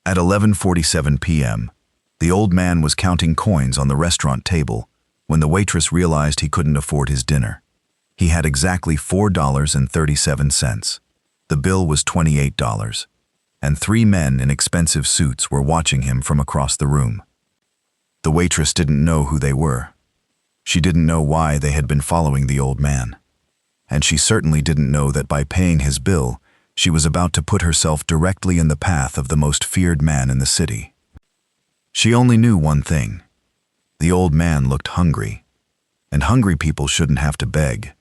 At 11:47 p.m., the old man was counting coins on the restaurant table when the waitress realized he couldn't afford his dinner. He had exactly $4.37. The bill was $28, and 3 men in expensive suits were watching him from across the room. The waitress didn't know who they were. She didn't know why they had been following the old man. And she certainly didn't know that by paying his bill, she was about to put herself directly in the path of the most feared man in the city. She only knew one thing. The old man looked hungry, and hungry people shouldn't have to beg.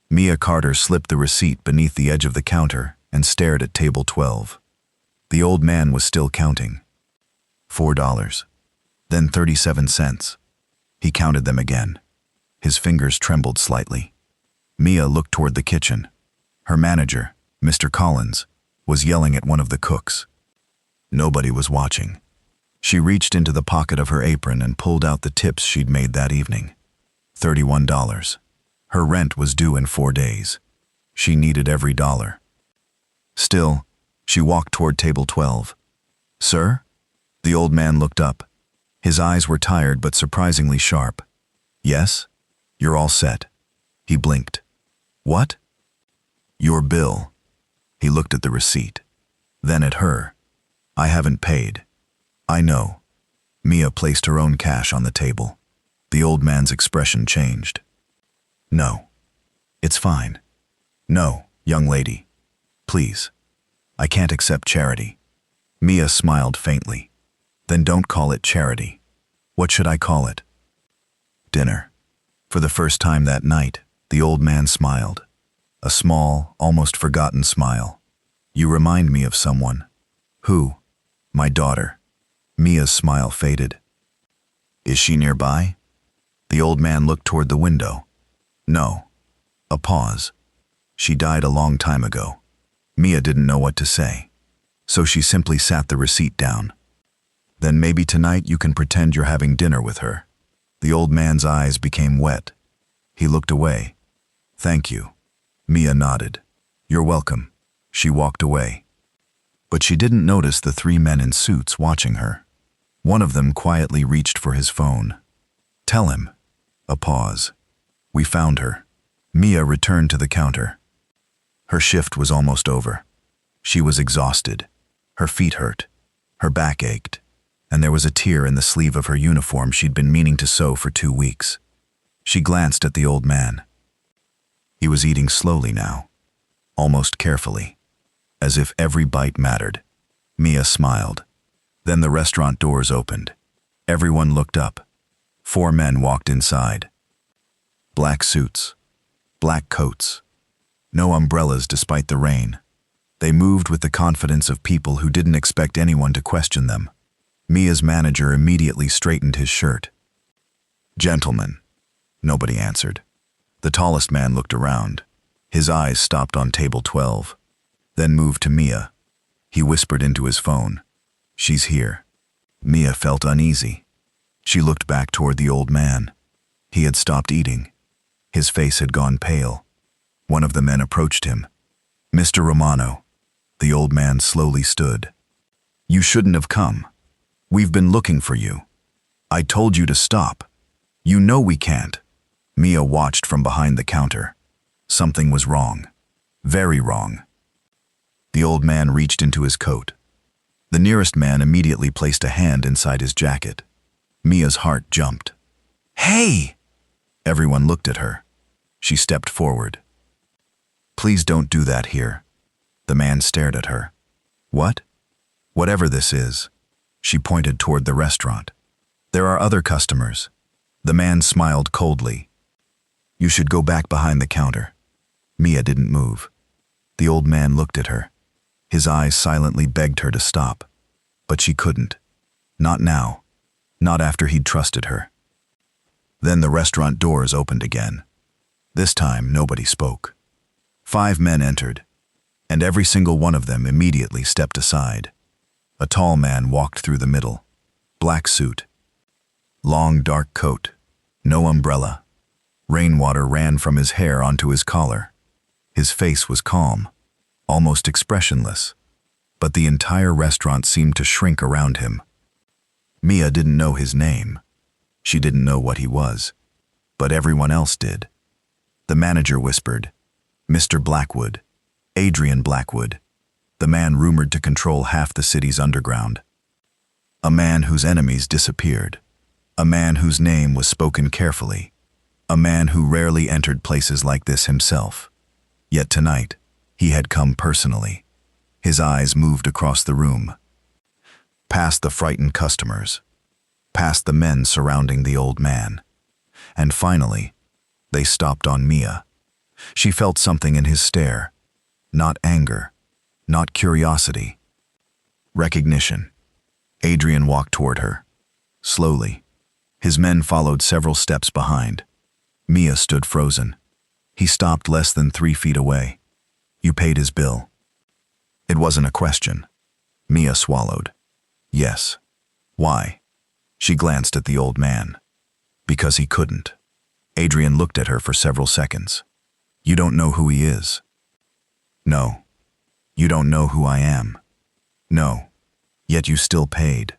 Mia Carter slipped the receipt beneath the edge of the counter and stared at table 12. The old man was still counting. $4, then 37 cents. He counted them again. His fingers trembled slightly. Mia looked toward the kitchen. Her manager, Mr. Collins, was yelling at one of the cooks. Nobody was watching. She reached into the pocket of her apron and pulled out the tips she'd made that evening. $31. Her rent was due in 4 days. She needed every dollar. Still, she walked toward table 12. "Sir?" The old man looked up. His eyes were tired but surprisingly sharp. "Yes? You're all set." He blinked. "What?" "Your bill." He looked at the receipt, then at her. "I haven't paid." "I know." Mia placed her own cash on the table. The old man's expression changed. "No. It's fine." "No, young lady. Please. I can't accept charity." Mia smiled faintly. "Then don't call it charity. What should I call it?" "Dinner." For the first time that night, the old man smiled. A small, almost forgotten smile. "You remind me of someone." "Who?" "My daughter." Mia's smile faded. "Is she nearby?" The old man looked toward the window. "No." A pause. "She died a long time ago." Mia didn't know what to say, so she simply sat the receipt down. "Then maybe tonight you can pretend you're having dinner with her." The old man's eyes became wet. He looked away. "Thank you." Mia nodded. "You're welcome." She walked away. But she didn't notice the 3 men in suits watching her. One of them quietly reached for his phone. "Tell him." A pause. "We found her." Mia returned to the counter. Her shift was almost over. She was exhausted. Her feet hurt. Her back ached. And there was a tear in the sleeve of her uniform she'd been meaning to sew for 2 weeks. She glanced at the old man. He was eating slowly now, almost carefully, as if every bite mattered. Mia smiled. Then the restaurant doors opened. Everyone looked up. 4 men walked inside. Black suits, black coats, no umbrellas despite the rain. They moved with the confidence of people who didn't expect anyone to question them. Mia's manager immediately straightened his shirt. "Gentlemen." Nobody answered. The tallest man looked around. His eyes stopped on table 12, then moved to Mia. He whispered into his phone. "She's here." Mia felt uneasy. She looked back toward the old man. He had stopped eating. His face had gone pale. One of the men approached him. "Mr. Romano." The old man slowly stood. "You shouldn't have come. We've been looking for you. I told you to stop. You know we can't." Mia watched from behind the counter. Something was wrong. Very wrong. The old man reached into his coat. The nearest man immediately placed a hand inside his jacket. Mia's heart jumped. "Hey!" Everyone looked at her. She stepped forward. "Please don't do that here." The man stared at her. "What?" "Whatever this is." She pointed toward the restaurant. "There are other customers." The man smiled coldly. "You should go back behind the counter." Mia didn't move. The old man looked at her. His eyes silently begged her to stop. But she couldn't. Not now. Not after he'd trusted her. Then the restaurant doors opened again. This time, nobody spoke. 5 men entered, and every single one of them immediately stepped aside. A tall man walked through the middle. Black suit. Long dark coat. No umbrella. Rainwater ran from his hair onto his collar. His face was calm, almost expressionless. but the entire restaurant seemed to shrink around him. Mia didn't know his name. She didn't know what he was, but everyone else did. The manager whispered, "Mr. Blackwood, Adrian Blackwood, the man rumored to control half the city's underground. A man whose enemies disappeared. A man whose name was spoken carefully. A man who rarely entered places like this himself. Yet tonight, he had come personally." His eyes moved across the room, past the frightened customers, past the men surrounding the old man. And finally, they stopped on Mia. She felt something in his stare. Not anger, not curiosity. Recognition. Adrian walked toward her, slowly. His men followed several steps behind. Mia stood frozen. He stopped less than 3 feet away. "You paid his bill." It wasn't a question. Mia swallowed. "Yes." "Why?" She glanced at the old man. "Because he couldn't." Adrian looked at her for several seconds. "You don't know who he is." "No." "You don't know who I am." "No." "Yet you still paid."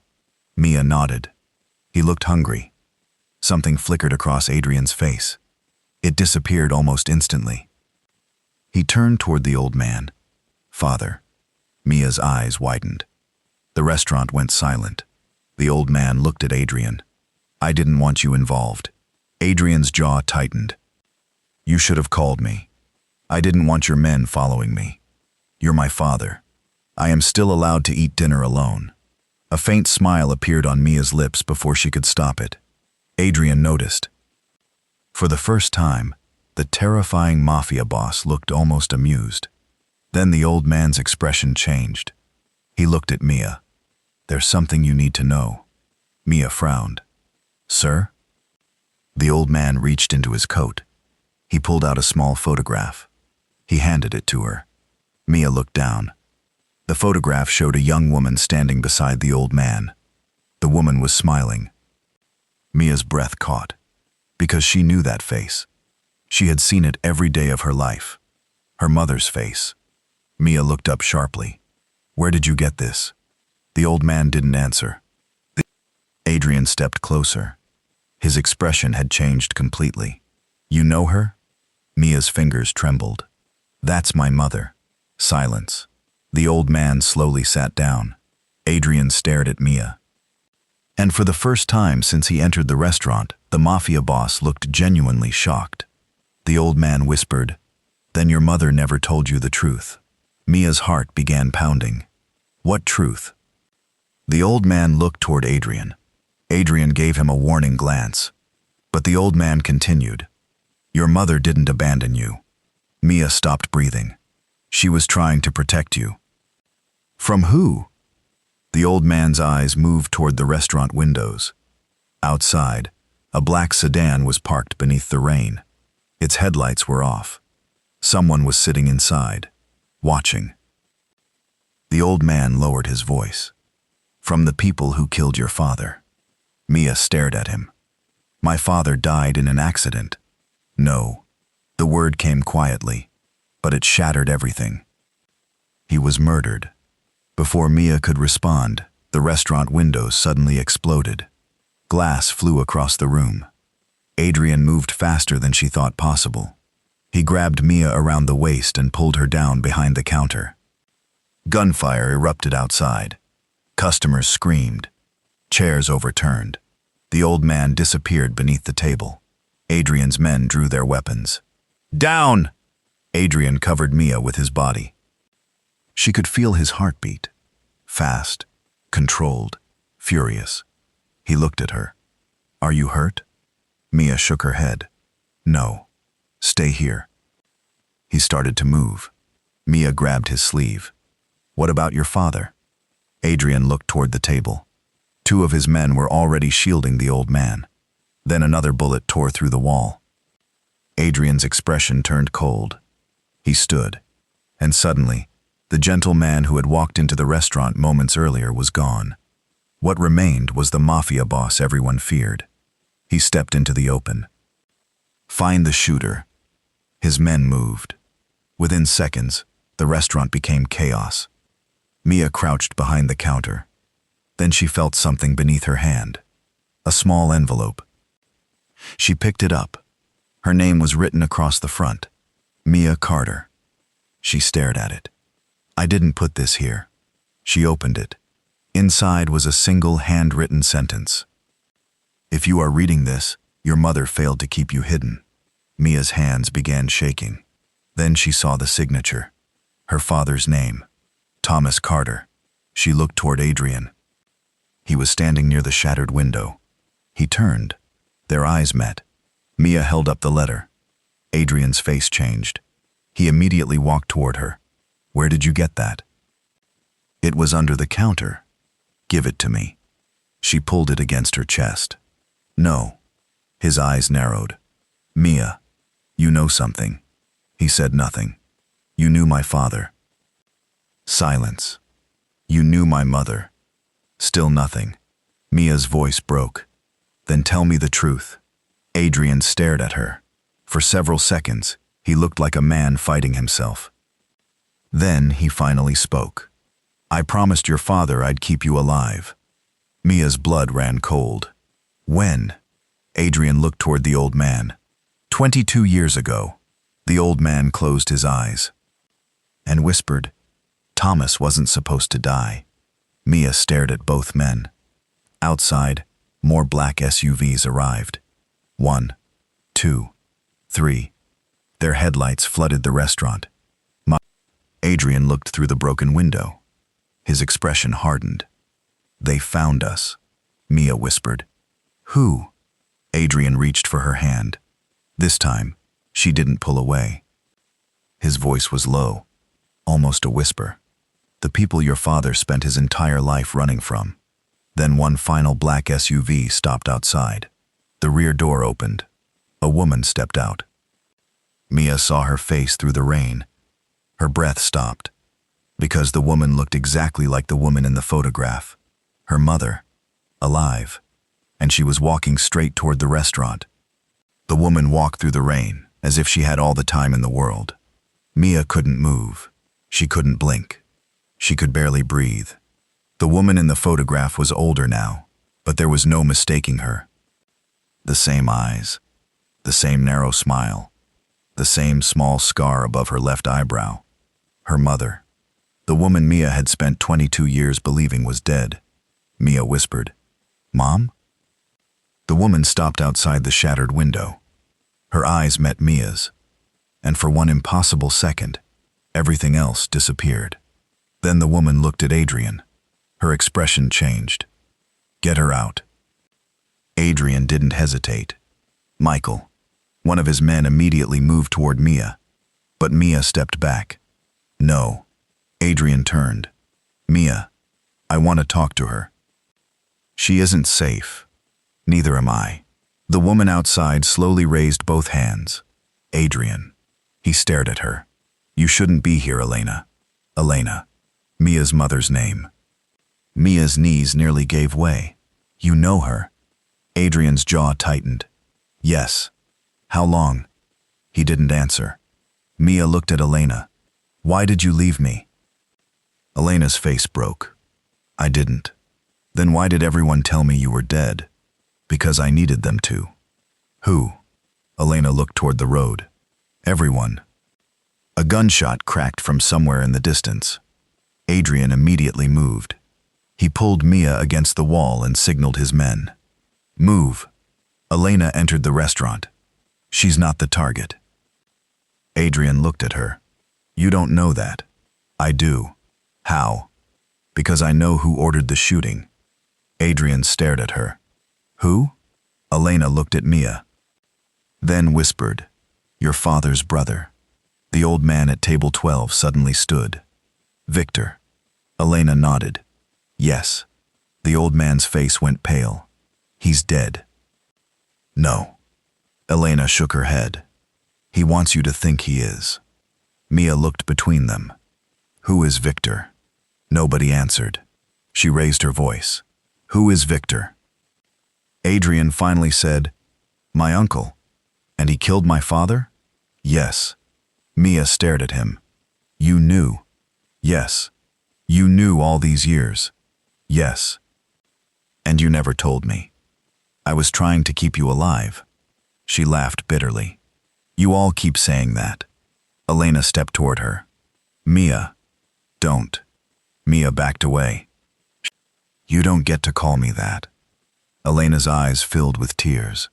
Mia nodded. He looked hungry. Something flickered across Adrian's face. It disappeared almost instantly. He turned toward the old man. "Father." Mia's eyes widened. The restaurant went silent. The old man looked at Adrian. "I didn't want you involved." Adrian's jaw tightened. "You should have called me. I didn't want your men following me. You're my father. I am still allowed to eat dinner alone." A faint smile appeared on Mia's lips before she could stop it. Adrian noticed. For the first time, the terrifying mafia boss looked almost amused. Then the old man's expression changed. He looked at Mia. "There's something you need to know." Mia frowned. "Sir?" The old man reached into his coat. He pulled out a small photograph. He handed it to her. Mia looked down. The photograph showed a young woman standing beside the old man. The woman was smiling. Mia's breath caught, because she knew that face. She had seen it every day of her life. Her mother's face. Mia looked up sharply. "Where did you get this?" The old man didn't answer. Adrian stepped closer. His expression had changed completely. "You know her?" Mia's fingers trembled. "That's my mother." Silence. The old man slowly sat down. Adrian stared at Mia. And for the first time since he entered the restaurant, the mafia boss looked genuinely shocked. The old man whispered, "Then your mother never told you the truth." Mia's heart began pounding. "What truth?" The old man looked toward Adrian. Adrian gave him a warning glance. But the old man continued, "Your mother didn't abandon you." Mia stopped breathing. "She was trying to protect you." "From who?" The old man's eyes moved toward the restaurant windows. Outside, a black sedan was parked beneath the rain. Its headlights were off. Someone was sitting inside, watching. The old man lowered his voice. "From the people who killed your father." Mia stared at him. "My father died in an accident." "No." The word came quietly, but it shattered everything. "He was murdered." Before Mia could respond, the restaurant windows suddenly exploded. Glass flew across the room. Adrian moved faster than she thought possible. He grabbed Mia around the waist and pulled her down behind the counter. Gunfire erupted outside. Customers screamed. Chairs overturned. The old man disappeared beneath the table. Adrian's men drew their weapons. "Down!" Adrian covered Mia with his body. She could feel his heartbeat. Fast, controlled, furious. He looked at her. "Are you hurt?" Mia shook her head. "No. Stay here." He started to move. Mia grabbed his sleeve. "What about your father?" Adrian looked toward the table. 2 of his men were already shielding the old man. Then another bullet tore through the wall. Adrian's expression turned cold. He stood, and suddenly, the gentle man who had walked into the restaurant moments earlier was gone. What remained was the mafia boss everyone feared. He stepped into the open. "Find the shooter." His men moved. Within seconds, the restaurant became chaos. Mia crouched behind the counter. Then she felt something beneath her hand. A small envelope. She picked it up. Her name was written across the front. Mia Carter. She stared at it. I didn't put this here. She opened it. Inside was a single handwritten sentence. If you are reading this, your mother failed to keep you hidden. Mia's hands began shaking. Then she saw the signature. Her father's name. Thomas Carter. She looked toward Adrian. He was standing near the shattered window. He turned. Their eyes met. Mia held up the letter. Adrian's face changed. He immediately walked toward her. Where did you get that? It was under the counter. Give it to me. She pulled it against her chest. No. His eyes narrowed. Mia, you know something. He said nothing. You knew my father. Silence. You knew my mother. Still nothing. Mia's voice broke. Then tell me the truth. Adrian stared at her. For several seconds, he looked like a man fighting himself. Then he finally spoke. I promised your father I'd keep you alive. Mia's blood ran cold. When? Adrian looked toward the old man. 22 years ago. The old man closed his eyes and whispered, Thomas wasn't supposed to die. Mia stared at both men. Outside, more black SUVs arrived. 1, 2, 3. Their headlights flooded the restaurant. Adrian looked through the broken window. His expression hardened. They found us, Mia whispered. Who? Adrian reached for her hand. This time, she didn't pull away. His voice was low, almost a whisper. The people your father spent his entire life running from. Then one final black SUV stopped outside. The rear door opened. A woman stepped out. Mia saw her face through the rain. Her breath stopped, because the woman looked exactly like the woman in the photograph. Her mother, alive, and she was walking straight toward the restaurant. The woman walked through the rain, as if she had all the time in the world. Mia couldn't move. She couldn't blink. She could barely breathe. The woman in the photograph was older now, but there was no mistaking her. The same eyes, the same narrow smile, the same small scar above her left eyebrow. Her mother. The woman Mia had spent 22 years believing was dead. Mia whispered, Mom? The woman stopped outside the shattered window. Her eyes met Mia's, and for one impossible second, everything else disappeared. Then the woman looked at Adrian. Her expression changed. Get her out. Adrian didn't hesitate. Michael, one of his men, immediately moved toward Mia, but Mia stepped back. No. Adrian turned. Mia, I want to talk to her. She isn't safe. Neither am I. The woman outside slowly raised both hands. Adrian. He stared at her. You shouldn't be here, Elena. Elena. Mia's mother's name. Mia's knees nearly gave way. You know her. Adrian's jaw tightened. Yes. How long? He didn't answer. Mia looked at Elena. Why did you leave me? Elena's face broke. I didn't. Then why did everyone tell me you were dead? Because I needed them to. Who? Elena looked toward the road. Everyone. A gunshot cracked from somewhere in the distance. Adrian immediately moved. He pulled Mia against the wall and signaled his men. Move. Elena entered the restaurant. She's not the target. Adrian looked at her. You don't know that. I do. How? Because I know who ordered the shooting. Adrian stared at her. Who? Elena looked at Mia. Then whispered, Your father's brother. The old man at table 12 suddenly stood. Victor. Elena nodded. Yes. The old man's face went pale. He's dead. No. Elena shook her head. He wants you to think he is. Mia looked between them. Who is Victor? Nobody answered. She raised her voice. Who is Victor? Adrian finally said, My uncle. And he killed my father? Yes. Mia stared at him. You knew. Yes. You knew all these years. Yes. And you never told me. I was trying to keep you alive. She laughed bitterly. You all keep saying that. Elena stepped toward her. Mia, don't. Mia backed away. You don't get to call me that. Elena's eyes filled with tears.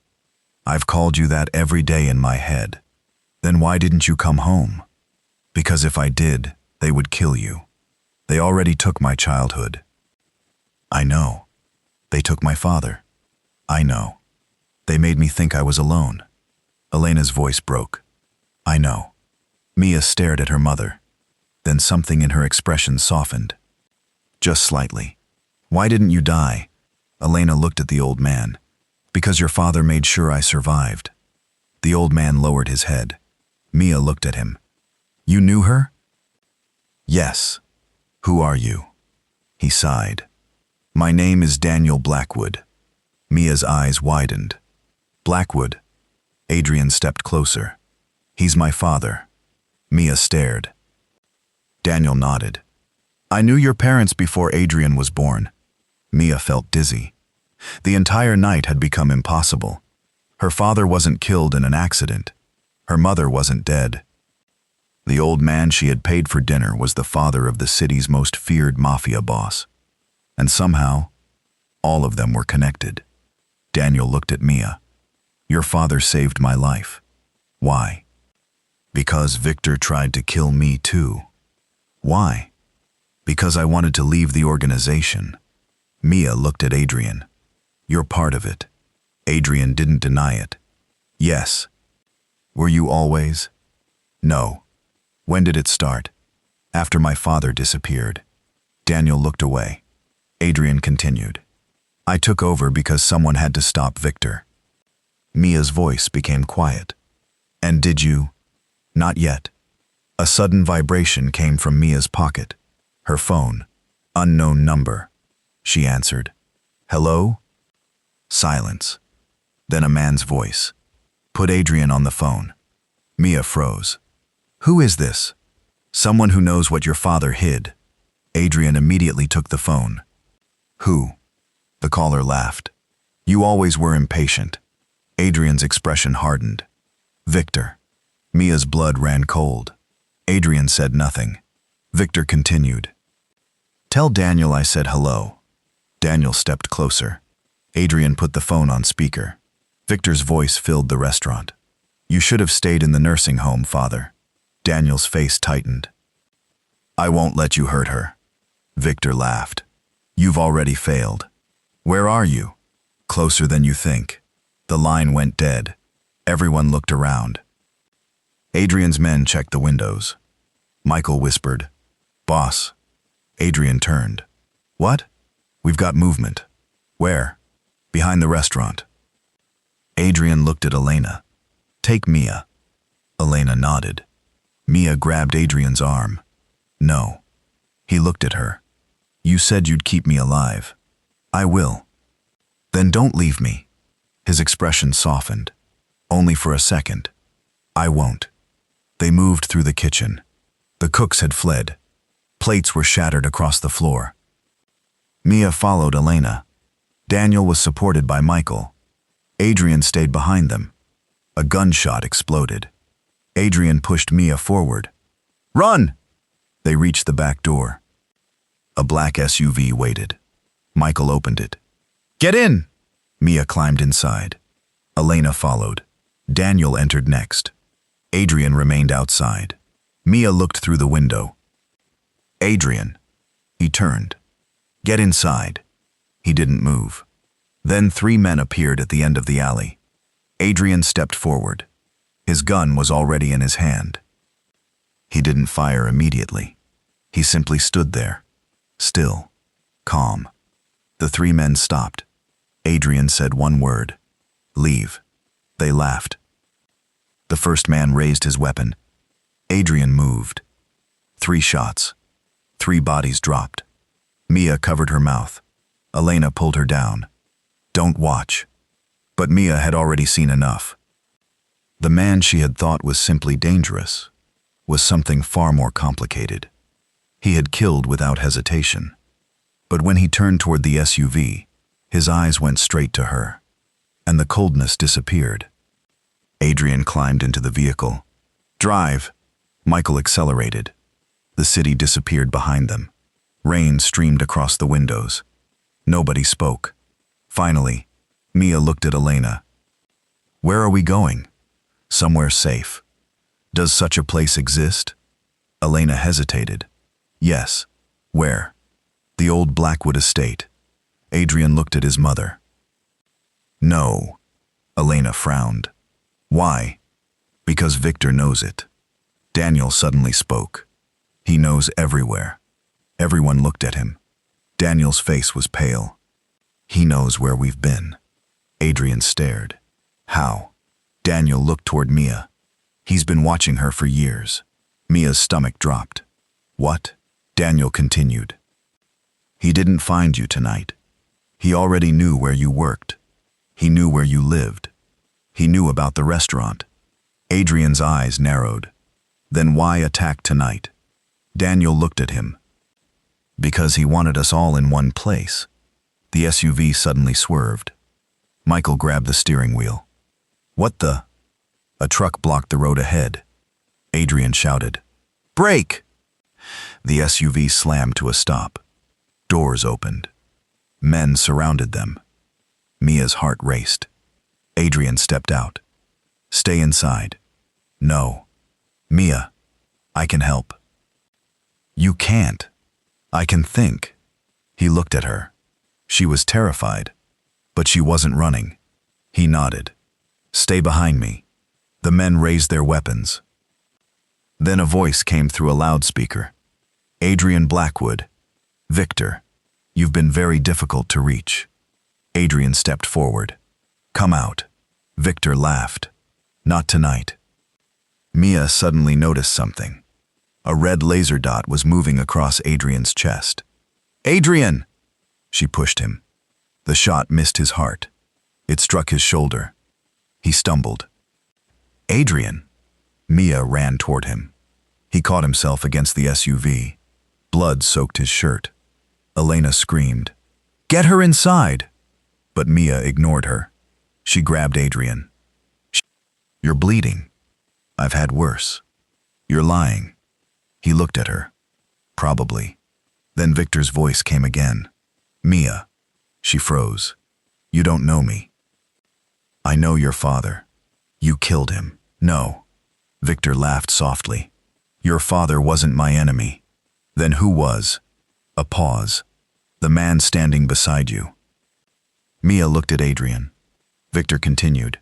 I've called you that every day in my head. Then why didn't you come home? Because if I did, they would kill you. They already took my childhood. I know. They took my father. I know. They made me think I was alone. Elena's voice broke. I know. Mia stared at her mother. Then something in her expression softened. Just slightly. Why didn't you die? Elena looked at the old man. Because your father made sure I survived. The old man lowered his head. Mia looked at him. You knew her? Yes. Who are you? He sighed. My name is Daniel Blackwood. Mia's eyes widened. Blackwood. Adrian stepped closer. He's my father. Mia stared. Daniel nodded. I knew your parents before Adrian was born. Mia felt dizzy. The entire night had become impossible. Her father wasn't killed in an accident. Her mother wasn't dead. The old man she had paid for dinner was the father of the city's most feared mafia boss. And somehow, all of them were connected. Daniel looked at Mia. Your father saved my life. Why? Because Victor tried to kill me too. Why? Because I wanted to leave the organization. Mia looked at Adrian. You're part of it. Adrian didn't deny it. Yes. Were you always? No. When did it start? After my father disappeared. Daniel looked away. Adrian continued. I took over because someone had to stop Victor. Mia's voice became quiet. And did you? Not yet. A sudden vibration came from Mia's pocket. Her phone. Unknown number. She answered. Hello? Silence. Then a man's voice. Put Adrian on the phone. Mia froze. Who is this? Someone who knows what your father hid. Adrian immediately took the phone. Who? The caller laughed. You always were impatient. Adrian's expression hardened. Victor. Mia's blood ran cold. Adrian said nothing. Victor continued. Tell Daniel I said hello. Daniel stepped closer. Adrian put the phone on speaker. Victor's voice filled the restaurant. You should have stayed in the nursing home, Father. Daniel's face tightened. I won't let you hurt her. Victor laughed. You've already failed. Where are you? Closer than you think. The line went dead. Everyone looked around. Adrian's men checked the windows. Michael whispered, Boss. Adrian turned. What? We've got movement. Where? Behind the restaurant. Adrian looked at Elena. Take Mia. Elena nodded. Mia grabbed Adrian's arm. No. He looked at her. You said you'd keep me alive. I will. Then don't leave me. His expression softened. Only for a second. I won't. They moved through the kitchen. The cooks had fled. Plates were shattered across the floor. Mia followed Elena. Daniel was supported by Michael. Adrian stayed behind them. A gunshot exploded. Adrian pushed Mia forward. Run! They reached the back door. A black SUV waited. Michael opened it. Get in! Mia climbed inside. Elena followed. Daniel entered next. Adrian remained outside. Mia looked through the window. Adrian. He turned. Get inside. He didn't move. Then 3 men appeared at the end of the alley. Adrian stepped forward. His gun was already in his hand. He didn't fire immediately. He simply stood there, still, calm. The 3 men stopped. Adrian said one word. Leave. They laughed. The first man raised his weapon. Adrian moved. 3 shots. 3 bodies dropped. Mia covered her mouth. Elena pulled her down. Don't watch. But Mia had already seen enough. The man she had thought was simply dangerous was something far more complicated. He had killed without hesitation. But when he turned toward the SUV, his eyes went straight to her, and the coldness disappeared. Adrian climbed into the vehicle. "Drive!" Michael accelerated. The city disappeared behind them. Rain streamed across the windows. Nobody spoke. Finally, Mia looked at Elena. "Where are we going?" "Somewhere safe." "Does such a place exist?" Elena hesitated. "Yes." "Where?" "The old Blackwood estate." Adrian looked at his mother. "No." Elena frowned. "Why?" "Because Victor knows it." Daniel suddenly spoke. "He knows everywhere." Everyone looked at him. Daniel's face was pale. "He knows where we've been." Adrian stared. "How?" Daniel looked toward Mia. "He's been watching her for years." Mia's stomach dropped. "What?" Daniel continued. "He didn't find you tonight. He already knew where you worked. He knew where you lived. He knew about the restaurant." Adrian's eyes narrowed. "Then why attack tonight?" Daniel looked at him. "Because he wanted us all in one place." The SUV suddenly swerved. Michael grabbed the steering wheel. "What the?" A truck blocked the road ahead. Adrian shouted, "Brake!" The SUV slammed to a stop. Doors opened. Men surrounded them. Mia's heart raced. Adrian stepped out. "Stay inside." "No." "Mia, I can help." "You can't." "I can think." He looked at her. She was terrified, but she wasn't running. He nodded. "Stay behind me." The men raised their weapons. Then a voice came through a loudspeaker. "Adrian Blackwood. Victor, you've been very difficult to reach." Adrian stepped forward. "Come out." Victor laughed. "Not tonight." Mia suddenly noticed something. A red laser dot was moving across Adrian's chest. "Adrian!" She pushed him. The shot missed his heart. It struck his shoulder. He stumbled. "Adrian!" Mia ran toward him. He caught himself against the SUV. Blood soaked his shirt. Elena screamed, "Get her inside!" But Mia ignored her. She grabbed Adrian. "You're bleeding." "I've had worse." "You're lying." He looked at her. "Probably." Then Victor's voice came again. "Mia." She froze. "You don't know me." "I know your father." "You killed him." "No." Victor laughed softly. "Your father wasn't my enemy." "Then who was?" A pause. "The man standing beside you." Mia looked at Adrian. Victor continued.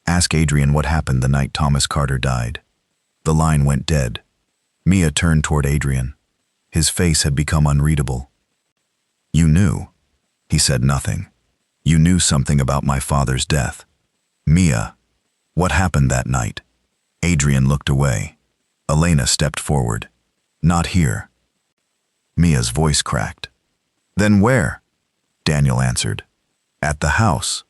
"Ask Adrian what happened the night Thomas Carter died." The line went dead. Mia turned toward Adrian. His face had become unreadable. "You knew." He said nothing. "You knew something about my father's death." "Mia, what happened that night?" Adrian looked away. Elena stepped forward. "Not here." Mia's voice cracked. "Then where?" Daniel answered. "At the house."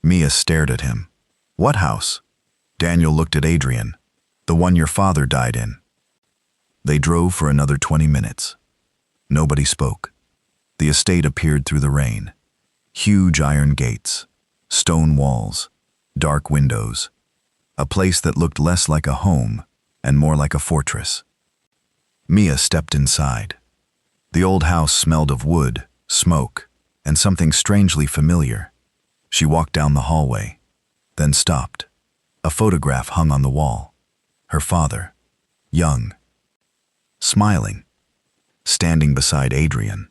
Mia stared at him. "What house?" Daniel looked at Adrian. "The one your father died in." They drove for another 20 minutes. Nobody spoke. The estate appeared through the rain. Huge iron gates, stone walls, dark windows. A place that looked less like a home and more like a fortress. Mia stepped inside. The old house smelled of wood, smoke, and something strangely familiar. She walked down the hallway, then stopped. A photograph hung on the wall. Her father, young, smiling, standing beside Adrian.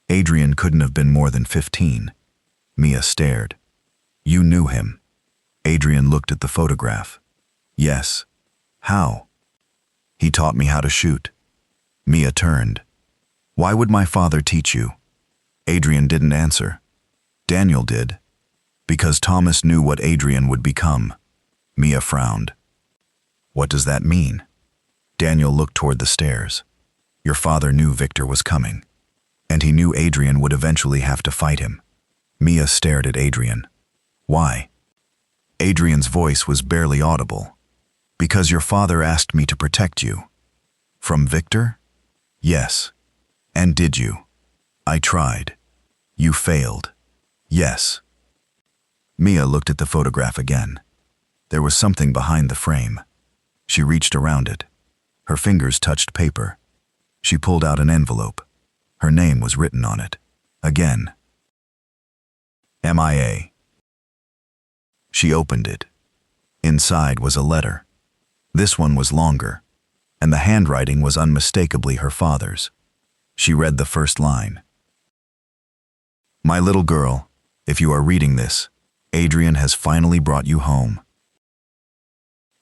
Adrian couldn't have been more than 15. Mia stared. "You knew him." Adrian looked at the photograph. "Yes." "How?" "He taught me how to shoot." Mia turned. "Why would my father teach you?" Adrian didn't answer. Daniel did. "Because Thomas knew what Adrian would become." Mia frowned. "What does that mean?" Daniel looked toward the stairs. "Your father knew Victor was coming, and he knew Adrian would eventually have to fight him." Mia stared at Adrian. "Why?" Adrian's voice was barely audible. "Because your father asked me to protect you." "From Victor?" Yes. And did you? I tried. You failed. Yes. Mia looked at the photograph again. There was something behind the frame. She reached around it. Her fingers touched paper. She pulled out an envelope. Her name was written on it. Again. MIA. She opened it. Inside was a letter. This one was longer, and the handwriting was unmistakably her father's. She read the first line. My little girl, if you are reading this, Adrian has finally brought you home.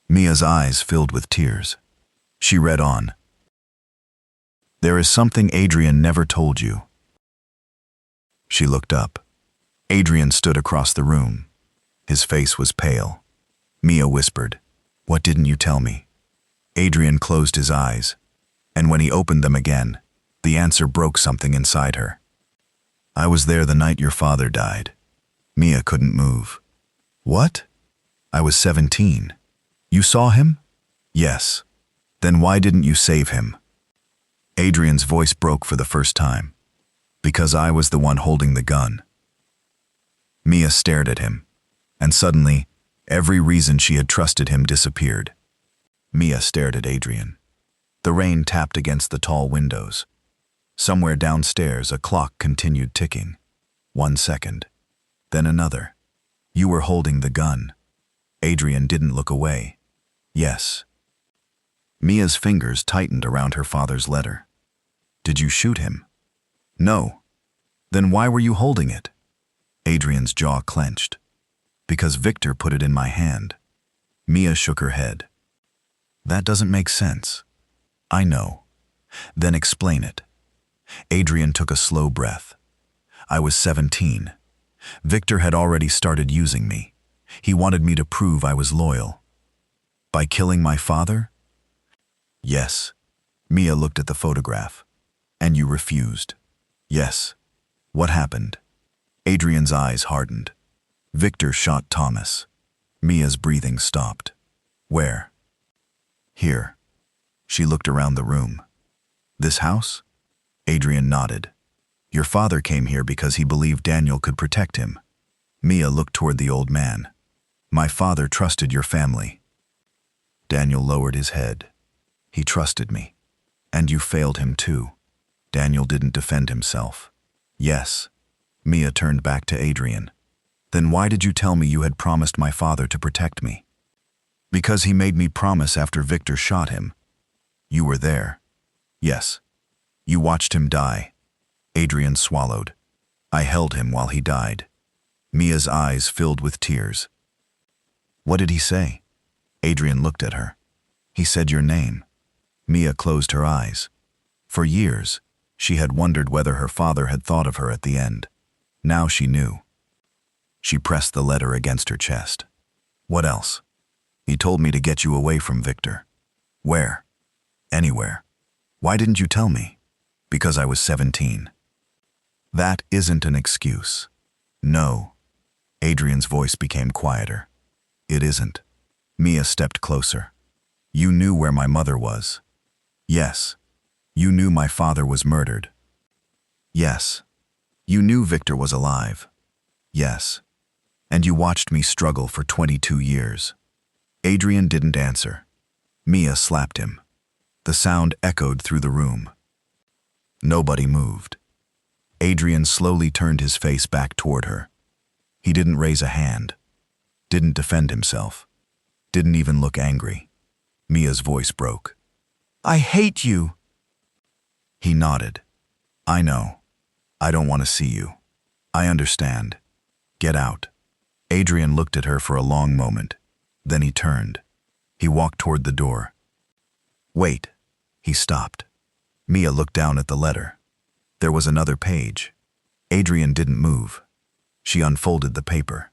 Mia's eyes filled with tears. She read on. There is something Adrian never told you. She looked up. Adrian stood across the room. His face was pale. Mia whispered, What didn't you tell me? Adrian closed his eyes, and when he opened them again, the answer broke something inside her. I was there the night your father died. Mia couldn't move. What? I was 17. You saw him? Yes. Then why didn't you save him? Adrian's voice broke for the first time. Because I was the one holding the gun. Mia stared at him, and suddenly, every reason she had trusted him disappeared. Mia stared at Adrian. The rain tapped against the tall windows. Somewhere downstairs, a clock continued ticking. 1 second. Then another. You were holding the gun. Adrian didn't look away. Yes. Mia's fingers tightened around her father's letter. Did you shoot him? No. Then why were you holding it? Adrian's jaw clenched. Because Victor put it in my hand. Mia shook her head. That doesn't make sense. I know. Then explain it. Adrian took a slow breath. I was 17. Victor had already started using me. He wanted me to prove I was loyal. By killing my father? Yes. Mia looked at the photograph. And you refused. Yes. What happened? Adrian's eyes hardened. Victor shot Thomas. Mia's breathing stopped. Where? Here. She looked around the room. This house? Adrian nodded. Your father came here because he believed Daniel could protect him. Mia looked toward the old man. My father trusted your family. Daniel lowered his head. He trusted me. And you failed him too. Daniel didn't defend himself. Yes. Mia turned back to Adrian. Then why did you tell me you had promised my father to protect me? Because he made me promise after Victor shot him. You were there. Yes. You watched him die. Adrian swallowed. I held him while he died. Mia's eyes filled with tears. What did he say? Adrian looked at her. He said your name. Mia closed her eyes. For years, she had wondered whether her father had thought of her at the end. Now she knew. She pressed the letter against her chest. What else? He told me to get you away from Victor. Where? Anywhere. Why didn't you tell me? Because I was 17. That isn't an excuse. No. Adrian's voice became quieter. It isn't. Mia stepped closer. You knew where my mother was. Yes. You knew my father was murdered. Yes. You knew Victor was alive. Yes. And you watched me struggle for 22 years. Adrian didn't answer. Mia slapped him. The sound echoed through the room. Nobody moved. Adrian slowly turned his face back toward her. He didn't raise a hand. Didn't defend himself. Didn't even look angry. Mia's voice broke. I hate you. He nodded. I know. I don't want to see you. I understand. Get out. Adrian looked at her for a long moment. Then he turned. He walked toward the door. Wait. He stopped. Mia looked down at the letter. There was another page. Adrian didn't move. She unfolded the paper.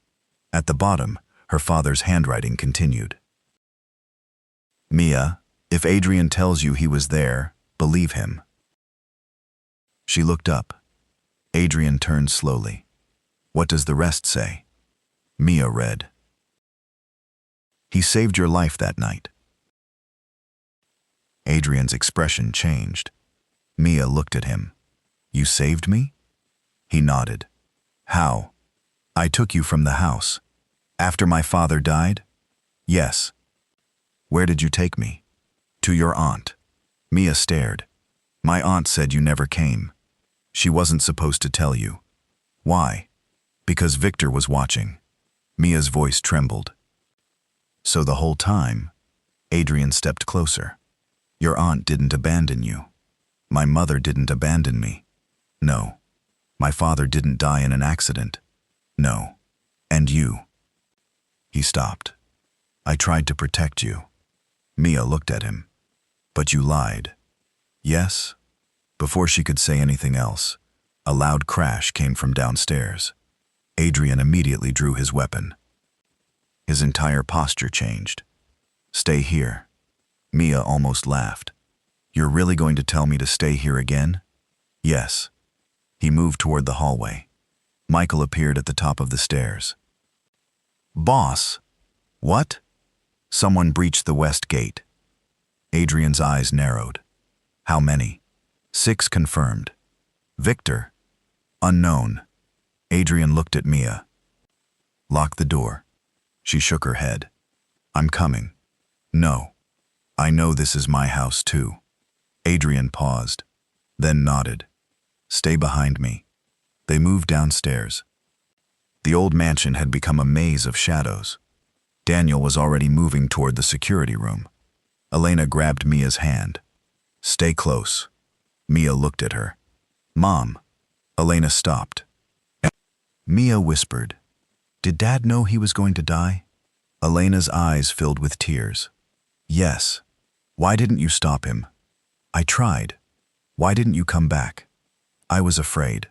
At the bottom, her father's handwriting continued. Mia, if Adrian tells you he was there, believe him. She looked up. Adrian turned slowly. What does the rest say? Mia read. He saved your life that night. Adrian's expression changed. Mia looked at him. You saved me? He nodded. How? I took you from the house. After my father died? Yes. Where did you take me? To your aunt. Mia stared. My aunt said you never came. She wasn't supposed to tell you. Why? Because Victor was watching. Mia's voice trembled. So the whole time, Adrian stepped closer. Your aunt didn't abandon you. My mother didn't abandon me. No. My father didn't die in an accident. No. And you. He stopped. I tried to protect you. Mia looked at him. But you lied. Yes? Before she could say anything else, a loud crash came from downstairs. Adrian immediately drew his weapon. His entire posture changed. Stay here. Mia almost laughed. You're really going to tell me to stay here again? Yes. He moved toward the hallway. Michael appeared at the top of the stairs. Boss? What? Someone breached the west gate. Adrian's eyes narrowed. How many? 6 confirmed. Victor? Unknown. Adrian looked at Mia. Lock the door. She shook her head. I'm coming. No. I know this is my house too. Adrian paused, then nodded. Stay behind me. They moved downstairs. The old mansion had become a maze of shadows. Daniel was already moving toward the security room. Elena grabbed Mia's hand. Stay close. Mia looked at her. Mom. Elena stopped. Mia whispered. Did Dad know he was going to die? Elena's eyes filled with tears. Yes. Why didn't you stop him? I tried. Why didn't you come back? I was afraid.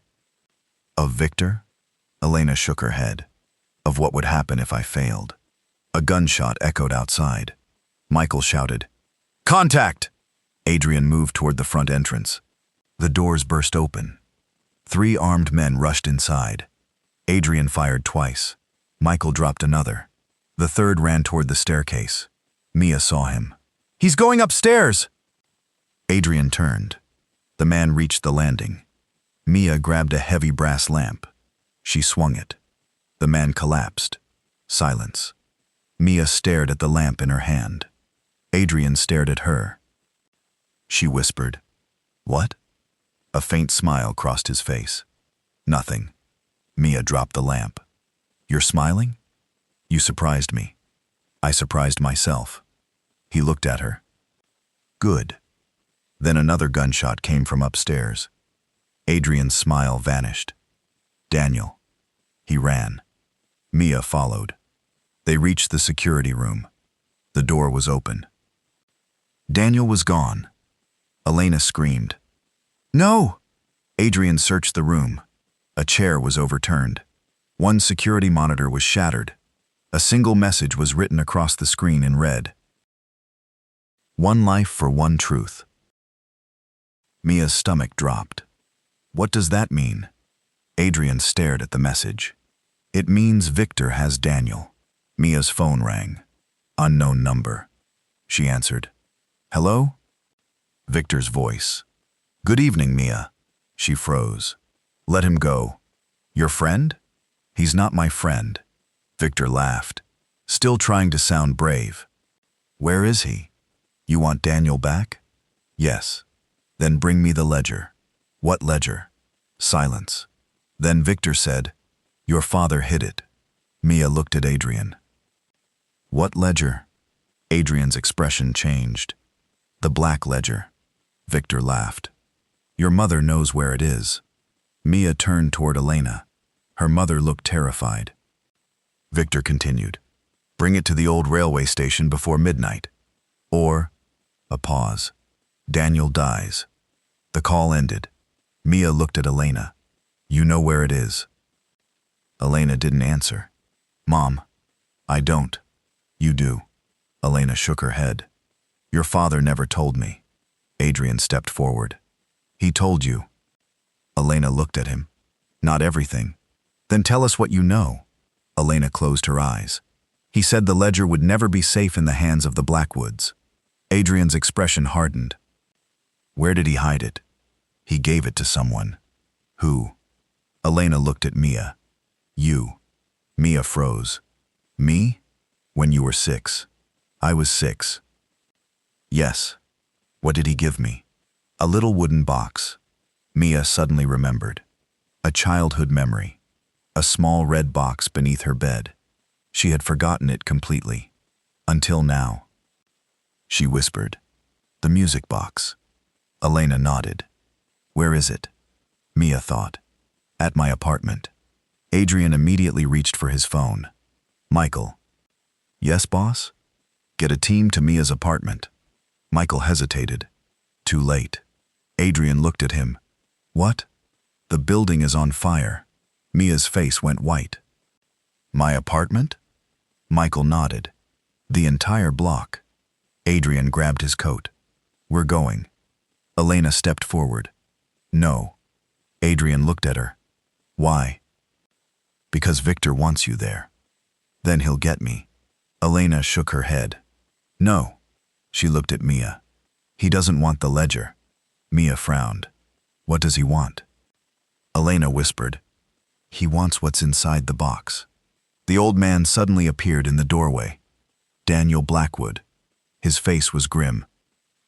Of Victor? Elena shook her head. Of what would happen if I failed. A gunshot echoed outside. Michael shouted, Contact! Adrian moved toward the front entrance. The doors burst open. 3 armed men rushed inside. Adrian fired twice. Michael dropped another. The third ran toward the staircase. Mia saw him. He's going upstairs! Adrian turned. The man reached the landing. Mia grabbed a heavy brass lamp. She swung it. The man collapsed. Silence. Mia stared at the lamp in her hand. Adrian stared at her. She whispered, What? A faint smile crossed his face. Nothing. Mia dropped the lamp. You're smiling? You surprised me. I surprised myself. He looked at her. Good. Then another gunshot came from upstairs. Adrian's smile vanished. Daniel. He ran. Mia followed. They reached the security room. The door was open. Daniel was gone. Elena screamed. No! Adrian searched the room. A chair was overturned. One security monitor was shattered. A single message was written across the screen in red. One life for one truth. Mia's stomach dropped. What does that mean? Adrian stared at the message. It means Victor has Daniel. Mia's phone rang. Unknown number. She answered. Hello? Victor's voice. Good evening, Mia. She froze. Let him go. Your friend? He's not my friend. Victor laughed, still trying to sound brave. Where is he? You want Daniel back? Yes. Then bring me the ledger. What ledger? Silence. Then Victor said, Your father hid it. Mia looked at Adrian. What ledger? Adrian's expression changed. The black ledger. Victor laughed. Your mother knows where it is. Mia turned toward Elena. Her mother looked terrified. Victor continued. Bring it to the old railway station before midnight. Or, a pause. Daniel dies. The call ended. Mia looked at Elena. You know where it is. Elena didn't answer. Mom, I don't. You do. Elena shook her head. Your father never told me. Adrian stepped forward. He told you. Elena looked at him. Not everything. Then tell us what you know. Elena closed her eyes. He said the ledger would never be safe in the hands of the Blackwoods. Adrian's expression hardened. Where did he hide it? He gave it to someone. Who? Elena looked at Mia. You. Mia froze. Me? When you were 6. I was 6. Yes. What did he give me? A little wooden box. Mia suddenly remembered. A childhood memory. A small red box beneath her bed. She had forgotten it completely. Until now. She whispered. The music box. Elena nodded. Where is it? Mia thought. At my apartment. Adrian immediately reached for his phone. Michael. Yes, boss? Get a team to Mia's apartment. Michael hesitated. Too late. Adrian looked at him. What? The building is on fire. Mia's face went white. My apartment? Michael nodded. The entire block. Adrian grabbed his coat. We're going. Elena stepped forward. No. Adrian looked at her. Why? Because Victor wants you there. Then he'll get me. Elena shook her head. No. She looked at Mia. He doesn't want the ledger. Mia frowned. What does he want? Elena whispered. He wants what's inside the box. The old man suddenly appeared in the doorway. Daniel Blackwood. His face was grim.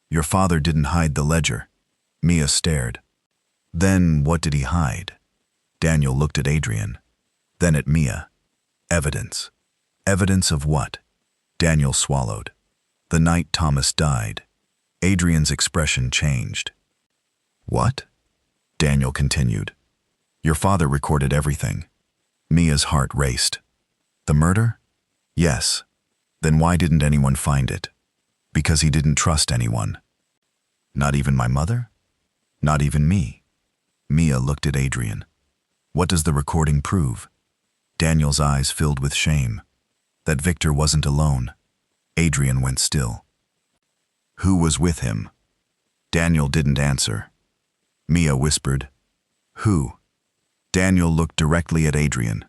Your father didn't hide the ledger. Mia stared. Then what did he hide? Daniel looked at Adrian. Then at Mia. Evidence. Evidence of what? Daniel swallowed. The night Thomas died. Adrian's expression changed. What? Daniel continued. Your father recorded everything. Mia's heart raced. The murder? Yes. Then why didn't anyone find it? Because he didn't trust anyone. Not even my mother? Not even me. Mia looked at Adrian. What does the recording prove? Daniel's eyes filled with shame. That Victor wasn't alone. Adrian went still. Who was with him? Daniel didn't answer. Mia whispered. Who? Daniel looked directly at Adrian.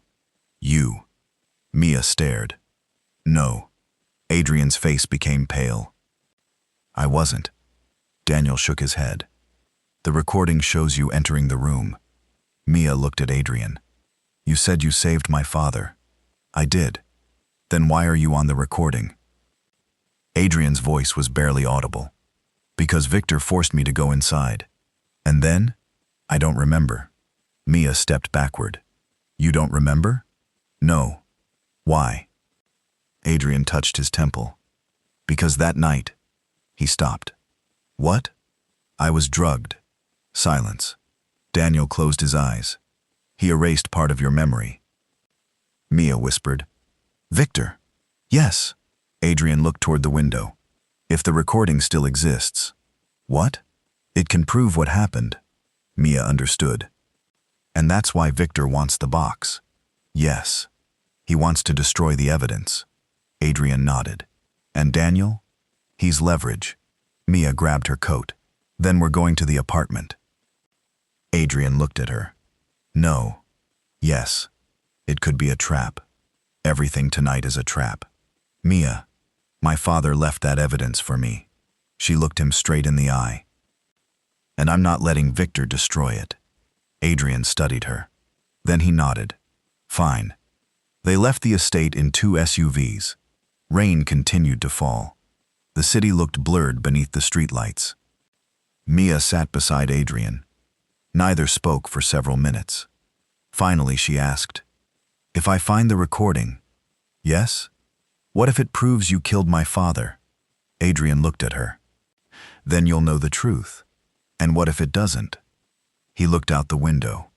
You. Mia stared. No. Adrian's face became pale. I wasn't. Daniel shook his head. The recording shows you entering the room. Mia looked at Adrian. You said you saved my father. I did. Then why are you on the recording? Adrian's voice was barely audible. Because Victor forced me to go inside. And then? I don't remember. Mia stepped backward. You don't remember? No. Why? Adrian touched his temple. Because that night. He stopped. What? I was drugged. Silence. Daniel closed his eyes. He erased part of your memory. Mia whispered. Victor. Yes. Adrian looked toward the window. If the recording still exists. What? It can prove what happened. Mia understood. And that's why Victor wants the box. Yes. He wants to destroy the evidence. Adrian nodded. And Daniel? He's leverage. Mia grabbed her coat. Then we're going to the apartment. Adrian looked at her. No. Yes. It could be a trap. Everything tonight is a trap. Mia, my father left that evidence for me. She looked him straight in the eye. And I'm not letting Victor destroy it. Adrian studied her. Then he nodded. Fine. They left the estate in 2 SUVs. Rain continued to fall. The city looked blurred beneath the streetlights. Mia sat beside Adrian. Neither spoke for several minutes. Finally, she asked, If I find the recording, yes? What if it proves you killed my father? Adrian looked at her. Then you'll know the truth. And what if it doesn't? He looked out the window.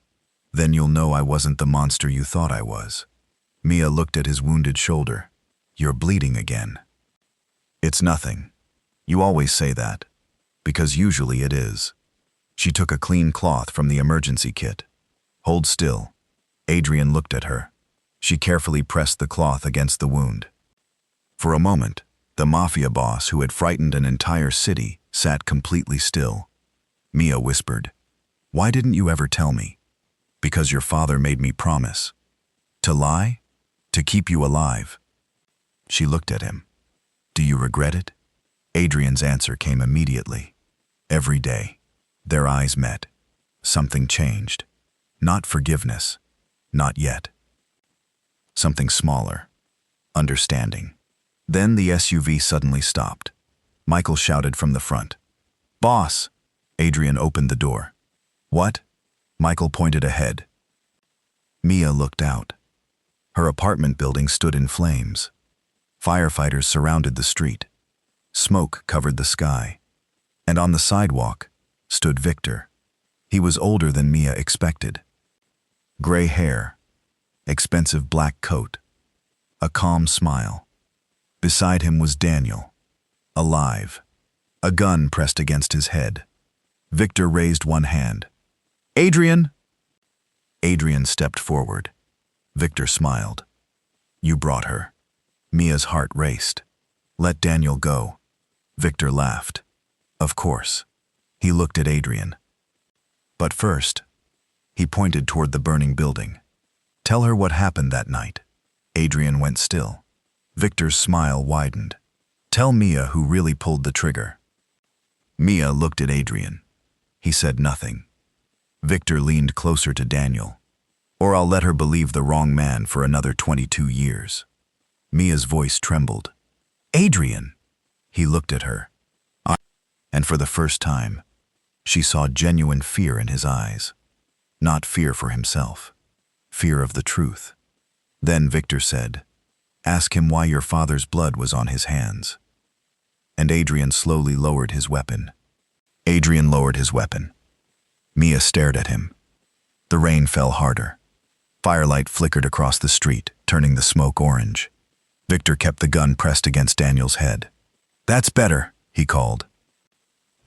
Then you'll know I wasn't the monster you thought I was. Mia looked at his wounded shoulder. You're bleeding again. It's nothing. You always say that. Because usually it is. She took a clean cloth from the emergency kit. Hold still. Adrian looked at her. She carefully pressed the cloth against the wound. For a moment, the mafia boss who had frightened an entire city sat completely still. Mia whispered, Why didn't you ever tell me? Because your father made me promise. To lie? To keep you alive. She looked at him. Do you regret it? Adrian's answer came immediately. Every day. Their eyes met. Something changed. Not forgiveness. Not yet. Something smaller. Understanding. Then the SUV suddenly stopped. Michael shouted from the front. "Boss!" Adrian opened the door. "What?" Michael pointed ahead. Mia looked out. Her apartment building stood in flames. Firefighters surrounded the street. Smoke covered the sky. And on the sidewalk stood Victor. He was older than Mia expected. Gray hair, expensive black coat, a calm smile. Beside him was Daniel, alive, a gun pressed against his head. Victor raised one hand. "Adrian!" Adrian stepped forward. Victor smiled. "You brought her." Mia's heart raced. "Let Daniel go." Victor laughed. "Of course." He looked at Adrian. "But first," he pointed toward the burning building. "Tell her what happened that night." Adrian went still. Victor's smile widened. "Tell Mia who really pulled the trigger." Mia looked at Adrian. He said nothing. Victor leaned closer to Daniel. "Or I'll let her believe the wrong man for another 22 years. Mia's voice trembled. "Adrian!" He looked at her. And for the first time, she saw genuine fear in his eyes. Not fear for himself. Fear of the truth. Then Victor said, "Ask him why your father's blood was on his hands." And Adrian slowly lowered his weapon. Adrian lowered his weapon. Mia stared at him. The rain fell harder. Firelight flickered across the street, turning the smoke orange. Victor kept the gun pressed against Daniel's head. "That's better," he called.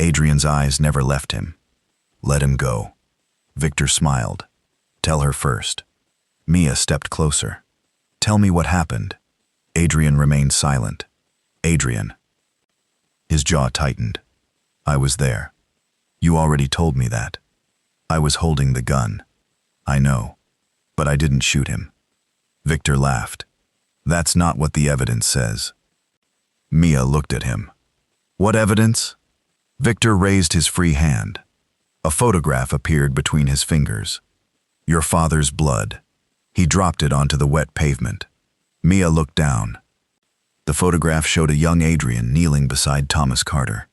Adrian's eyes never left him. "Let him go." Victor smiled. "Tell her first." Mia stepped closer. "Tell me what happened." Adrian remained silent. "Adrian." His jaw tightened. "I was there. You already told me that. I was holding the gun. I know. But I didn't shoot him." Victor laughed. "That's not what the evidence says." Mia looked at him. "What evidence?" Victor raised his free hand. A photograph appeared between his fingers. "Your father's blood." He dropped it onto the wet pavement. Mia looked down. The photograph showed a young Adrian kneeling beside Thomas Carter.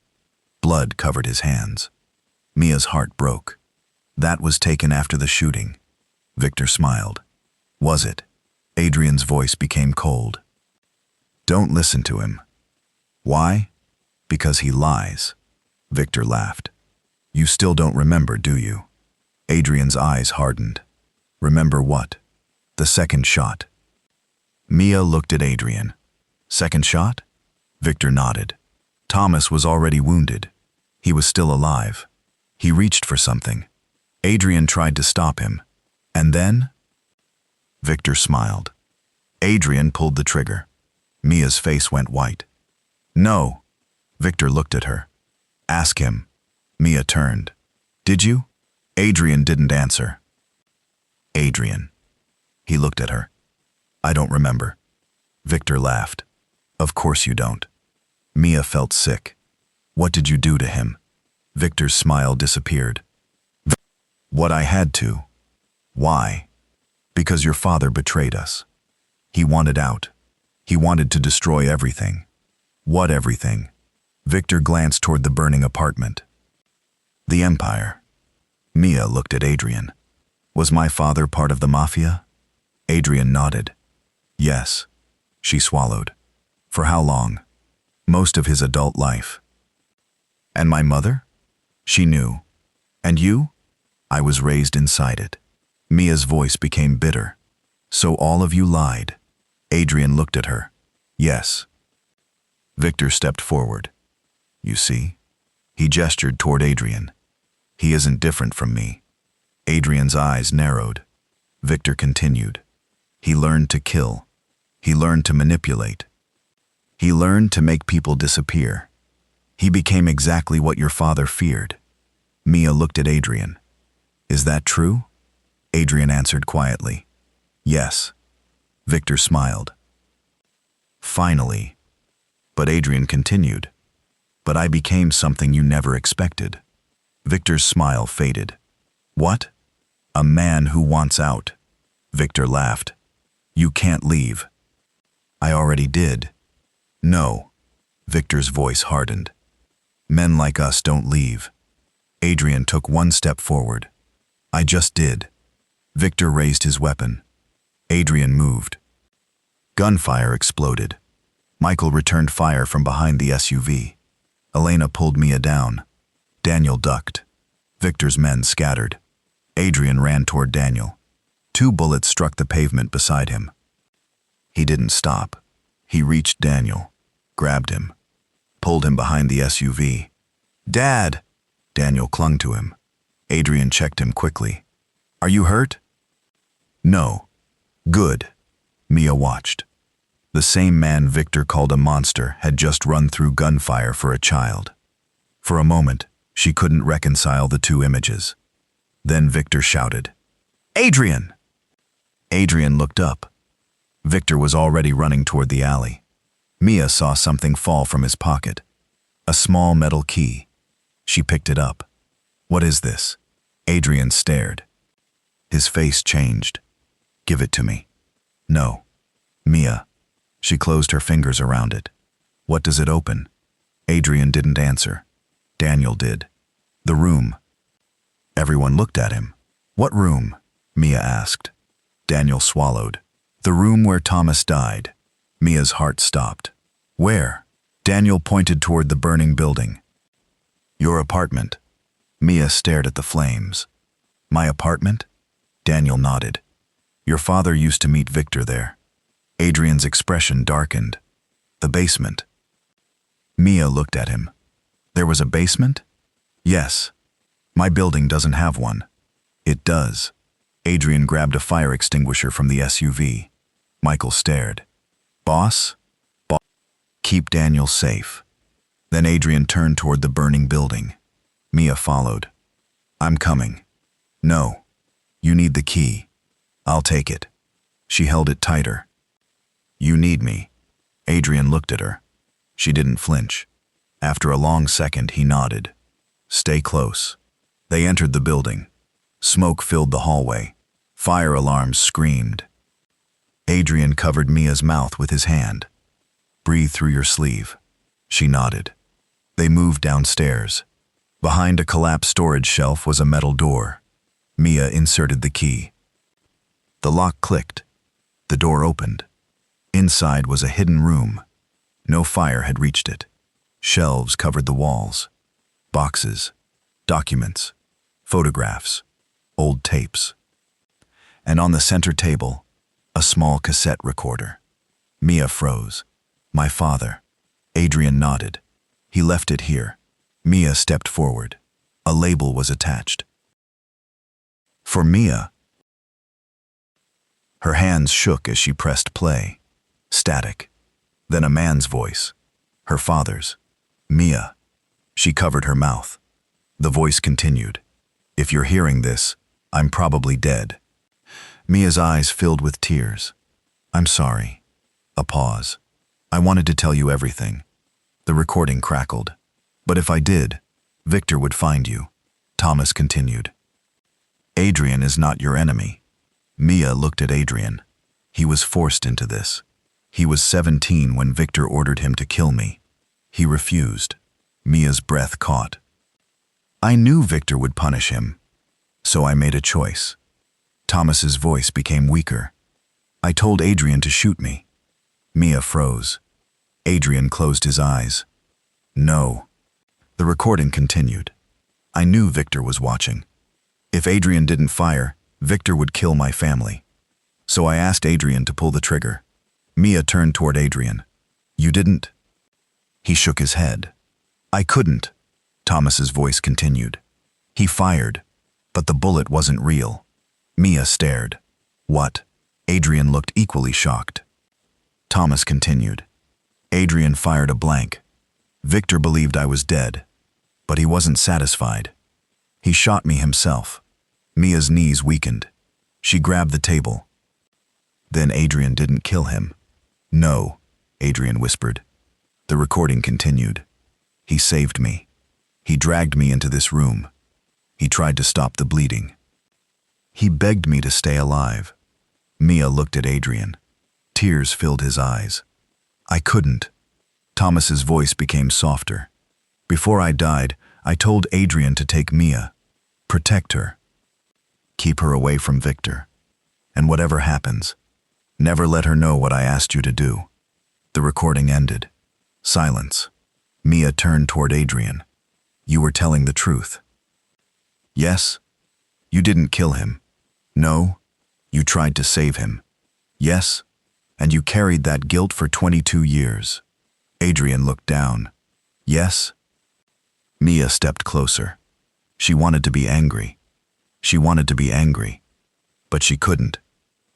Blood covered his hands. Mia's heart broke. "That was taken after the shooting." Victor smiled. "Was it?" Adrian's voice became cold. "Don't listen to him." "Why?" "Because he lies." Victor laughed. "You still don't remember, do you?" Adrian's eyes hardened. "Remember what?" "The second shot." Mia looked at Adrian. "Second shot?" Victor nodded. Thomas was already wounded. He was still alive. He reached for something. Adrian tried to stop him. And then? Victor smiled. Adrian pulled the trigger. Mia's face went white. "No." Victor looked at her. "Ask him." Mia turned. "Did you?" Adrian didn't answer. "Adrian." He looked at her. "I don't remember." Victor laughed. "Of course you don't." Mia felt sick. "What did you do to him?" Victor's smile disappeared. "What I had to." "Why?" "Because your father betrayed us. He wanted out. He wanted to destroy everything." "What everything?" Victor glanced toward the burning apartment. "The empire." Mia looked at Adrian. "Was my father part of the mafia?" Adrian nodded. "Yes." She swallowed. "For how long?" "Most of his adult life." "And my mother?" She knew. "And you?" "I was raised inside it." Mia's voice became bitter. "So all of you lied?" Adrian looked at her. "Yes." Victor stepped forward. "You see?" He gestured toward Adrian. "He isn't different from me." Adrian's eyes narrowed. Victor continued. "He learned to kill. He learned to manipulate. He learned to make people disappear. He became exactly what your father feared." Mia looked at Adrian. "Is that true?" Adrian answered quietly. "Yes." Victor smiled. "Finally." But Adrian continued. "But I became something you never expected." Victor's smile faded. What? A man who wants out. Victor laughed. You can't leave. I already did. No. Victor's voice hardened. Men like us don't leave. Adrian took one step forward. I just did. Victor raised his weapon. Adrian moved. Gunfire exploded. Michael returned fire from behind the SUV. Elena pulled Mia down. Daniel ducked. Victor's men scattered. Adrian ran toward Daniel. 2 bullets struck the pavement beside him. He didn't stop. He reached Daniel, grabbed him, pulled him behind the SUV. Dad! Daniel clung to him. Adrian checked him quickly. Are you hurt? No. Good. Mia watched. The same man Victor called a monster had just run through gunfire for a child. For a moment, she couldn't reconcile the 2 images. Then Victor shouted, Adrian! Adrian looked up. Victor was already running toward the alley. Mia saw something fall from his pocket. A small metal key. She picked it up. What is this? Adrian stared. His face changed. Give it to me. No. Mia. She closed her fingers around it. What does it open? Adrian didn't answer. Daniel did. The room. Everyone looked at him. What room? Mia asked. Daniel swallowed. The room where Thomas died. Mia's heart stopped. Where? Daniel pointed toward the burning building. Your apartment. Mia stared at the flames. My apartment? Daniel nodded. Your father used to meet Victor there. Adrian's expression darkened. The basement. Mia looked at him. There was a basement? Yes. My building doesn't have one. It does. Adrian grabbed a fire extinguisher from the SUV. Michael stared. Boss? Keep Daniel safe. Then Adrian turned toward the burning building. Mia followed. I'm coming. No. You need the key. I'll take it. She held it tighter. You need me. Adrian looked at her. She didn't flinch. After a long second, he nodded. Stay close. They entered the building. Smoke filled the hallway. Fire alarms screamed. Adrian covered Mia's mouth with his hand. Breathe through your sleeve. She nodded. They moved downstairs. Behind a collapsed storage shelf was a metal door. Mia inserted the key. The lock clicked. The door opened. Inside was a hidden room. No fire had reached it. Shelves covered the walls. Boxes, documents, photographs, old tapes. And on the center table, a small cassette recorder. Mia froze. My father. Adrian nodded. He left it here. Mia stepped forward. A label was attached. For Mia. Her hands shook as she pressed play. Static. Then a man's voice. Her father's. Mia. She covered her mouth. The voice continued. If you're hearing this, I'm probably dead. Mia's eyes filled with tears. I'm sorry. A pause. I wanted to tell you everything. The recording crackled. But if I did, Victor would find you. Thomas continued. Adrian is not your enemy. Mia looked at Adrian. He was forced into this. He was 17 when Victor ordered him to kill me. He refused. Mia's breath caught. I knew Victor would punish him, so I made a choice. Thomas's voice became weaker. I told Adrian to shoot me. Mia froze. Adrian closed his eyes. No. The recording continued. I knew Victor was watching. If Adrian didn't fire, Victor would kill my family. So I asked Adrian to pull the trigger. Mia turned toward Adrian. You didn't? He shook his head. I couldn't. Thomas's voice continued. He fired, but the bullet wasn't real. Mia stared. What? Adrian looked equally shocked. Thomas continued. Adrian fired a blank. Victor believed I was dead, but he wasn't satisfied. He shot me himself. Mia's knees weakened. She grabbed the table. Then Adrian didn't kill him. No, Adrian whispered. The recording continued. He saved me. He dragged me into this room. He tried to stop the bleeding. He begged me to stay alive. Mia looked at Adrian. Tears filled his eyes. I couldn't. Thomas's voice became softer. Before I died, I told Adrian to take Mia. Protect her. Keep her away from Victor. And whatever happens, never let her know what I asked you to do. The recording ended. Silence. Mia turned toward Adrian. You were telling the truth. Yes. You didn't kill him. No. You tried to save him. Yes. And you carried that guilt for 22 years. Adrian looked down. Yes. Mia stepped closer. She wanted to be angry. She wanted to be angry. But she couldn't.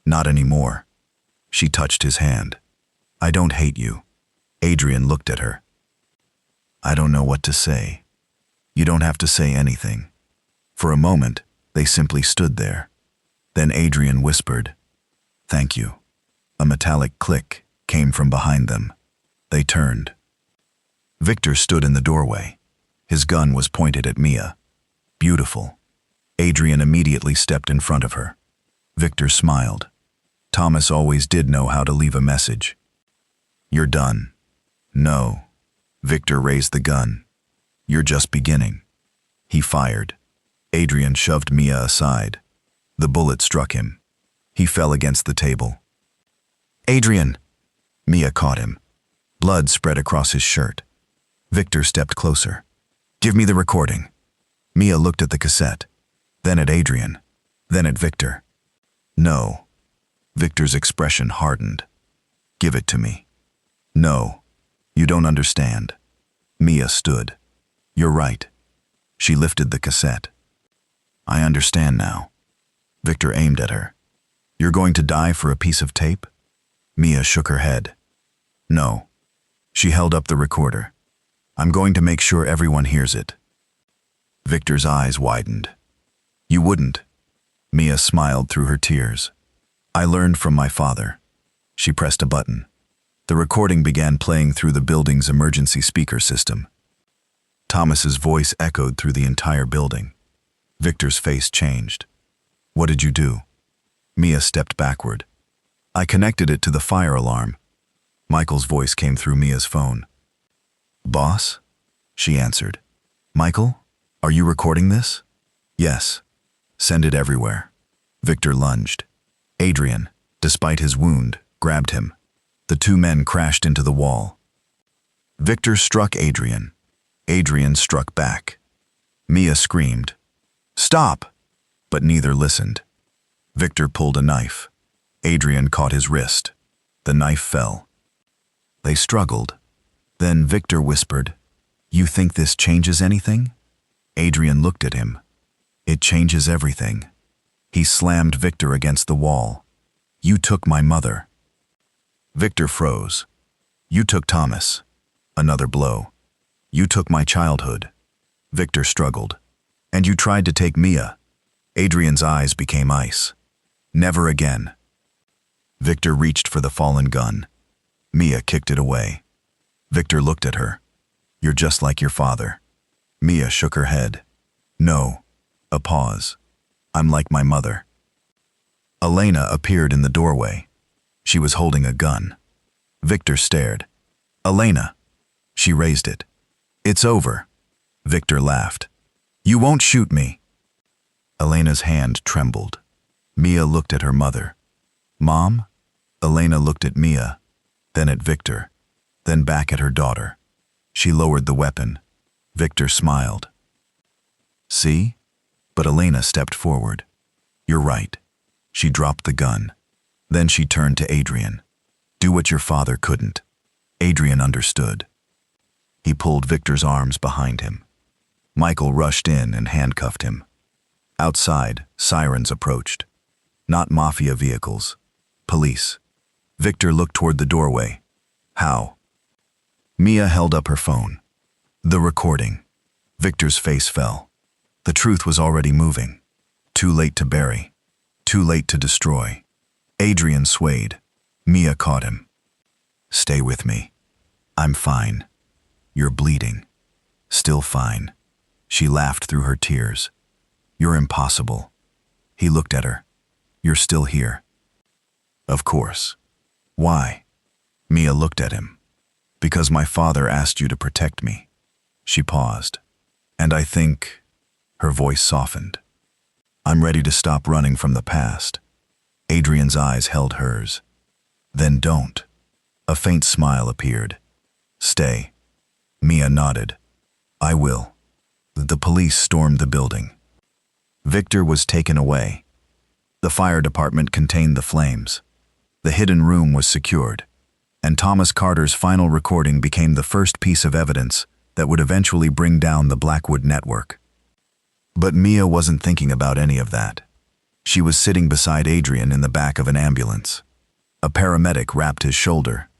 Not anymore. She touched his hand. I don't hate you. Adrian looked at her. I don't know what to say. You don't have to say anything. For a moment, they simply stood there. Then Adrian whispered, Thank you. A metallic click came from behind them. They turned. Victor stood in the doorway. His gun was pointed at Mia. Beautiful. Adrian immediately stepped in front of her. Victor smiled. Thomas always did know how to leave a message. You're done. No. Victor raised the gun. You're just beginning. He fired. Adrian shoved Mia aside. The bullet struck him. He fell against the table. Adrian! Mia caught him. Blood spread across his shirt. Victor stepped closer. Give me the recording. Mia looked at the cassette, then at Adrian, then at Victor. No. Victor's expression hardened. Give it to me. No. You don't understand. Mia stood. You're right. She lifted the cassette. I understand now. Victor aimed at her. You're going to die for a piece of tape? Mia shook her head. No. She held up the recorder. I'm going to make sure everyone hears it. Victor's eyes widened. You wouldn't. Mia smiled through her tears. I learned from my father. She pressed a button. The recording began playing through the building's emergency speaker system. Thomas's voice echoed through the entire building. Victor's face changed. What did you do? Mia stepped backward. I connected it to the fire alarm. Michael's voice came through Mia's phone. Boss? She answered. Michael, are you recording this? Yes. Send it everywhere. Victor lunged. Adrian, despite his wound, grabbed him. The two men crashed into the wall. Victor struck Adrian. Adrian struck back. Mia screamed. Stop! But neither listened. Victor pulled a knife. Adrian caught his wrist. The knife fell. They struggled. Then Victor whispered, You think this changes anything? Adrian looked at him. It changes everything. He slammed Victor against the wall. You took my mother. Victor froze. You took Thomas. Another blow. You took my childhood. Victor struggled. And you tried to take Mia. Adrian's eyes became ice. Never again. Victor reached for the fallen gun. Mia kicked it away. Victor looked at her. You're just like your father. Mia shook her head. No. A pause. I'm like my mother. Elena appeared in the doorway. She was holding a gun. Victor stared. Elena. She raised it. It's over. Victor laughed. You won't shoot me. Elena's hand trembled. Mia looked at her mother. Mom? Elena looked at Mia, then at Victor, then back at her daughter. She lowered the weapon. Victor smiled. See? But Elena stepped forward. You're right. She dropped the gun. Then she turned to Adrian. Do what your father couldn't. Adrian understood. He pulled Victor's arms behind him. Michael rushed in and handcuffed him. Outside, sirens approached. Not mafia vehicles. Police. Victor looked toward the doorway. How? Mia held up her phone. The recording. Victor's face fell. The truth was already moving. Too late to bury. Too late to destroy. Adrian swayed. Mia caught him. Stay with me. I'm fine. You're bleeding. Still fine. She laughed through her tears. You're impossible. He looked at her. You're still here. Of course. Why? Mia looked at him. Because my father asked you to protect me. She paused. And I think... Her voice softened. I'm ready to stop running from the past. Adrian's eyes held hers. Then don't. A faint smile appeared. Stay. Mia nodded. I will. The police stormed the building. Victor was taken away. The fire department contained the flames. The hidden room was secured. And Thomas Carter's final recording became the first piece of evidence that would eventually bring down the Blackwood network. But Mia wasn't thinking about any of that. She was sitting beside Adrian in the back of an ambulance. A paramedic wrapped his shoulder.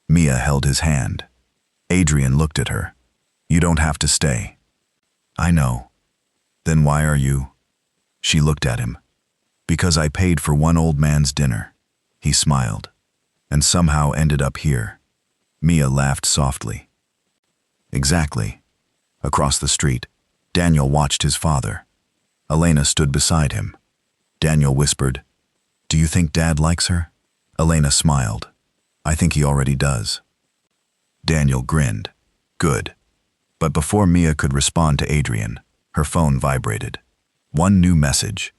Mia held his hand. Adrian looked at her. You don't have to stay. I know. Then why are you? She looked at him. Because I paid for one old man's dinner. He smiled. And somehow ended up here. Mia laughed softly. Exactly. Across the street, Daniel watched his father. Elena stood beside him. Daniel whispered, Do you think Dad likes her? Elena smiled. I think he already does. Daniel grinned. Good. But before Mia could respond to Adrian, her phone vibrated. One new message.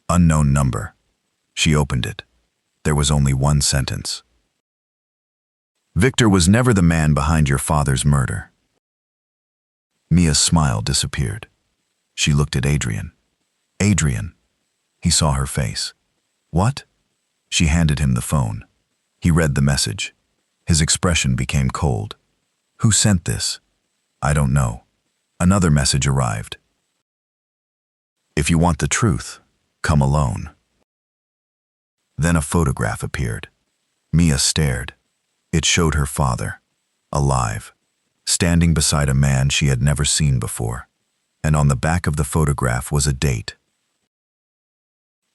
Unknown number. She opened it. There was only one sentence. Victor was never the man behind your father's murder. Mia's smile disappeared. She looked at Adrian. Adrian. He saw her face. What? She handed him the phone. He read the message. His expression became cold. Who sent this? I don't know. Another message arrived. If you want the truth, come alone. Then a photograph appeared. Mia stared. It showed her father, alive, standing beside a man she had never seen before. And on the back of the photograph was a date.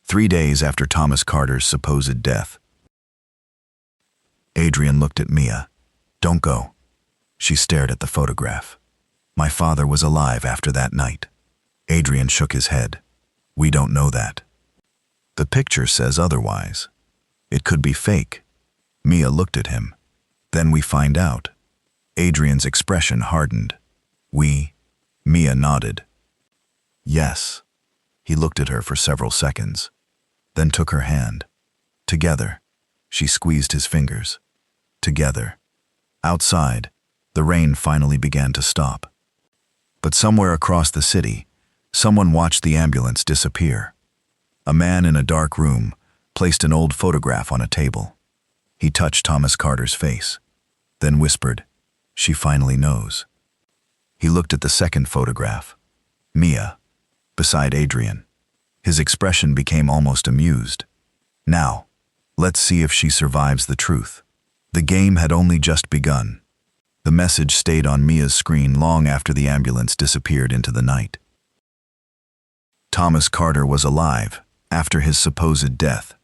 3 days after Thomas Carter's supposed death. Adrian looked at Mia. Don't go. She stared at the photograph. My father was alive after that night. Adrian shook his head. We don't know that. The picture says otherwise. It could be fake. Mia looked at him. Then we find out. Adrian's expression hardened. Mia nodded. Yes. He looked at her for several seconds, then took her hand. Together. She squeezed his fingers. Together. Outside, the rain finally began to stop. But somewhere across the city, someone watched the ambulance disappear. A man in a dark room placed an old photograph on a table. He touched Thomas Carter's face, then whispered, She finally knows. He looked at the second photograph. Mia, beside Adrian. His expression became almost amused. Now, let's see if she survives the truth. The game had only just begun. The message stayed on Mia's screen long after the ambulance disappeared into the night. Thomas Carter was alive after his supposed death.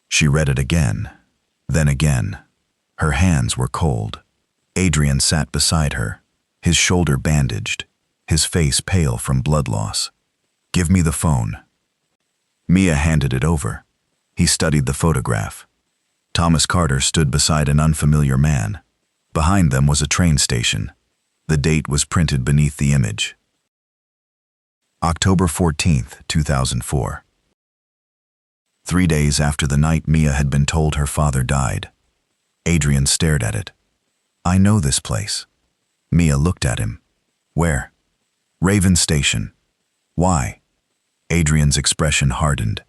She read it again, then again. Her hands were cold. Adrian sat beside her, his shoulder bandaged, his face pale from blood loss. Give me the phone. Mia handed it over. He studied the photograph. Thomas Carter stood beside an unfamiliar man. Behind them was a train station. The date was printed beneath the image. October 14th, 2004. 3 days after the night Mia had been told her father died. Adrian stared at it. I know this place. Mia looked at him. Where? Raven Station. Why? Adrian's expression hardened.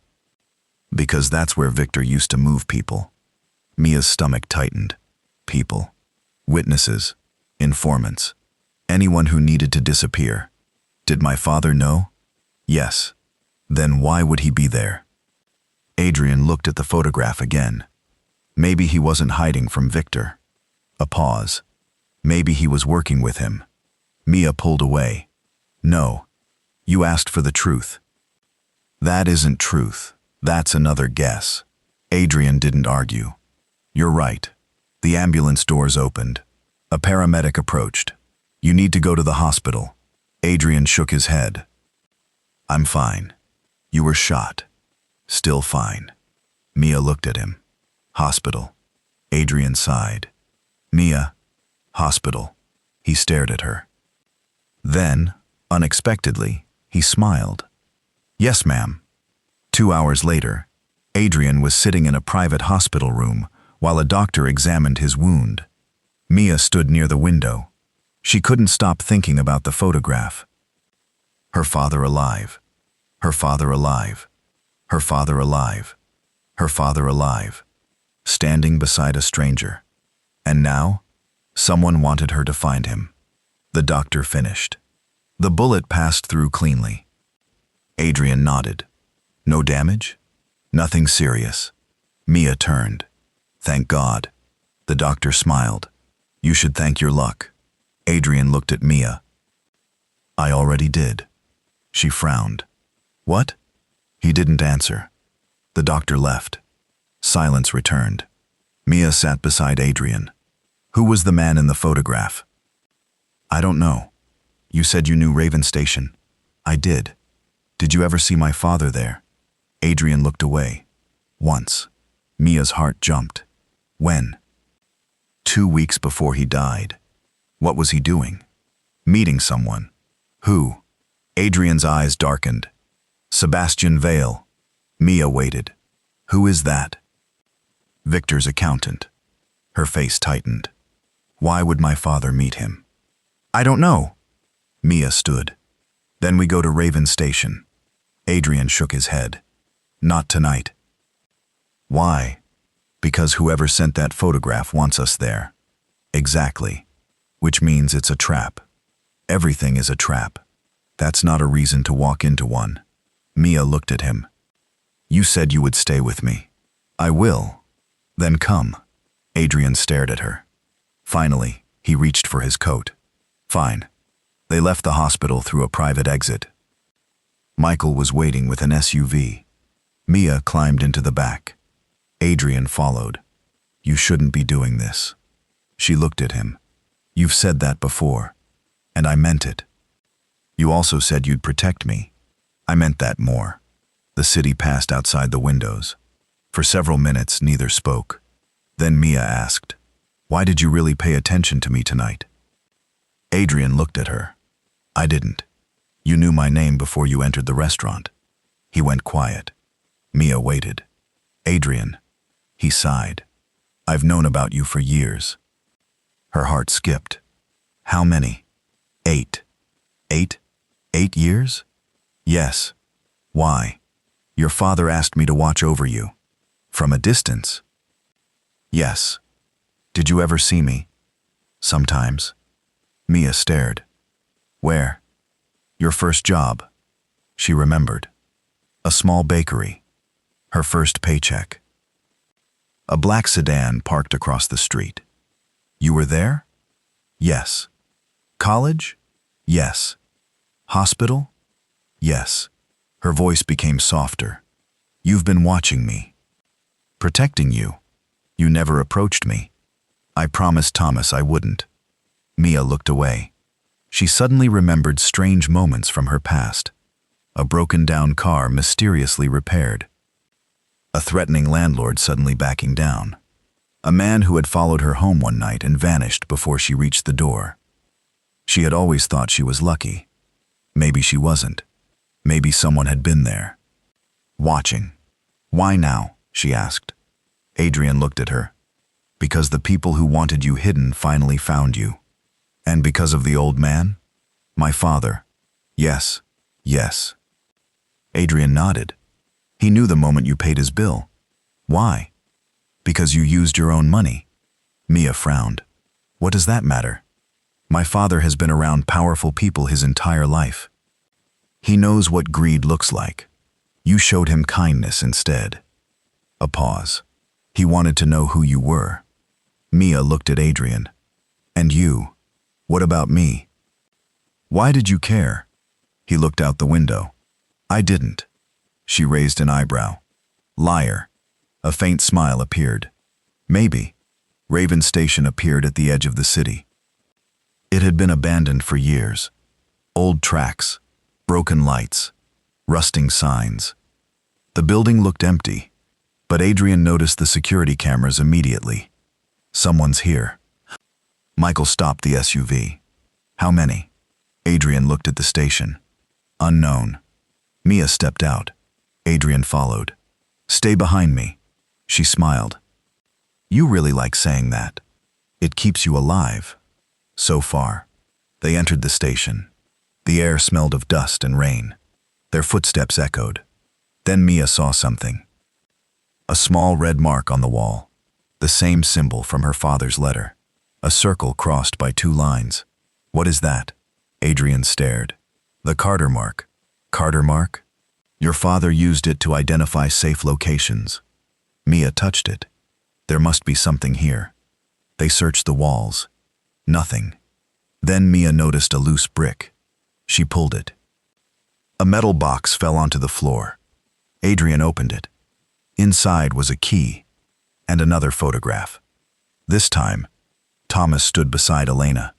Because that's where Victor used to move people. Mia's stomach tightened. People. Witnesses. Informants. Anyone who needed to disappear. Did my father know? Yes. Then why would he be there? Adrian looked at the photograph again. Maybe he wasn't hiding from Victor. A pause. Maybe he was working with him. Mia pulled away. No. You asked for the truth. That isn't truth. That's another guess. Adrian didn't argue. You're right. The ambulance doors opened. A paramedic approached. You need to go to the hospital. Adrian shook his head. I'm fine. You were shot. Still fine. Mia looked at him. Hospital. Adrian sighed. Mia. Hospital. He stared at her. Then, unexpectedly, he smiled. Yes, ma'am. 2 hours later, Adrian was sitting in a private hospital room while a doctor examined his wound. Mia stood near the window. She couldn't stop thinking about the photograph. Her father alive. Her father alive. Her father alive. Her father alive. Standing beside a stranger. And now, someone wanted her to find him. The doctor finished. The bullet passed through cleanly. Adrian nodded. No damage? Nothing serious. Mia turned. Thank God. The doctor smiled. You should thank your luck. Adrian looked at Mia. I already did. She frowned. What? He didn't answer. The doctor left. Silence returned. Mia sat beside Adrian. Who was the man in the photograph? I don't know. You said you knew Raven Station. I did. Did you ever see my father there? Adrian looked away. Once. Mia's heart jumped. When? 2 weeks before he died. What was he doing? Meeting someone. Who? Adrian's eyes darkened. Sebastian Vale. Mia waited. Who is that? Victor's accountant. Her face tightened. Why would my father meet him? I don't know. Mia stood. Then we go to Raven Station. Adrian shook his head. Not tonight. Why? Because whoever sent that photograph wants us there. Exactly. Which means it's a trap. Everything is a trap. That's not a reason to walk into one. Mia looked at him. You said you would stay with me. I will. Then come. Adrian stared at her. Finally, he reached for his coat. Fine. They left the hospital through a private exit. Michael was waiting with an SUV. Mia climbed into the back. Adrian followed. You shouldn't be doing this. She looked at him. You've said that before, and I meant it. You also said you'd protect me. I meant that more. The city passed outside the windows. For several minutes, neither spoke. Then Mia asked, Why did you really pay attention to me tonight? Adrian looked at her. I didn't. You knew my name before you entered the restaurant. He went quiet. Mia waited. Adrian. He sighed. I've known about you for years. Her heart skipped. How many? 8. 8? 8 years? Yes. Why? Your father asked me to watch over you. From a distance? Yes. Did you ever see me? Sometimes. Mia stared. Where? Your first job. She remembered. A small bakery. Her first paycheck. A black sedan parked across the street. You were there? Yes. College? Yes. Hospital? Yes. Her voice became softer. You've been watching me. Protecting you. You never approached me. I promised Thomas I wouldn't. Mia looked away. She suddenly remembered strange moments from her past. A broken-down car mysteriously repaired. A threatening landlord suddenly backing down. A man who had followed her home one night and vanished before she reached the door. She had always thought she was lucky. Maybe she wasn't. Maybe someone had been there. Watching. Why now? She asked. Adrian looked at her. Because the people who wanted you hidden finally found you. And because of the old man? My father. Yes. Yes. Adrian nodded. He knew the moment you paid his bill. Why? Because you used your own money. Mia frowned. What does that matter? My father has been around powerful people his entire life. He knows what greed looks like. You showed him kindness instead. A pause. He wanted to know who you were. Mia looked at Adrian. And you? What about me? Why did you care? He looked out the window. I didn't. She raised an eyebrow. Liar. A faint smile appeared. Maybe. Raven Station appeared at the edge of the city. It had been abandoned for years. Old tracks, broken lights, Rusting signs. The building looked empty, but Adrian noticed the security cameras immediately. Someone's here. Michael stopped the SUV. How many? Adrian looked at the station. Unknown. Mia stepped out. Adrian followed. Stay behind me. She smiled. You really like saying that. It keeps you alive. So far. They entered the station. The air smelled of dust and rain. Their footsteps echoed. Then Mia saw something. A small red mark on the wall. The same symbol from her father's letter. A circle crossed by 2 lines. What is that? Adrian stared. The Carter mark. Carter mark? Your father used it to identify safe locations. Mia touched it. There must be something here. They searched the walls. Nothing. Then Mia noticed a loose brick. She pulled it. A metal box fell onto the floor. Adrian opened it. Inside was a key and another photograph. This time, Thomas stood beside Elena.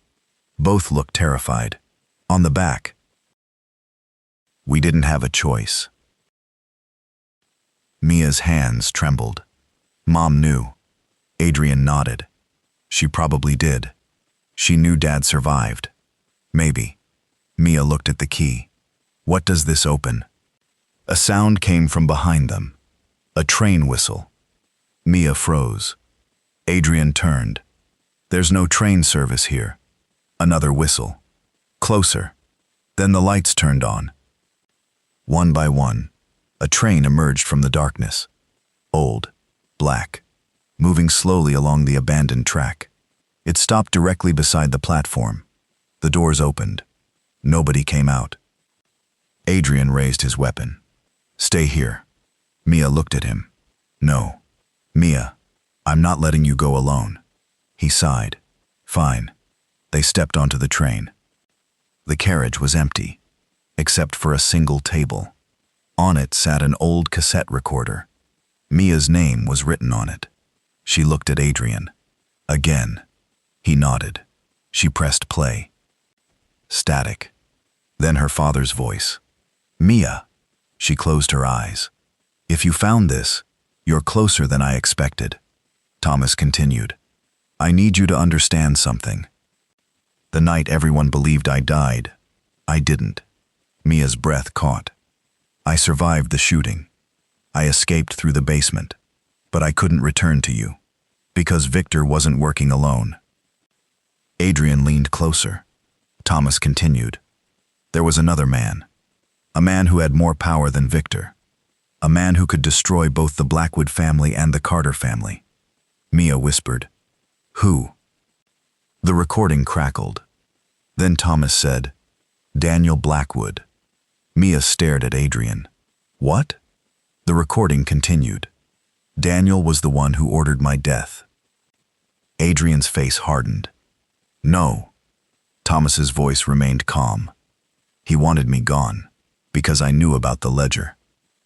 Both looked terrified. On the back, we didn't have a choice. Mia's hands trembled. Mom knew. Adrian nodded. She probably did. She knew Dad survived. Maybe. Mia looked at the key. What does this open? A sound came from behind them. A train whistle. Mia froze. Adrian turned. There's no train service here. Another whistle. Closer. Then the lights turned on. One by one, a train emerged from the darkness. Old, black, moving slowly along the abandoned track. It stopped directly beside the platform. The doors opened. Nobody came out. Adrian raised his weapon. Stay here. Mia looked at him. No. Mia, I'm not letting you go alone. He sighed. Fine. They stepped onto the train. The carriage was empty, except for a single table. On it sat an old cassette recorder. Mia's name was written on it. She looked at Adrian. Again. He nodded. She pressed play. Static. Then her father's voice. Mia. She closed her eyes. If you found this, you're closer than I expected. Thomas continued. I need you to understand something. The night everyone believed I died, I didn't. Mia's breath caught. I survived the shooting. I escaped through the basement, but I couldn't return to you, because Victor wasn't working alone. Adrian leaned closer. Thomas continued. There was another man. A man who had more power than Victor. A man who could destroy both the Blackwood family and the Carter family. Mia whispered. Who? The recording crackled. Then Thomas said, Daniel Blackwood. Mia stared at Adrian. What? The recording continued. Daniel was the one who ordered my death. Adrian's face hardened. No. Thomas's voice remained calm. He wanted me gone, because I knew about the ledger.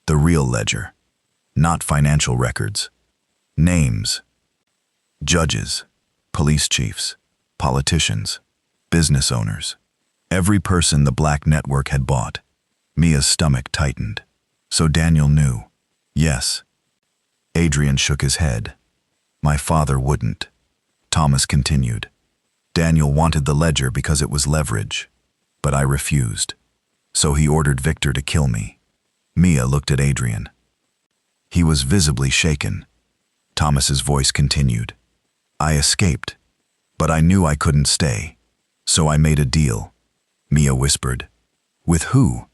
The real ledger. Not financial records. Names. Judges. Police chiefs. Politicians. Business owners. Every person the Black Network had bought. Mia's stomach tightened. So Daniel knew. Yes. Adrian shook his head. My father wouldn't. Thomas continued. Daniel wanted the ledger because it was leverage. But I refused. So he ordered Victor to kill me. Mia looked at Adrian. He was visibly shaken. Thomas's voice continued. I escaped, but I knew I couldn't stay. So I made a deal. Mia whispered. With who?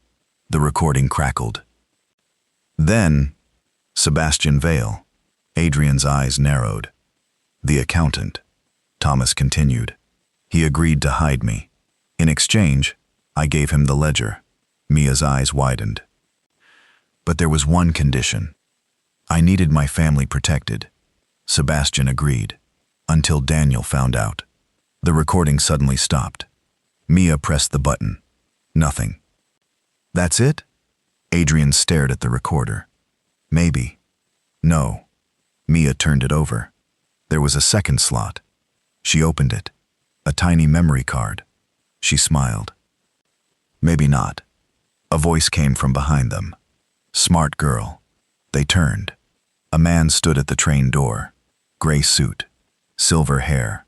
The recording crackled. Then, Sebastian Vale. Adrian's eyes narrowed. The accountant. Thomas continued. He agreed to hide me. In exchange, I gave him the ledger. Mia's eyes widened. But there was one condition. I needed my family protected. Sebastian agreed. Until Daniel found out. The recording suddenly stopped. Mia pressed the button. Nothing. That's it? Adrian stared at the recorder. Maybe. No. Mia turned it over. There was a second slot. She opened it. A tiny memory card. She smiled. Maybe not. A voice came from behind them. Smart girl. They turned. A man stood at the train door. Gray suit. Silver hair.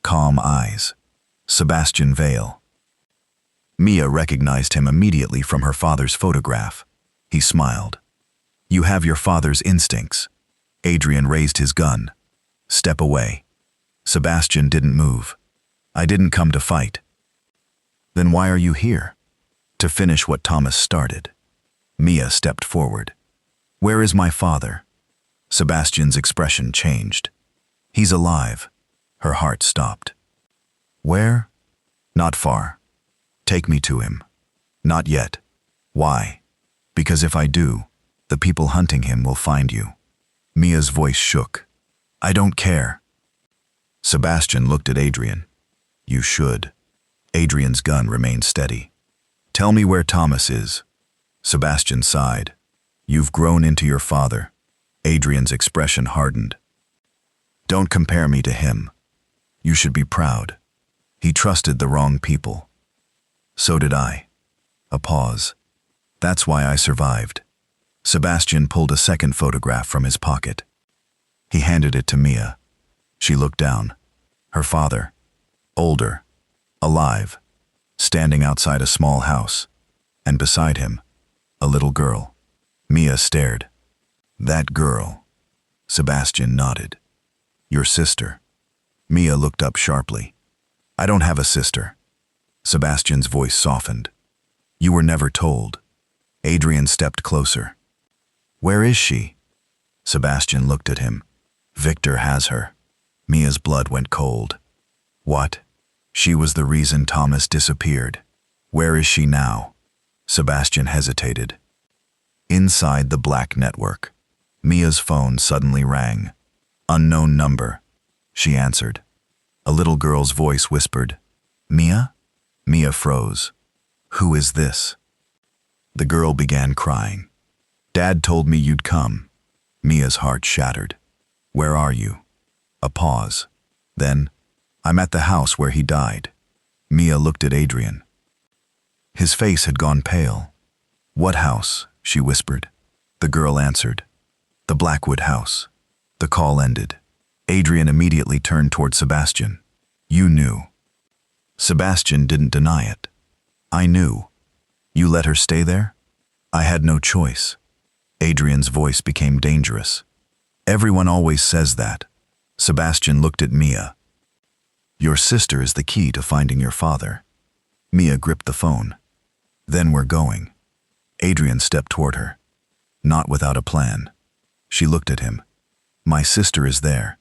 Calm eyes. Sebastian Vale. Mia recognized him immediately from her father's photograph. He smiled. You have your father's instincts. Adrian raised his gun. Step away. Sebastian didn't move. I didn't come to fight. Then why are you here? To finish what Thomas started. Mia stepped forward. Where is my father? Sebastian's expression changed. He's alive. Her heart stopped. Where? Not far. Take me to him. Not yet. Why? Because if I do, the people hunting him will find you. Mia's voice shook. I don't care. Sebastian looked at Adrian. You should. Adrian's gun remained steady. Tell me where Thomas is. Sebastian sighed. You've grown into your father. Adrian's expression hardened. Don't compare me to him. You should be proud. He trusted the wrong people. So did I. A pause. That's why I survived. Sebastian pulled a second photograph from his pocket. He handed it to Mia. She looked down. Her father. Older. Alive. Standing outside a small house. And beside him, a little girl. Mia stared. That girl. Sebastian nodded. Your sister. Mia looked up sharply. I don't have a sister. Sebastian's voice softened. You were never told. Adrian stepped closer. Where is she? Sebastian looked at him. Victor has her. Mia's blood went cold. What? She was the reason Thomas disappeared. Where is she now? Sebastian hesitated. Inside the black network. Mia's phone suddenly rang. Unknown number. She answered. A little girl's voice whispered, Mia? Mia froze. Who is this? The girl began crying. Dad told me you'd come. Mia's heart shattered. Where are you? A pause. Then, I'm at the house where he died. Mia looked at Adrian. His face had gone pale. What house? She whispered. The girl answered. The Blackwood house. The call ended. Adrian immediately turned toward Sebastian. You knew. Sebastian didn't deny it. I knew. You let her stay there? I had no choice. Adrian's voice became dangerous. Everyone always says that. Sebastian looked at Mia. Your sister is the key to finding your father. Mia gripped the phone. Then we're going. Adrian stepped toward her. Not without a plan. She looked at him. My sister is there.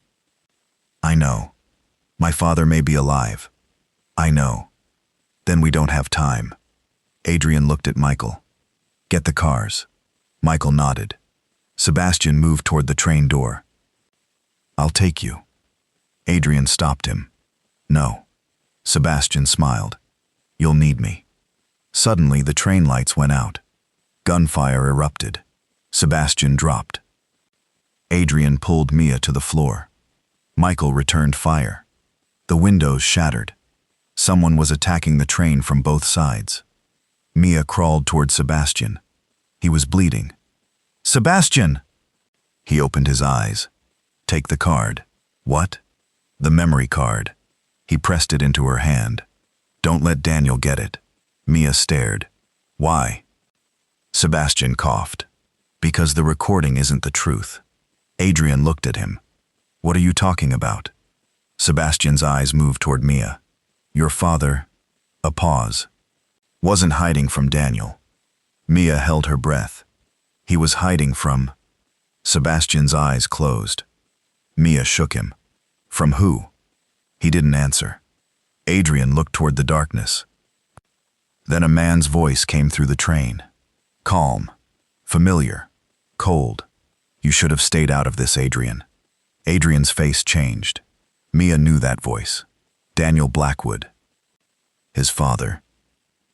I know. My father may be alive. I know. Then we don't have time. Adrian looked at Michael. Get the cars. Michael nodded. Sebastian moved toward the train door. I'll take you. Adrian stopped him. No. Sebastian smiled. You'll need me. Suddenly the train lights went out. Gunfire erupted. Sebastian dropped. Adrian pulled Mia to the floor. Michael returned fire. The windows shattered. Someone was attacking the train from both sides. Mia crawled toward Sebastian. He was bleeding. Sebastian! He opened his eyes. Take the card. What? The memory card. He pressed it into her hand. Don't let Daniel get it. Mia stared. Why? Sebastian coughed. Because the recording isn't the truth. Adrian looked at him. What are you talking about? Sebastian's eyes moved toward Mia. Your father, a pause, wasn't hiding from Daniel. Mia held her breath. He was hiding from... Sebastian's eyes closed. Mia shook him. From who? He didn't answer. Adrian looked toward the darkness. Then a man's voice came through the train. Calm, familiar, cold. You should have stayed out of this, Adrian. Adrian's face changed. Mia knew that voice. Daniel Blackwood. His father.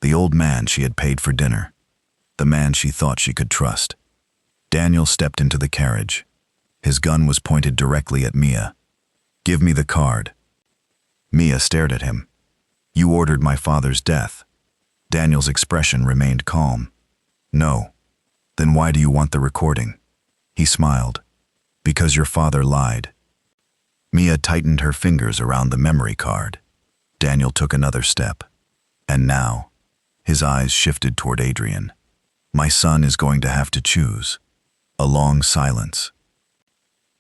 The old man she had paid for dinner. The man she thought she could trust. Daniel stepped into the carriage. His gun was pointed directly at Mia. Give me the card. Mia stared at him. You ordered my father's death. Daniel's expression remained calm. No. Then why do you want the recording? He smiled. Because your father lied. Mia tightened her fingers around the memory card. Daniel took another step. And now, his eyes shifted toward Adrian. My son is going to have to choose. A long silence.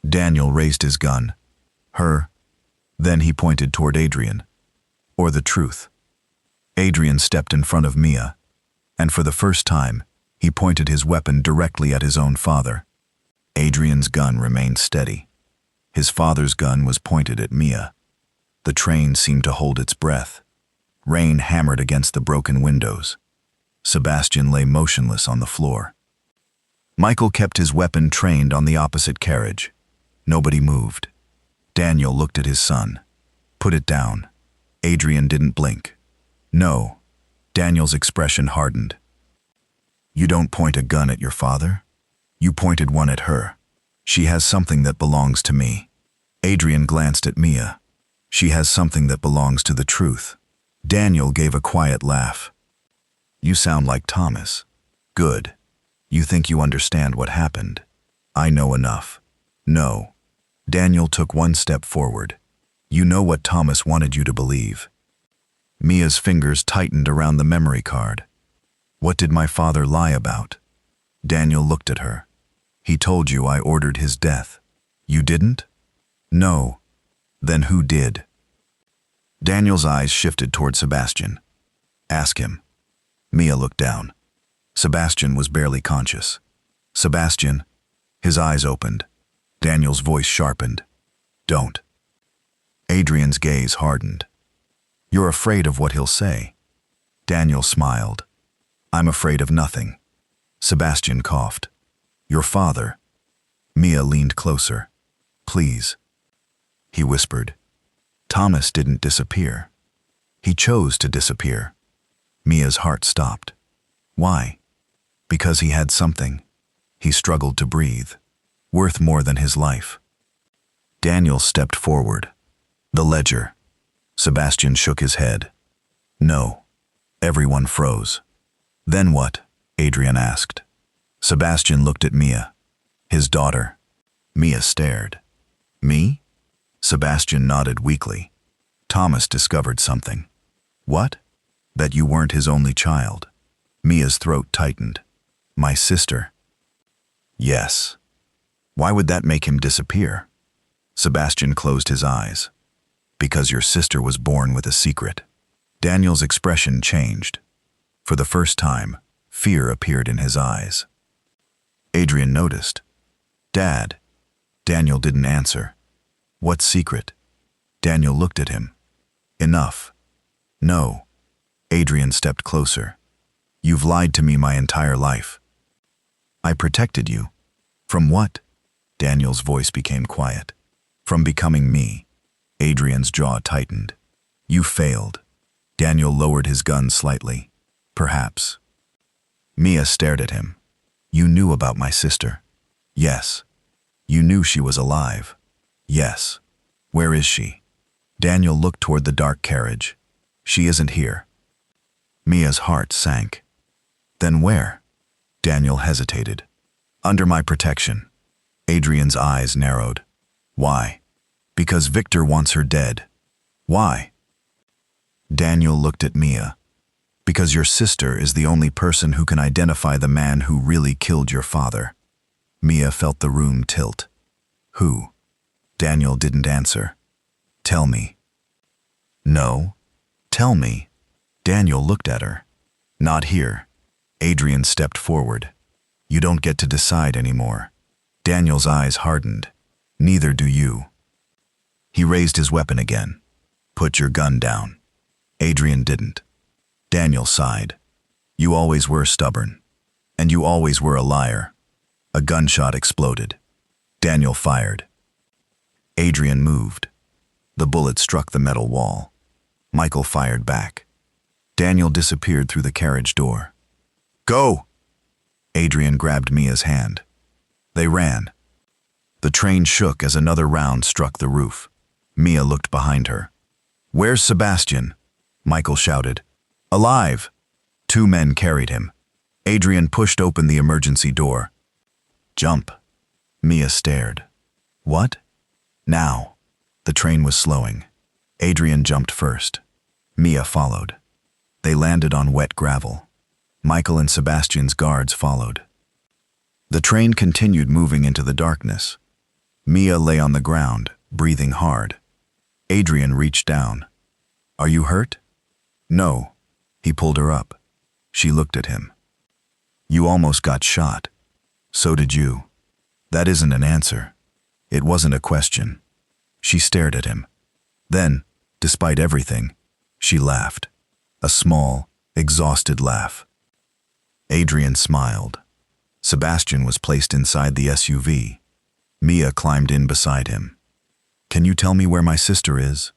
Daniel raised his gun. Her. Then he pointed toward Adrian. Or the truth. Adrian stepped in front of Mia, and for the first time, he pointed his weapon directly at his own father. Adrian's gun remained steady. His father's gun was pointed at Mia. The train seemed to hold its breath. Rain hammered against the broken windows. Sebastian lay motionless on the floor. Michael kept his weapon trained on the opposite carriage. Nobody moved. Daniel looked at his son. Put it down. Adrian didn't blink. No. Daniel's expression hardened. You don't point a gun at your father? You pointed one at her. She has something that belongs to me. Adrian glanced at Mia. She has something that belongs to the truth. Daniel gave a quiet laugh. You sound like Thomas. Good. You think you understand what happened. I know enough. No. Daniel took one step forward. You know what Thomas wanted you to believe. Mia's fingers tightened around the memory card. What did my father lie about? Daniel looked at her. He told you I ordered his death. You didn't? No. Then who did? Daniel's eyes shifted toward Sebastian. Ask him. Mia looked down. Sebastian was barely conscious. Sebastian. His eyes opened. Daniel's voice sharpened. Don't. Adrian's gaze hardened. You're afraid of what he'll say. Daniel smiled. I'm afraid of nothing. Sebastian coughed. Your father. Mia leaned closer. Please. He whispered. Thomas didn't disappear. He chose to disappear. Mia's heart stopped. Why? Because he had something. He struggled to breathe. Worth more than his life. Daniel stepped forward. The ledger. Sebastian shook his head. No. Everyone froze. Then what? Adrian asked. Sebastian looked at Mia. His daughter. Mia stared. Me? Sebastian nodded weakly. Thomas discovered something. What? That you weren't his only child. Mia's throat tightened. My sister. Yes. Why would that make him disappear? Sebastian closed his eyes. Because your sister was born with a secret. Daniel's expression changed. For the first time, fear appeared in his eyes. Adrian noticed. Dad. Daniel didn't answer. What secret? Daniel looked at him. Enough. No. Adrian stepped closer. You've lied to me my entire life. I protected you. From what? Daniel's voice became quiet. From becoming me. Adrian's jaw tightened. You failed. Daniel lowered his gun slightly. Perhaps. Mia stared at him. You knew about my sister. Yes. You knew she was alive. Yes. Where is she? Daniel looked toward the dark carriage. She isn't here. Mia's heart sank. Then where? Daniel hesitated. Under my protection. Adrian's eyes narrowed. Why? Because Victor wants her dead. Why? Daniel looked at Mia. Because your sister is the only person who can identify the man who really killed your father. Mia felt the room tilt. Who? Daniel didn't answer. Tell me. No. Tell me. Daniel looked at her. Not here. Adrian stepped forward. You don't get to decide anymore. Daniel's eyes hardened. Neither do you. He raised his weapon again. Put your gun down. Adrian didn't. Daniel sighed. You always were stubborn. And you always were a liar. A gunshot exploded. Daniel fired. Adrian moved. The bullet struck the metal wall. Michael fired back. Daniel disappeared through the carriage door. Go! Adrian grabbed Mia's hand. They ran. The train shook as another round struck the roof. Mia looked behind her. Where's Sebastian? Michael shouted. Alive! 2 men carried him. Adrian pushed open the emergency door. Jump. Mia stared. What? Now. The train was slowing. Adrian jumped first. Mia followed. They landed on wet gravel. Michael and Sebastian's guards followed. The train continued moving into the darkness. Mia lay on the ground, breathing hard. Adrian reached down. Are you hurt? No. He pulled her up. She looked at him. You almost got shot. So did you. That isn't an answer. It wasn't a question. She stared at him. Then, despite everything, she laughed. A small, exhausted laugh. Adrian smiled. Sebastian was placed inside the SUV. Mia climbed in beside him. Can you tell me where my sister is?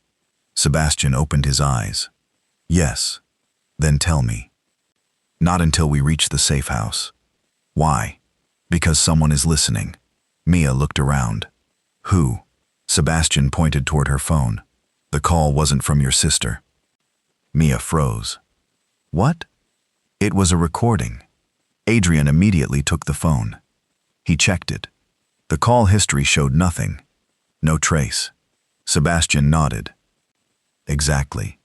Sebastian opened his eyes. Yes. Then tell me. Not until we reach the safe house. Why? Because someone is listening. Mia looked around. Who? Sebastian pointed toward her phone. The call wasn't from your sister. Mia froze. What? It was a recording. Adrian immediately took the phone. He checked it. The call history showed nothing. No trace. Sebastian nodded. Exactly.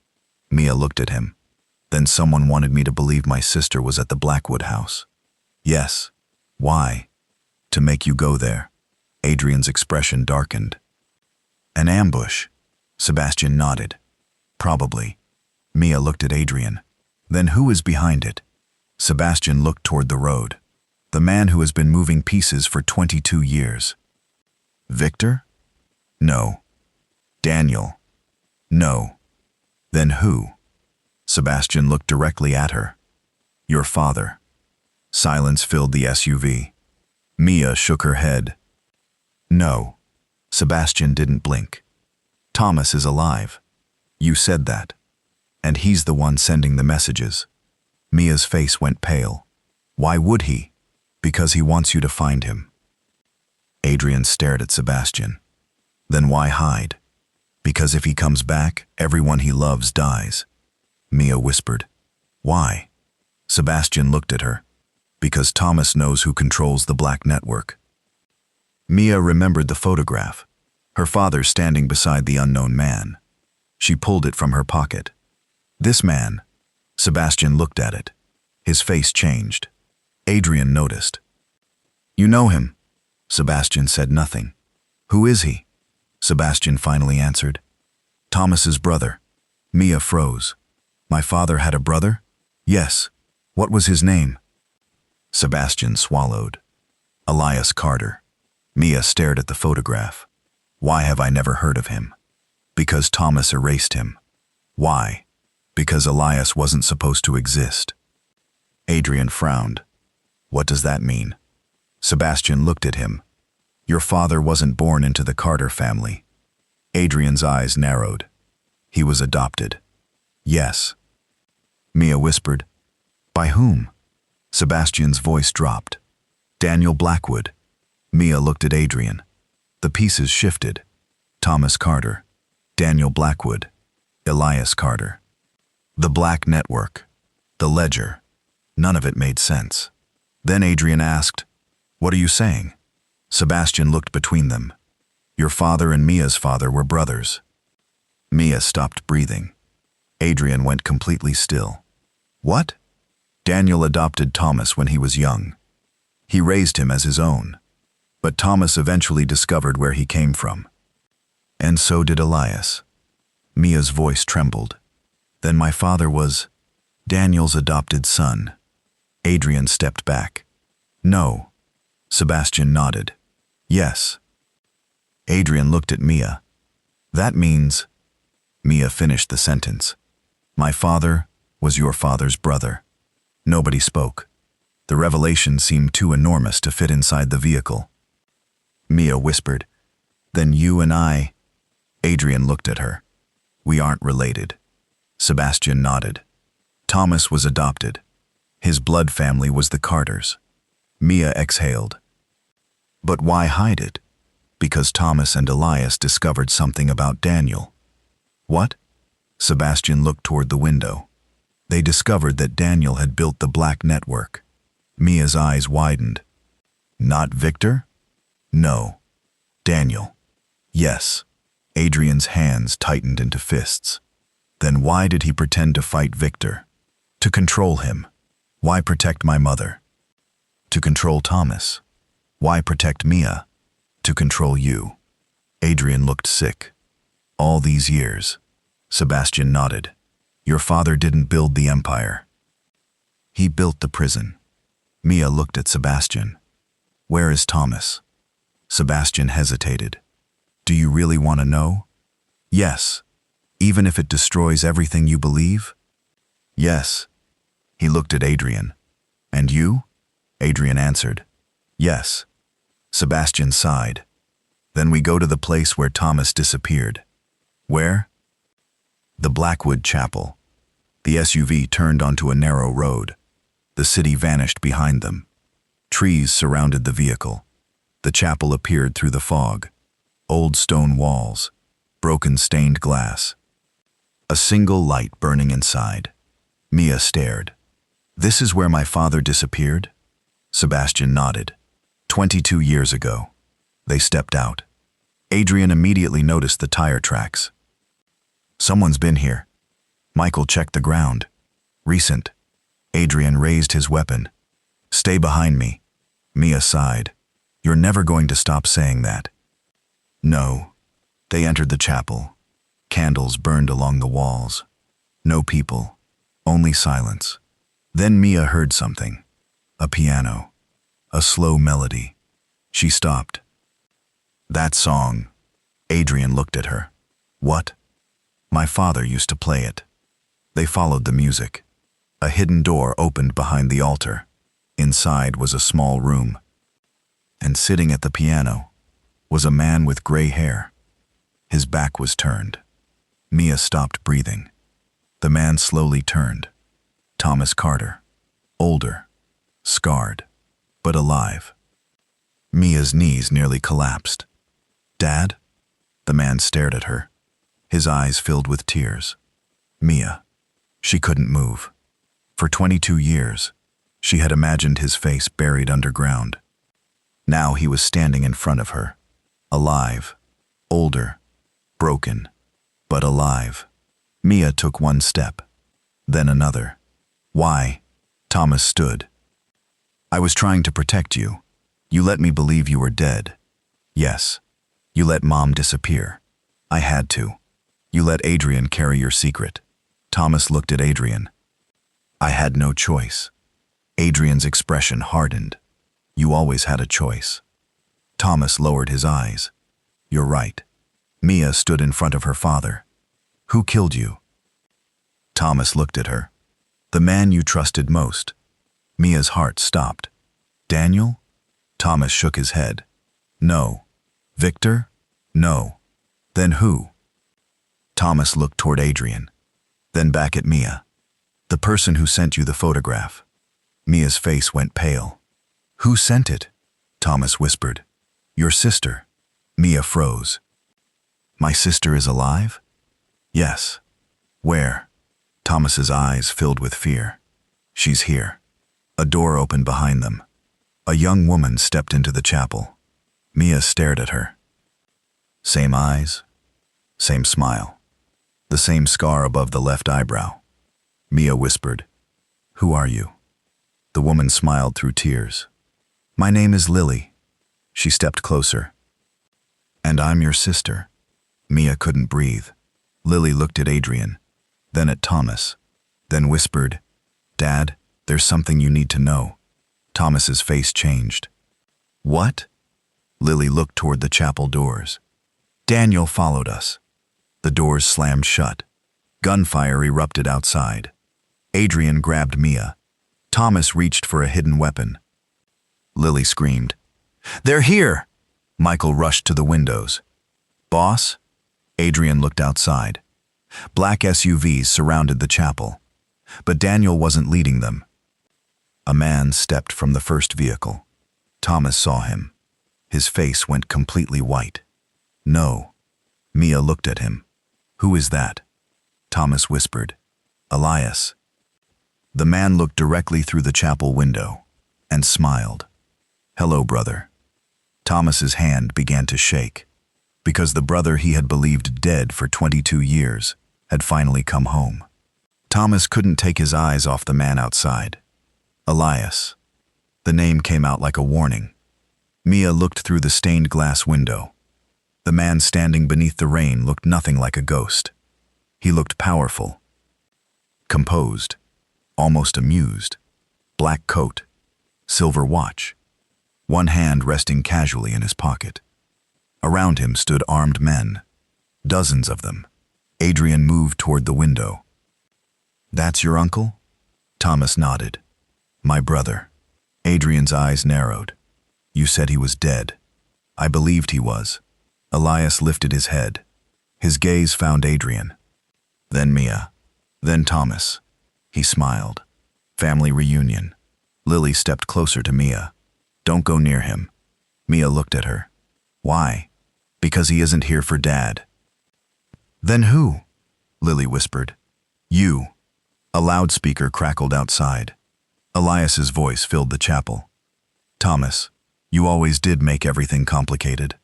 Mia looked at him. Then someone wanted me to believe my sister was at the Blackwood house. Yes. Why? To make you go there. Adrian's expression darkened. An ambush. Sebastian nodded. Probably. Mia looked at Adrian. Then who is behind it? Sebastian looked toward the road. The man who has been moving pieces for 22 years. Victor? No. Daniel? No. Then who? Sebastian looked directly at her. Your father. Silence filled the SUV. Mia shook her head. No. Sebastian didn't blink. Thomas is alive. You said that. And he's the one sending the messages. Mia's face went pale. Why would he? Because he wants you to find him. Adrian stared at Sebastian. Then why hide? Because if he comes back, everyone he loves dies. Mia whispered. Why? Sebastian looked at her. Because Thomas knows who controls the Black Network. Mia remembered the photograph. Her father standing beside the unknown man. She pulled it from her pocket. This man. Sebastian looked at it. His face changed. Adrian noticed. You know him. Sebastian said nothing. Who is he? Sebastian finally answered. Thomas's brother. Mia froze. My father had a brother? Yes. What was his name? Sebastian swallowed. Elias Carter. Mia stared at the photograph. Why have I never heard of him? Because Thomas erased him. Why? Because Elias wasn't supposed to exist. Adrian frowned. What does that mean? Sebastian looked at him. Your father wasn't born into the Carter family. Adrian's eyes narrowed. He was adopted. Yes. Mia whispered. By whom? Sebastian's voice dropped. Daniel Blackwood. Mia looked at Adrian. The pieces shifted. Thomas Carter. Daniel Blackwood. Elias Carter. The Black Network. The ledger. None of it made sense. Then Adrian asked, What are you saying? Sebastian looked between them. Your father and Mia's father were brothers. Mia stopped breathing. Adrian went completely still. What? Daniel adopted Thomas when he was young. He raised him as his own. But Thomas eventually discovered where he came from. And so did Elias. Mia's voice trembled. Then my father was Daniel's adopted son. Adrian stepped back. No. Sebastian nodded. Yes. Adrian looked at Mia. That means... Mia finished the sentence. My father was your father's brother. Nobody spoke. The revelation seemed too enormous to fit inside the vehicle. Mia whispered, Then you and I... Adrian looked at her. We aren't related. Sebastian nodded. Thomas was adopted. His blood family was the Carters. Mia exhaled. But why hide it? Because Thomas and Elias discovered something about Daniel. What? Sebastian looked toward the window. They discovered that Daniel had built the Black Network. Mia's eyes widened. Not Victor? No. Daniel. Yes. Adrian's hands tightened into fists. Then why did he pretend to fight Victor? To control him. Why protect my mother? To control Thomas. Why protect Mia? To control you. Adrian looked sick. All these years. Sebastian nodded. Your father didn't build the empire. He built the prison. Mia looked at Sebastian. Where is Thomas? Sebastian hesitated. Do you really want to know? Yes. Even if it destroys everything you believe? Yes. He looked at Adrian. And you? Adrian answered. Yes. Sebastian sighed. Then we go to the place where Thomas disappeared. Where? The Blackwood Chapel. The SUV turned onto a narrow road. The city vanished behind them. Trees surrounded the vehicle. The chapel appeared through the fog. Old stone walls, broken stained glass. A single light burning inside. Mia stared. This is where my father disappeared? Sebastian nodded. 22 years ago. They stepped out. Adrian immediately noticed the tire tracks. Someone's been here. Michael checked the ground. Recent. Adrian raised his weapon. Stay behind me. Mia sighed. You're never going to stop saying that. No. They entered the chapel. Candles burned along the walls. No people. Only silence. Then Mia heard something. A piano. A slow melody. She stopped. That song. Adrian looked at her. What? My father used to play it. They followed the music. A hidden door opened behind the altar. Inside was a small room. And sitting at the piano was a man with gray hair. His back was turned. Mia stopped breathing. The man slowly turned. Thomas Carter. Older. Scarred. But alive. Mia's knees nearly collapsed. Dad? The man stared at her. His eyes filled with tears. Mia. She couldn't move. For 22 years, she had imagined his face buried underground. Now he was standing in front of her. Alive. Older. Broken. But alive. Mia took one step. Then another. Why? Thomas stood. I was trying to protect you. You let me believe you were dead. Yes. You let Mom disappear. I had to. You let Adrian carry your secret. Thomas looked at Adrian. I had no choice. Adrian's expression hardened. You always had a choice. Thomas lowered his eyes. You're right. Mia stood in front of her father. Who killed you? Thomas looked at her. The man you trusted most. Mia's heart stopped. Daniel? Thomas shook his head. No. Victor? No. Then who? Thomas looked toward Adrian. Then back at Mia. The person who sent you the photograph. Mia's face went pale. Who sent it? Thomas whispered. Your sister. Mia froze. My sister is alive? Yes. Where? Thomas's eyes filled with fear. She's here. A door opened behind them. A young woman stepped into the chapel. Mia stared at her. Same eyes, same smile, the same scar above the left eyebrow. Mia whispered, Who are you? The woman smiled through tears. My name is Lily. She stepped closer. And I'm your sister. Mia couldn't breathe. Lily looked at Adrian, then at Thomas, then whispered, Dad, there's something you need to know. Thomas's face changed. What? Lily looked toward the chapel doors. Daniel followed us. The doors slammed shut. Gunfire erupted outside. Adrian grabbed Mia. Thomas reached for a hidden weapon. Lily screamed. They're here! Michael rushed to the windows. Boss? Adrian looked outside. Black SUVs surrounded the chapel. But Daniel wasn't leading them. A man stepped from the first vehicle. Thomas saw him. His face went completely white. No. Mia looked at him. Who is that? Thomas whispered. Elias. The man looked directly through the chapel window. and smiled. "Hello, brother." Thomas's hand began to shake, because the brother he had believed dead for 22 years had finally come home. Thomas couldn't take his eyes off the man outside. Elias. The name came out like a warning. Mia looked through the stained glass window. The man standing beneath the rain looked nothing like a ghost. He looked powerful, composed, almost amused. Black coat, silver watch, one hand resting casually in his pocket. Around him stood armed men, dozens of them. Adrian moved toward the window. "That's your uncle?" Thomas nodded. "My brother." Adrian's eyes narrowed. "You said he was dead." "I believed he was." Elias lifted his head. His gaze found Adrian. Then Mia. Then Thomas. He smiled. Family reunion. Lily stepped closer to Mia. "Don't go near him." Mia looked at her. "Why?" "Because he isn't here for Dad." "Then who?" Lily whispered. "You." A loudspeaker crackled outside. Elias's voice filled the chapel. "Thomas, you always did make everything complicated."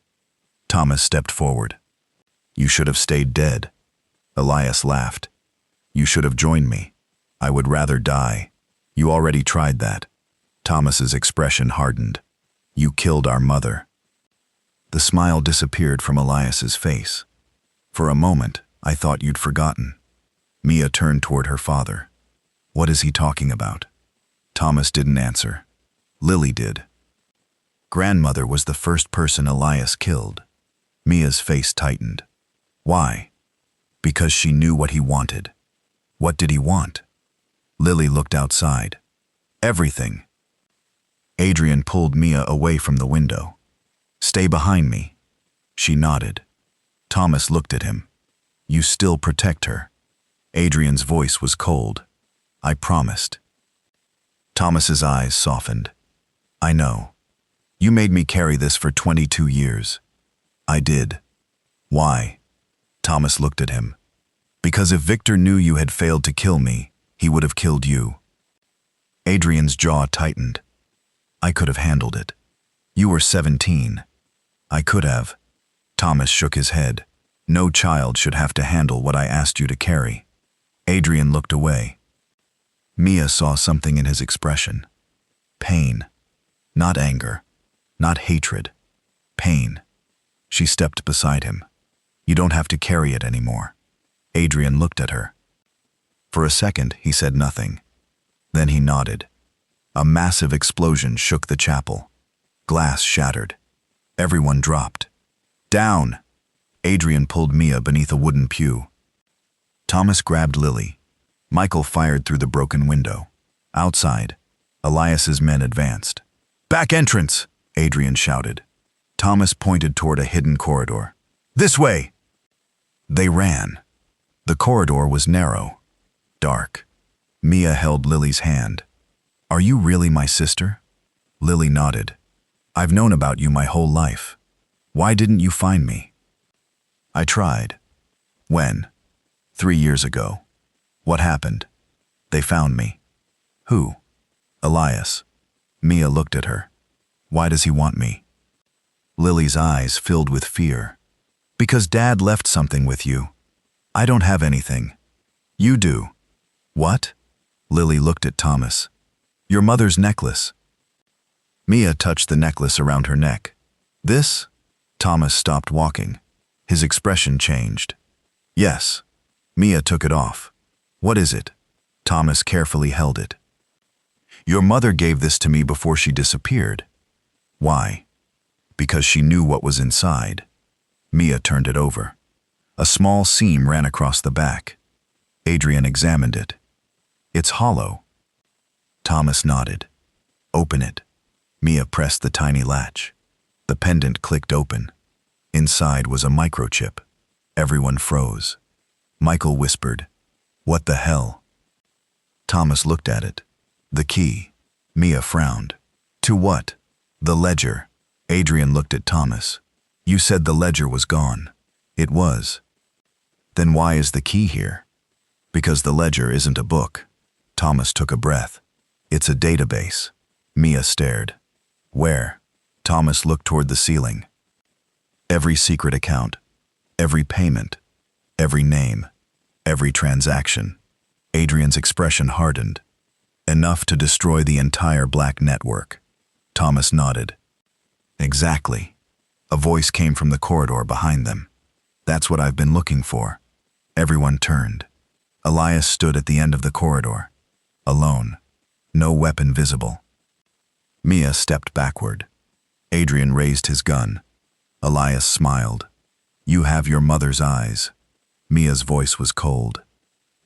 Thomas stepped forward. "You should have stayed dead." Elias laughed. "You should have joined me. I would rather die." "You already tried that." Thomas's expression hardened. "You killed our mother." The smile disappeared from Elias's face. "For a moment, I thought you'd forgotten." Mia turned toward her father. "What is he talking about?" Thomas didn't answer. Lily did. "Grandmother was the first person Elias killed." Mia's face tightened. "Why?" "Because she knew what he wanted." "What did he want?" Lily looked outside. "Everything." Adrian pulled Mia away from the window. "Stay behind me." She nodded. Thomas looked at him. "You still protect her." Adrian's voice was cold. "I promised." Thomas's eyes softened. "I know. You made me carry this for 22 years. I did." "Why?" Thomas looked at him. "Because if Victor knew you had failed to kill me, he would have killed you." Adrian's jaw tightened. "I could have handled it. You were 17. I could have." Thomas shook his head. "No child should have to handle what I asked you to carry." Adrian looked away. Mia saw something in his expression. Pain. Not anger. Not hatred. Pain. She stepped beside him. "You don't have to carry it anymore." Adrian looked at her. For a second, he said nothing. Then he nodded. A massive explosion shook the chapel. Glass shattered. Everyone dropped. "Down!" Adrian pulled Mia beneath a wooden pew. Thomas grabbed Lily. Michael fired through the broken window. Outside, Elias's men advanced. "Back entrance!" Adrian shouted. Thomas pointed toward a hidden corridor. "This way!" They ran. The corridor was narrow, dark. Mia held Lily's hand. "Are you really my sister?" Lily nodded. "I've known about you my whole life. Why didn't you find me?" "I tried." "When?" 3 years ago." "What happened?" "They found me." "Who?" "Elias." Mia looked at her. "Why does he want me?" Lily's eyes filled with fear. "Because Dad left something with you." "I don't have anything." "You do." "What?" Lily looked at Thomas. "Your mother's necklace." Mia touched the necklace around her neck. "This?" Thomas stopped walking. His expression changed. "Yes." Mia took it off. "What is it?" Thomas carefully held it. "Your mother gave this to me before she disappeared." "Why?" "Because she knew what was inside." Mia turned it over. A small seam ran across the back. Adrian examined it. "It's hollow." Thomas nodded. "Open it." Mia pressed the tiny latch. The pendant clicked open. Inside was a microchip. Everyone froze. Michael whispered, "What the hell?" Thomas looked at it. "The key." Mia frowned. "To what?" "The ledger." Adrian looked at Thomas. "You said the ledger was gone." "It was." "Then why is the key here?" "Because the ledger isn't a book." Thomas took a breath. "It's a database." Mia stared. Where? Thomas looked toward the ceiling. Every secret account, every payment, every name, every transaction. Adrian's expression hardened. Enough to destroy the entire black network. Thomas nodded. Exactly. A voice came from the corridor behind them. That's what I've been looking for. Everyone turned. Elias stood at the end of the corridor. Alone. No weapon visible. Mia stepped backward. Adrian raised his gun. Elias smiled. You have your mother's eyes. Mia's voice was cold.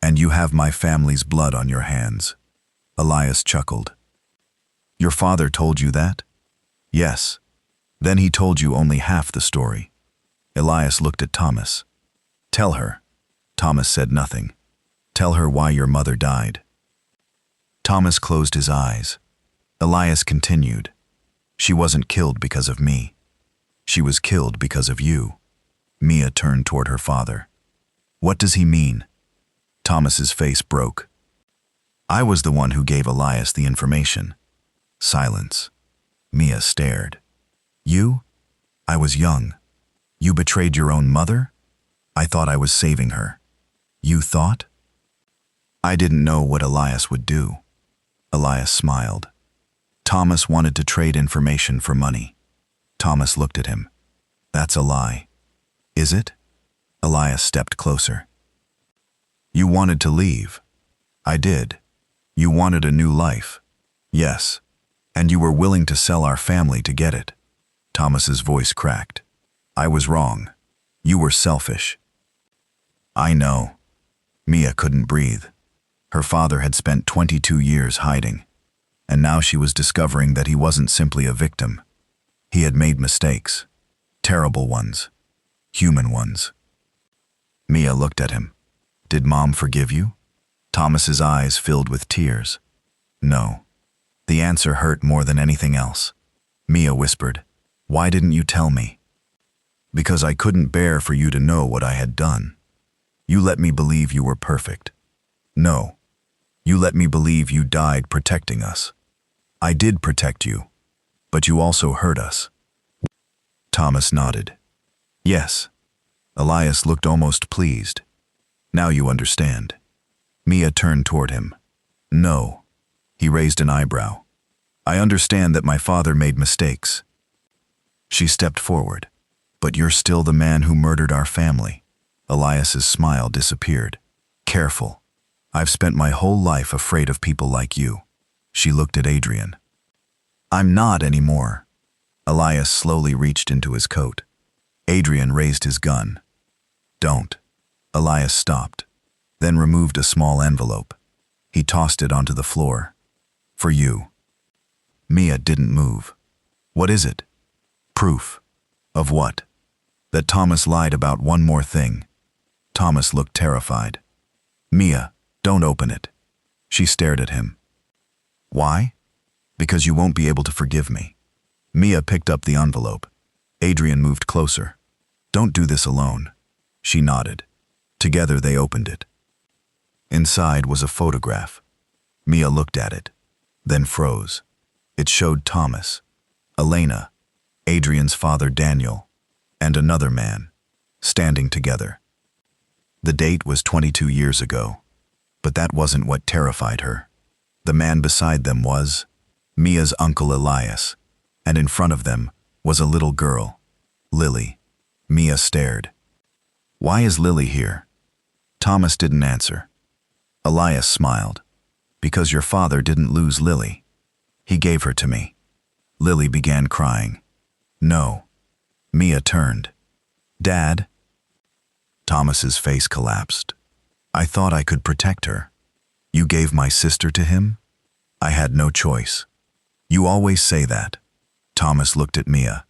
And you have my family's blood on your hands. Elias chuckled. Your father told you that? Yes. Then he told you only half the story. Elias looked at Thomas. Tell her. Thomas said nothing. Tell her why your mother died. Thomas closed his eyes. Elias continued. She wasn't killed because of me. She was killed because of you. Mia turned toward her father. What does he mean? Thomas's face broke. I was the one who gave Elias the information. Silence. Mia stared. You? I was young. You betrayed your own mother? I thought I was saving her. You thought? I didn't know what Elias would do. Elias smiled. Thomas wanted to trade information for money. Thomas looked at him. That's a lie. Is it? Elias stepped closer. You wanted to leave. I did. You wanted a new life. Yes. And you were willing to sell our family to get it. Thomas's voice cracked. I was wrong. You were selfish. I know. Mia couldn't breathe. Her father had spent 22 years hiding, and now she was discovering that he wasn't simply a victim. He had made mistakes. Terrible ones. Human ones. Mia looked at him. Did Mom forgive you? Thomas's eyes filled with tears. No. The answer hurt more than anything else. Mia whispered, Why didn't you tell me? Because I couldn't bear for you to know what I had done. You let me believe you were perfect. No. You let me believe you died protecting us. I did protect you, but you also hurt us. Thomas nodded. Yes. Elias looked almost pleased. Now you understand. Mia turned toward him. No. He raised an eyebrow. I understand that my father made mistakes. She stepped forward. But you're still the man who murdered our family. Elias's smile disappeared. Careful. I've spent my whole life afraid of people like you. She looked at Adrian. I'm not anymore. Elias slowly reached into his coat. Adrian raised his gun. Don't. Elias stopped, then removed a small envelope. He tossed it onto the floor. For you. Mia didn't move. What is it? Proof. Of what? That Thomas lied about one more thing. Thomas looked terrified. Mia, don't open it. She stared at him. Why? Because you won't be able to forgive me. Mia picked up the envelope. Adrian moved closer. Don't do this alone. She nodded. Together they opened it. Inside was a photograph. Mia looked at it, then froze. It showed Thomas, Elena, Adrian's father Daniel, and another man, standing together. The date was 22 years ago, but that wasn't what terrified her. The man beside them was Mia's uncle Elias, and in front of them was a little girl, Lily. Mia stared. Why is Lily here? Thomas didn't answer. Elias smiled. Because your father didn't lose Lily. He gave her to me. Lily began crying. No. Mia turned. Dad? Thomas's face collapsed. I thought I could protect her. You gave my sister to him? I had no choice. You always say that. Thomas looked at Mia.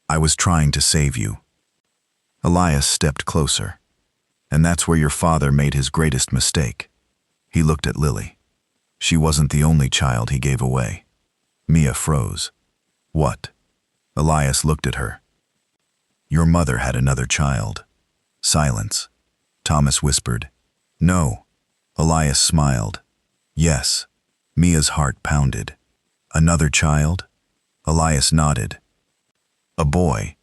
I was trying to save you. Elias stepped closer. And that's where your father made his greatest mistake. He looked at Lily. She wasn't the only child he gave away. Mia froze. What? Elias looked at her. Your mother had another child. Silence. Thomas whispered. No. Elias smiled. Yes. Mia's heart pounded. Another child? Elias nodded. A boy.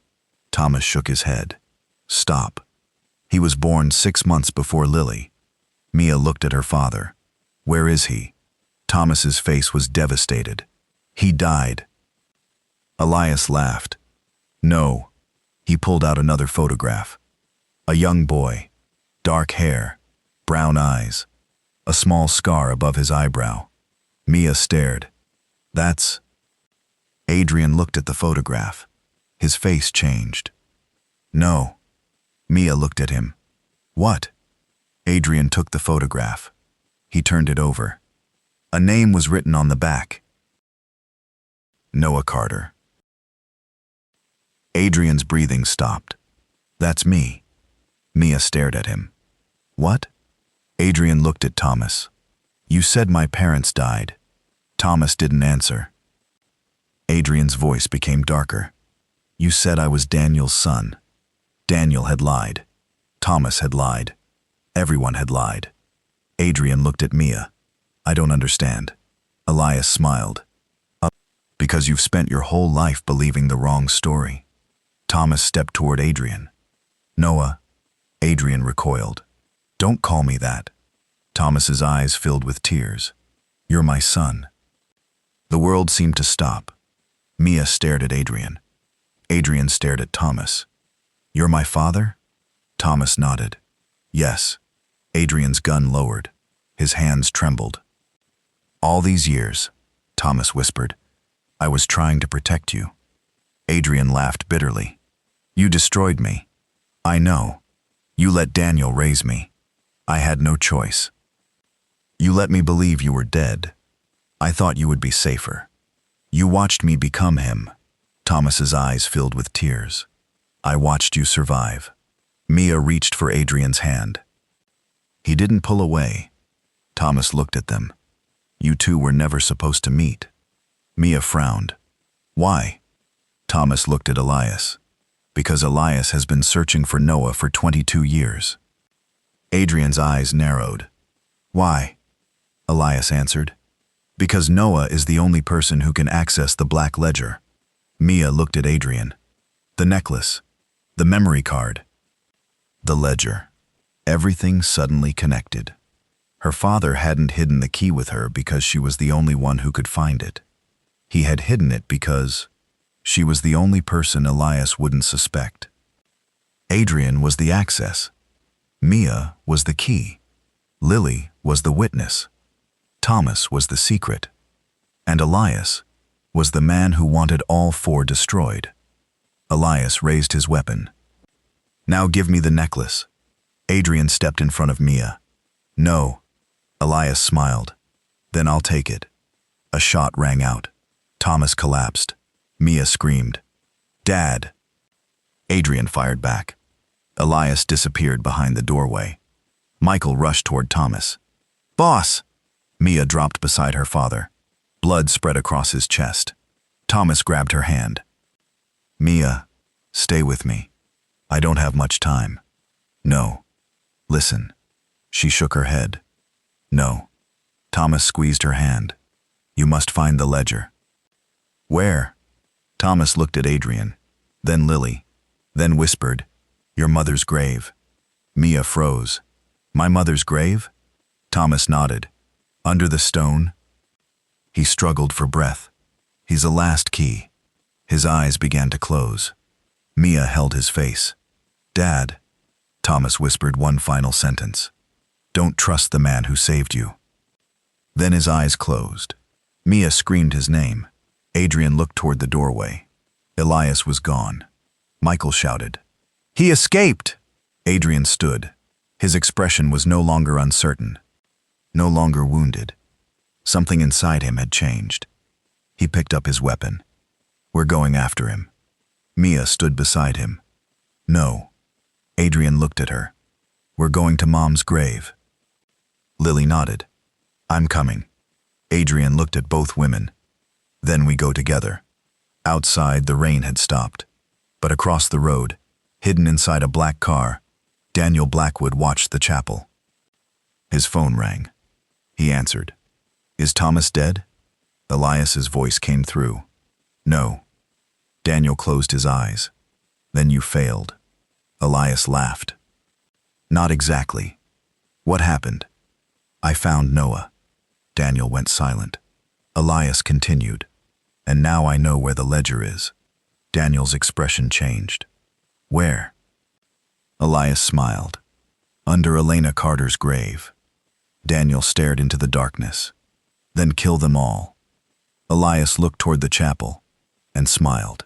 Thomas shook his head. Stop. He was born 6 months before Lily. Mia looked at her father. Where is he? Thomas's face was devastated. He died. Elias laughed. No. He pulled out another photograph. A young boy. Dark hair. Brown eyes. A small scar above his eyebrow. Mia stared. That's... Adrian looked at the photograph. His face changed. No. Mia looked at him. What? Adrian took the photograph. He turned it over. A name was written on the back. Noah Carter. Adrian's breathing stopped. That's me. Mia stared at him. What? Adrian looked at Thomas. You said my parents died. Thomas didn't answer. Adrian's voice became darker. You said I was Daniel's son. Daniel had lied. Thomas had lied. Everyone had lied. Adrian looked at Mia. I don't understand. Elias smiled. Because you've spent your whole life believing the wrong story. Thomas stepped toward Adrian. Noah. Adrian recoiled. Don't call me that. Thomas's eyes filled with tears. You're my son. The world seemed to stop. Mia stared at Adrian. Adrian stared at Thomas. You're my father? Thomas nodded. Yes. Adrian's gun lowered. His hands trembled. All these years, Thomas whispered, I was trying to protect you. Adrian laughed bitterly. You destroyed me. I know. You let Daniel raise me. I had no choice. You let me believe you were dead. I thought you would be safer. You watched me become him. Thomas's eyes filled with tears. I watched you survive. Mia reached for Adrian's hand. He didn't pull away. Thomas looked at them. You two were never supposed to meet. Mia frowned. Why? Thomas looked at Elias. Because Elias has been searching for Noah for 22 years. Adrian's eyes narrowed. Why? Elias answered. Because Noah is the only person who can access the Black Ledger. Mia looked at Adrian. The necklace. The memory card. The ledger. Everything suddenly connected. Her father hadn't hidden the key with her because she was the only one who could find it. He had hidden it because she was the only person Elias wouldn't suspect. Adrian was the access. Mia was the key. Lily was the witness. Thomas was the secret. And Elias was the man who wanted all four destroyed. Elias raised his weapon. Now give me the necklace. Adrian stepped in front of Mia. No. Elias smiled. Then I'll take it. A shot rang out. Thomas collapsed. Mia screamed. Dad! Adrian fired back. Elias disappeared behind the doorway. Michael rushed toward Thomas. Boss! Mia dropped beside her father. Blood spread across his chest. Thomas grabbed her hand. Mia, stay with me. I don't have much time. No. Listen. She shook her head. No. Thomas squeezed her hand. You must find the ledger. Where? Thomas looked at Adrian, then Lily, then whispered, Your mother's grave. Mia froze. My mother's grave? Thomas nodded. Under the stone? He struggled for breath. He's the last key. His eyes began to close. Mia held his face. Dad, Thomas whispered one final sentence. Don't trust the man who saved you. Then his eyes closed. Mia screamed his name. Adrian looked toward the doorway. Elias was gone. Michael shouted. He escaped! Adrian stood. His expression was no longer uncertain, no longer wounded. Something inside him had changed. He picked up his weapon. We're going after him. Mia stood beside him. No. Adrian looked at her. We're going to Mom's grave. Lily nodded. I'm coming. Adrian looked at both women. Then we go together. Outside, the rain had stopped. But across the road, hidden inside a black car, Daniel Blackwood watched the chapel. His phone rang. He answered. Is Thomas dead? Elias's voice came through. No. Daniel closed his eyes. Then you failed. Elias laughed. Not exactly. What happened? I found Noah. Daniel went silent. Elias continued. And now I know where the ledger is. Daniel's expression changed. Where? Elias smiled. Under Elena Carter's grave. Daniel stared into the darkness. Then kill them all. Elias looked toward the chapel and smiled.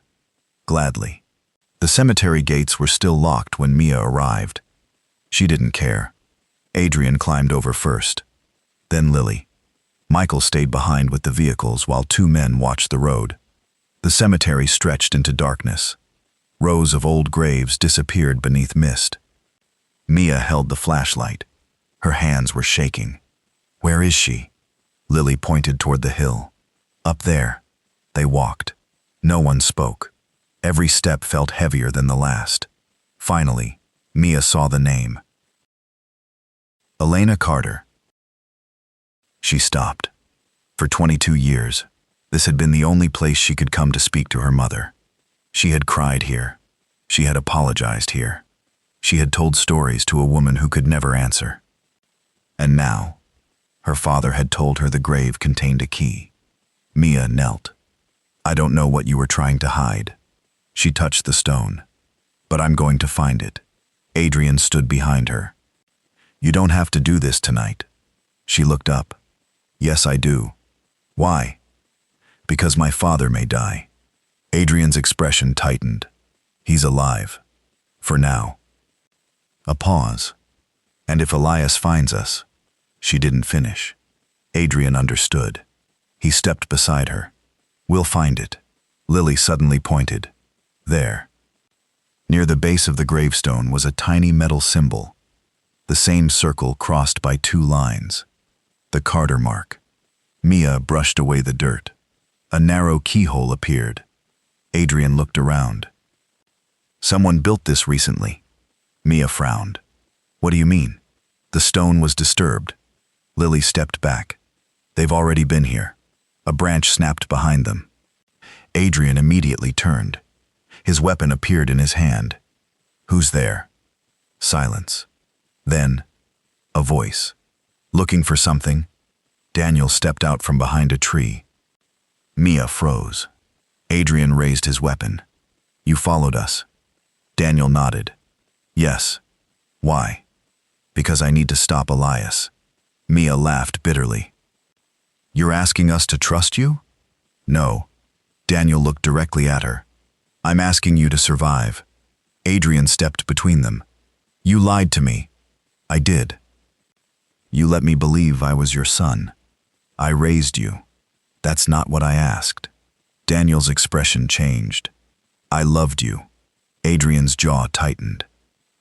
Gladly. The cemetery gates were still locked when Mia arrived. She didn't care. Adrian climbed over first. Then Lily. Michael stayed behind with the vehicles while two men watched the road. The cemetery stretched into darkness. Rows of old graves disappeared beneath mist. Mia held the flashlight. Her hands were shaking. Where is she? Lily pointed toward the hill. Up there. They walked. No one spoke. Every step felt heavier than the last. Finally, Mia saw the name. Elena Carter. She stopped. For 22 years, this had been the only place she could come to speak to her mother. She had cried here. She had apologized here. She had told stories to a woman who could never answer. And now, her father had told her the grave contained a key. Mia knelt. I don't know what you were trying to hide. She touched the stone. But I'm going to find it. Adrian stood behind her. You don't have to do this tonight. She looked up. Yes, I do. Why? Because my father may die. Adrian's expression tightened. He's alive. For now. A pause. And if Elias finds us. She didn't finish. Adrian understood. He stepped beside her. We'll find it. Lily suddenly pointed. There. Near the base of the gravestone was a tiny metal symbol. The same circle crossed by two lines. The Carter mark. Mia brushed away the dirt. A narrow keyhole appeared. Adrian looked around. Someone built this recently. Mia frowned. What do you mean? The stone was disturbed. Lily stepped back. They've already been here. A branch snapped behind them. Adrian immediately turned. His weapon appeared in his hand. Who's there? Silence. Then, a voice. Looking for something? Daniel stepped out from behind a tree. Mia froze. Adrian raised his weapon. You followed us. Daniel nodded. Yes. Why? Because I need to stop Elias. Mia laughed bitterly. You're asking us to trust you? No. Daniel looked directly at her. I'm asking you to survive. Adrian stepped between them. You lied to me. I did. You let me believe I was your son. I raised you. That's not what I asked. Daniel's expression changed. I loved you. Adrian's jaw tightened.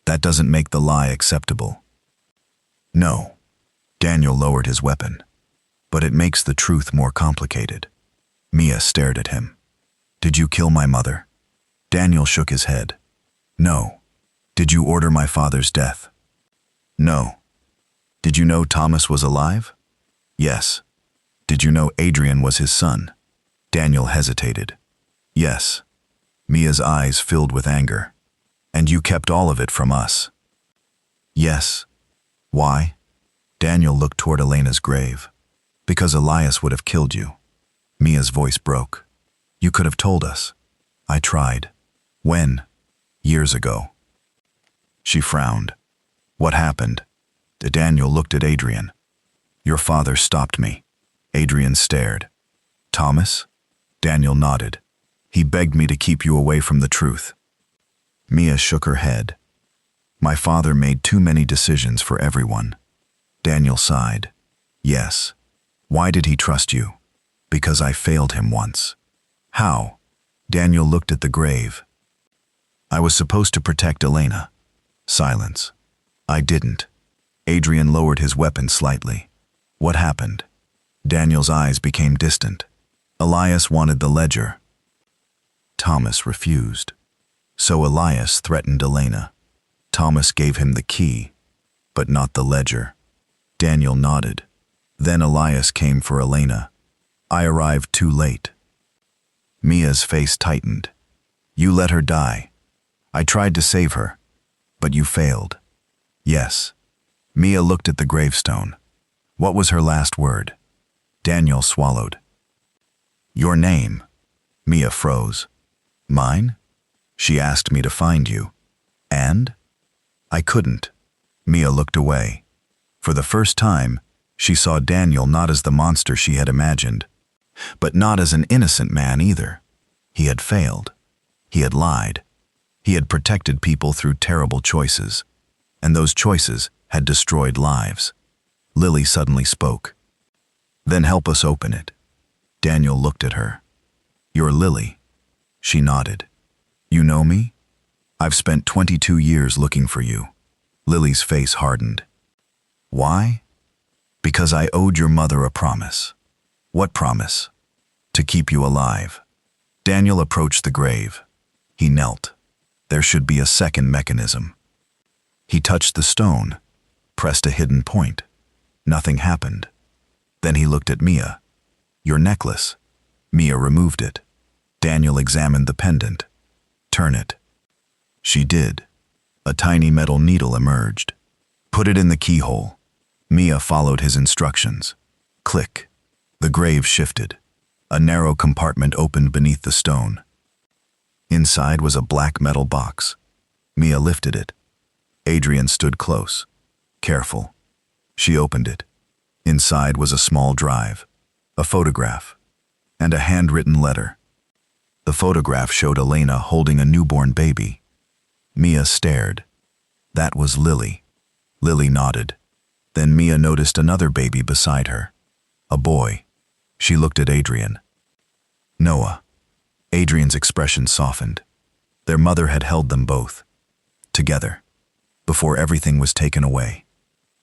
That doesn't make the lie acceptable. No. Daniel lowered his weapon. But it makes the truth more complicated. Mia stared at him. Did you kill my mother? Daniel shook his head. No. Did you order my father's death? No. Did you know Thomas was alive? Yes. Did you know Adrian was his son? Daniel hesitated. Yes. Mia's eyes filled with anger. And you kept all of it from us. Yes. Why? Daniel looked toward Elena's grave. Because Elias would have killed you. Mia's voice broke. You could have told us. I tried. When? Years ago. She frowned. What happened? Daniel looked at Adrian. Your father stopped me. Adrian stared. Thomas? Daniel nodded. He begged me to keep you away from the truth. Mia shook her head. My father made too many decisions for everyone. Daniel sighed. Yes. Why did he trust you? Because I failed him once. How? Daniel looked at the grave. I was supposed to protect Elena. Silence. I didn't. Adrian lowered his weapon slightly. What happened? Daniel's eyes became distant. Elias wanted the ledger. Thomas refused. So Elias threatened Elena. Thomas gave him the key, but not the ledger. Daniel nodded. Then Elias came for Elena. I arrived too late. Mia's face tightened. You let her die. I tried to save her, but you failed. Yes. Mia looked at the gravestone. What was her last word? Daniel swallowed. Your name. Mia froze. Mine? She asked me to find you. And? I couldn't. Mia looked away. For the first time, she saw Daniel not as the monster she had imagined, but not as an innocent man either. He had failed. He had lied. He had protected people through terrible choices, and those choices had destroyed lives. Lily suddenly spoke. Then help us open it. Daniel looked at her. You're Lily. She nodded. You know me? I've spent 22 years looking for you. Lily's face hardened. Why? Because I owed your mother a promise. What promise? To keep you alive. Daniel approached the grave. He knelt. There should be a second mechanism. He touched the stone, pressed a hidden point. Nothing happened. Then he looked at Mia. Your necklace. Mia removed it. Daniel examined the pendant. Turn it. She did. A tiny metal needle emerged. Put it in the keyhole. Mia followed his instructions. Click. The grave shifted. A narrow compartment opened beneath the stone. Inside was a black metal box. Mia lifted it. Adrian stood close. Careful. She opened it. Inside was a small drive, a photograph, and a handwritten letter. The photograph showed Elena holding a newborn baby. Mia stared. That was Lily. Lily nodded. Then Mia noticed another baby beside her. A boy. She looked at Adrian. Noah. Adrian's expression softened. Their mother had held them both. Together. Before everything was taken away.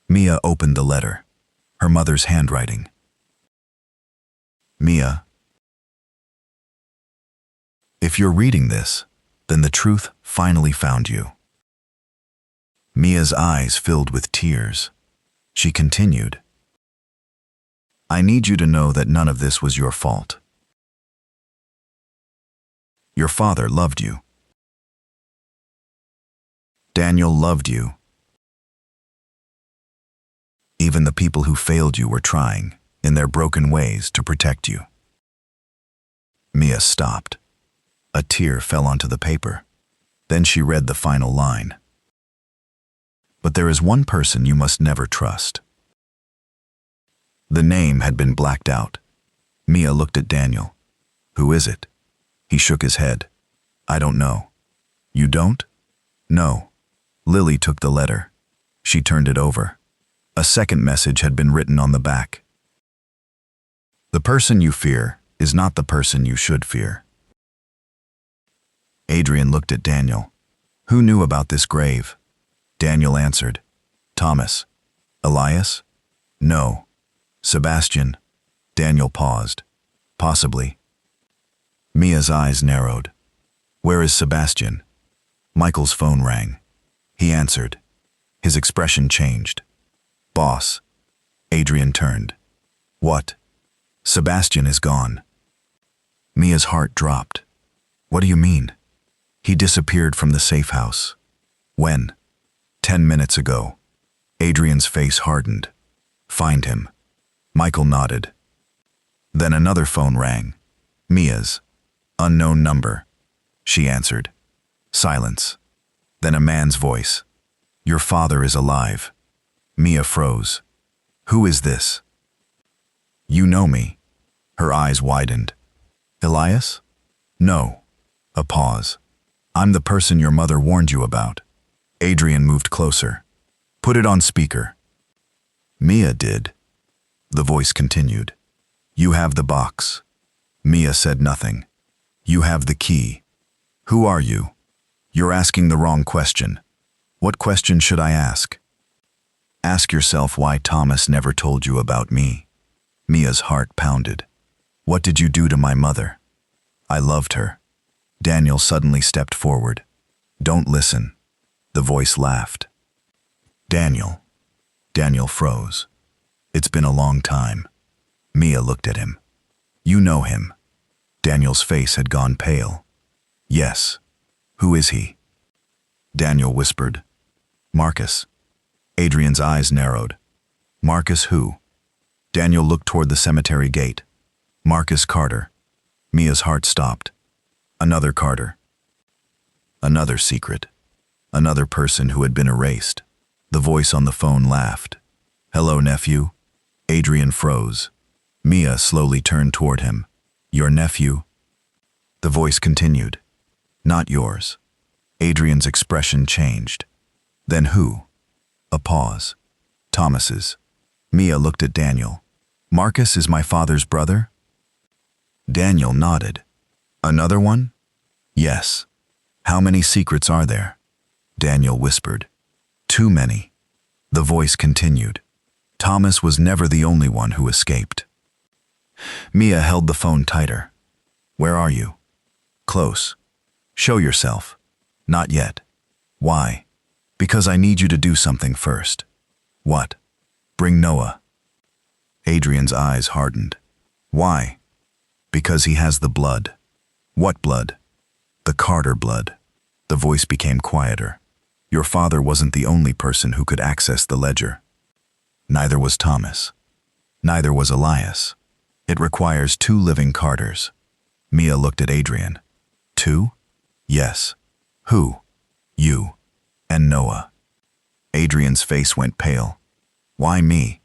Mia opened the letter. Her mother's handwriting. Mia. If you're reading this, then the truth finally found you. Mia's eyes filled with tears. She continued. I need you to know that none of this was your fault. Your father loved you. Daniel loved you. Even the people who failed you were trying, in their broken ways, to protect you. Mia stopped. A tear fell onto the paper. Then she read the final line. But there is one person you must never trust. The name had been blacked out. Mia looked at Daniel. Who is it? He shook his head. I don't know. You don't? No. Lily took the letter. She turned it over. A second message had been written on the back. The person you fear is not the person you should fear. Adrian looked at Daniel. Who knew about this grave? Daniel answered. Thomas. Elias? No. Sebastian. Daniel paused. Possibly. Mia's eyes narrowed. Where is Sebastian? Michael's phone rang. He answered. His expression changed. Boss. Adrian turned. What? Sebastian is gone. Mia's heart dropped. What do you mean? He disappeared from the safe house. When? 10 minutes ago. Adrian's face hardened. Find him. Michael nodded. Then another phone rang. Mia's. Unknown number. She answered. Silence. Then a man's voice. Your father is alive. Mia froze. Who is this? You know me. Her eyes widened. Elias? No. A pause. I'm the person your mother warned you about. Adrian moved closer. Put it on speaker. Mia did. The voice continued. You have the box. Mia said nothing. You have the key. Who are you? You're asking the wrong question. What question should I ask? Ask yourself why Thomas never told you about me. Mia's heart pounded. What did you do to my mother? I loved her. Daniel suddenly stepped forward. Don't listen. The voice laughed. Daniel. Daniel froze. It's been a long time. Mia looked at him. You know him. Daniel's face had gone pale. Yes. Who is he? Daniel whispered. Marcus. Adrian's eyes narrowed. Marcus who? Daniel looked toward the cemetery gate. Marcus Carter. Mia's heart stopped. Another Carter. Another secret. Another person who had been erased. The voice on the phone laughed. Hello, nephew. Adrian froze. Mia slowly turned toward him. Your nephew? The voice continued. Not yours. Adrian's expression changed. Then who? A pause. Thomas's. Mia looked at Daniel. Marcus is my father's brother? Daniel nodded. Another one? Yes. How many secrets are there? Daniel whispered. Too many. The voice continued. Thomas was never the only one who escaped. Mia held the phone tighter. Where are you? Close. Show yourself. Not yet. Why? Because I need you to do something first. What? Bring Noah. Adrian's eyes hardened. Why? Because he has the blood. What blood? The Carter blood. The voice became quieter. Your father wasn't the only person who could access the ledger. Neither was Thomas. Neither was Elias. It requires 2 living Carters. Mia looked at Adrian. 2? Yes. Who? You. And Noah. Adrian's face went pale. Why me?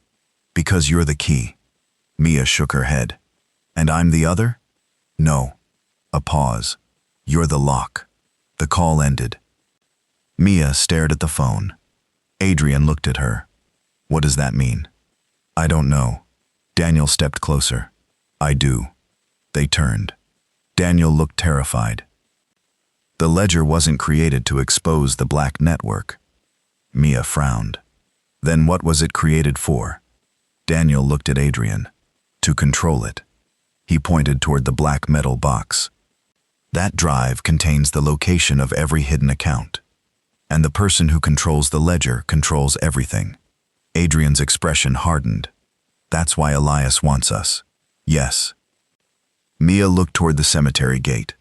Because you're the key. Mia shook her head. And I'm the other? No. A pause. You're the lock. The call ended. Mia stared at the phone. Adrian looked at her. What does that mean? I don't know. Daniel stepped closer. I do. They turned. Daniel looked terrified. The ledger wasn't created to expose the black network. Mia frowned. Then what was it created for? Daniel looked at Adrian. To control it. He pointed toward the black metal box. That drive contains the location of every hidden account. And the person who controls the ledger controls everything. Adrian's expression hardened. That's why Elias wants us. Yes. Mia looked toward the cemetery gate.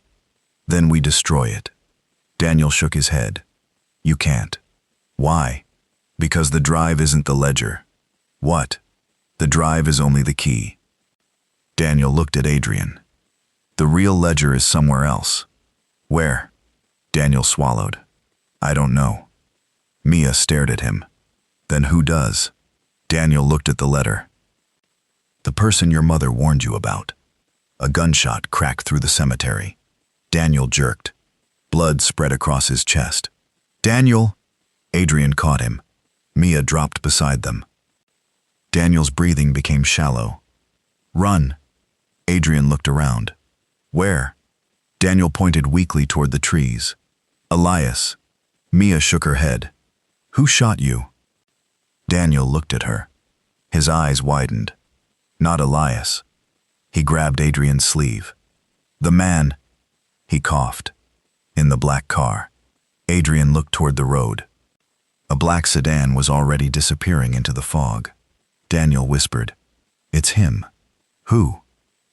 Then we destroy it. Daniel shook his head. You can't. Why? Because the drive isn't the ledger. What? The drive is only the key. Daniel looked at Adrian. The real ledger is somewhere else. Where? Daniel swallowed. I don't know. Mia stared at him. Then who does? Daniel looked at the letter. The person your mother warned you about. A gunshot cracked through the cemetery. Daniel jerked. Blood spread across his chest. Daniel! Adrian caught him. Mia dropped beside them. Daniel's breathing became shallow. Run! Adrian looked around. Where? Daniel pointed weakly toward the trees. Elias. Mia shook her head. Who shot you? Daniel looked at her. His eyes widened. Not Elias. He grabbed Adrian's sleeve. The man. He coughed. In the black car. Adrian looked toward the road. A black sedan was already disappearing into the fog. Daniel whispered. It's him. Who?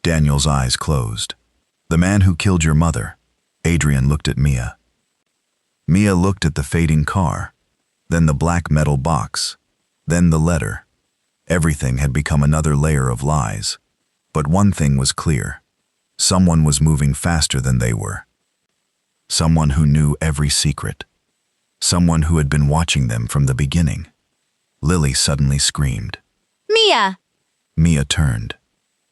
Daniel's eyes closed. The man who killed your mother. Adrian looked at Mia. Mia looked at the fading car. Then the black metal box. Then the letter. Everything had become another layer of lies. But one thing was clear. Someone was moving faster than they were. Someone who knew every secret. Someone who had been watching them from the beginning. Lily suddenly screamed. Mia! Mia turned.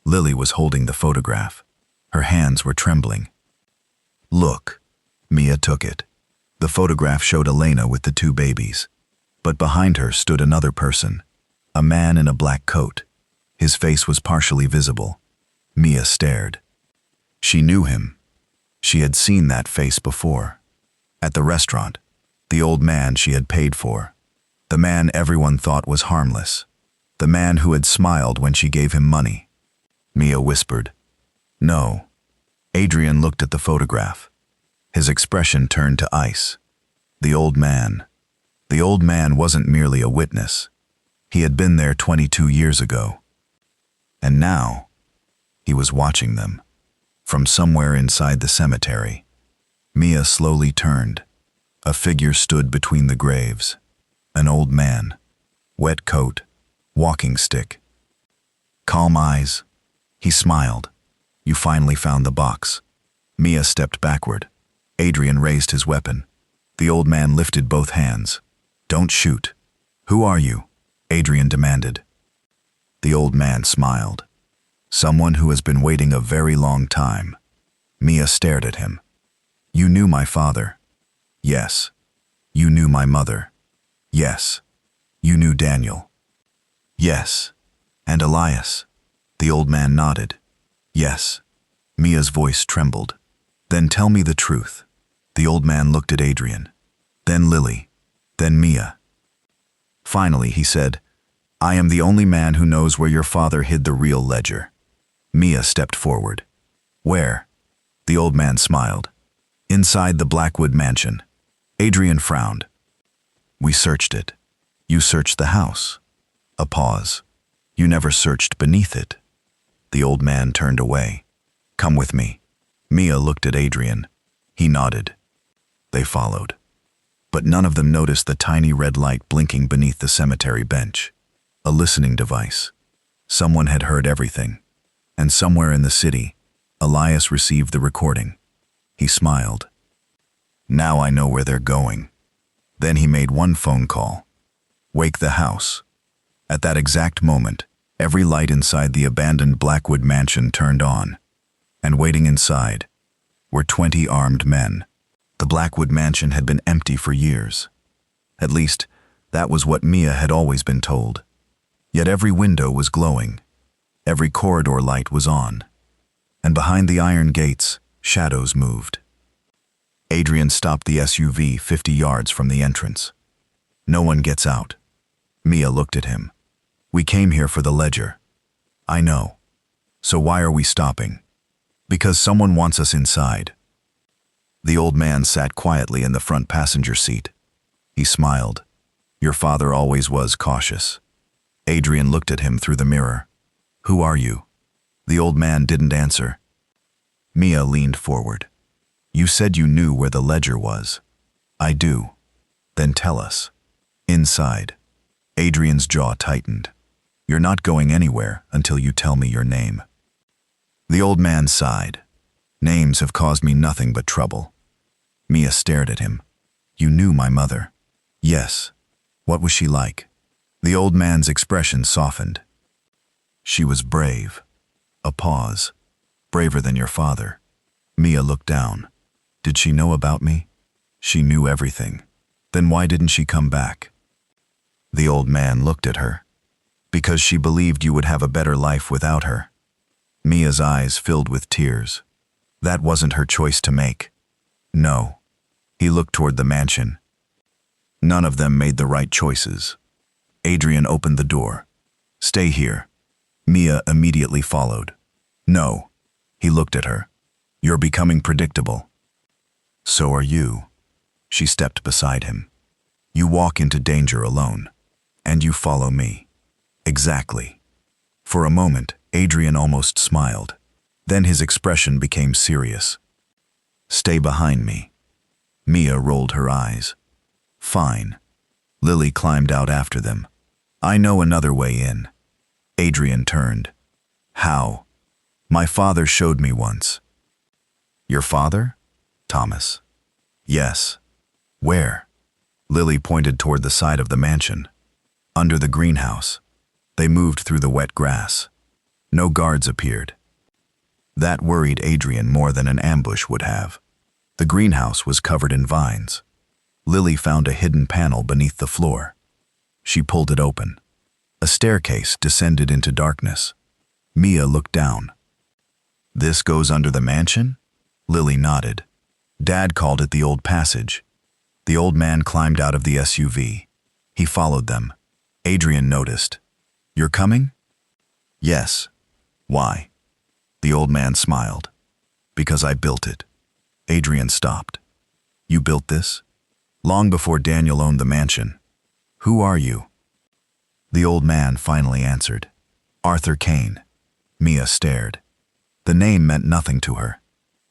Lily was holding the photograph. Her hands were trembling. Look. Mia took it. The photograph showed Elena with the 2 babies. But behind her stood another person. A man in a black coat. His face was partially visible. Mia stared. She knew him. She had seen that face before. At the restaurant. The old man she had paid for. The man everyone thought was harmless. The man who had smiled when she gave him money. Mia whispered. No. Adrian looked at the photograph. His expression turned to ice. The old man. The old man wasn't merely a witness. He had been there 22 years ago. And now, He was watching them. From somewhere inside the cemetery, Mia slowly turned. A figure stood between the graves. An old man. Wet coat. Walking stick. Calm eyes. He smiled. You finally found the box. Mia stepped backward. Adrian raised his weapon. The old man lifted both hands. Don't shoot. Who are you? Adrian demanded. The old man smiled. Someone who has been waiting a very long time. Mia stared at him. You knew my father. Yes. You knew my mother. Yes. You knew Daniel. Yes. And Elias. The old man nodded. Yes. Mia's voice trembled. Then tell me the truth. The old man looked at Adrian. Then Lily. Then Mia. Finally, he said, I am the only man who knows where your father hid the real ledger. Mia stepped forward. Where? The old man smiled. Inside the Blackwood mansion. Adrian frowned. We searched it. You searched the house. A pause. You never searched beneath it. The old man turned away. Come with me. Mia looked at Adrian. He nodded. They followed. But none of them noticed the tiny red light blinking beneath the cemetery bench. A listening device. Someone had heard everything. And somewhere in the city, Elias received the recording. He smiled. Now I know where they're going. Then he made one phone call. Wake the house. At that exact moment, every light inside the abandoned Blackwood mansion turned on. And waiting inside were 20 armed men. The Blackwood mansion had been empty for years. At least, that was what Mia had always been told. Yet every window was glowing. Every corridor light was on. And behind the iron gates, shadows moved. Adrian stopped the SUV 50 yards from the entrance. No one gets out. Mia looked at him. We came here for the ledger. I know. So why are we stopping? Because someone wants us inside. The old man sat quietly in the front passenger seat. He smiled. Your father always was cautious. Adrian looked at him through the mirror. Who are you? The old man didn't answer. Mia leaned forward. You said you knew where the ledger was. I do. Then tell us. Inside. Adrian's jaw tightened. You're not going anywhere until you tell me your name. The old man sighed. Names have caused me nothing but trouble. Mia stared at him. You knew my mother. Yes. What was she like? The old man's expression softened. She was brave. A pause. Braver than your father. Mia looked down. Did she know about me? She knew everything. Then why didn't she come back? The old man looked at her. Because she believed you would have a better life without her. Mia's eyes filled with tears. That wasn't her choice to make. No. He looked toward the mansion. None of them made the right choices. Adrian opened the door. Stay here. Mia immediately followed. No. He looked at her. You're becoming predictable. So are you. She stepped beside him. You walk into danger alone. And you follow me. Exactly. For a moment, Adrian almost smiled. Then his expression became serious. Stay behind me. Mia rolled her eyes. Fine. Lily climbed out after them. I know another way in. Adrian turned. How? My father showed me once. Your father? Thomas. Yes. Where? Lily pointed toward the side of the mansion. Under the greenhouse. They moved through the wet grass. No guards appeared. That worried Adrian more than an ambush would have. The greenhouse was covered in vines. Lily found a hidden panel beneath the floor. She pulled it open. A staircase descended into darkness. Mia looked down. This goes under the mansion? Lily nodded. Dad called it the old passage. The old man climbed out of the SUV. He followed them. Adrian noticed. You're coming? Yes. Why? The old man smiled. Because I built it. Adrian stopped. You built this? Long before Daniel owned the mansion. Who are you? The old man finally answered. Arthur Kane. Mia stared. The name meant nothing to her.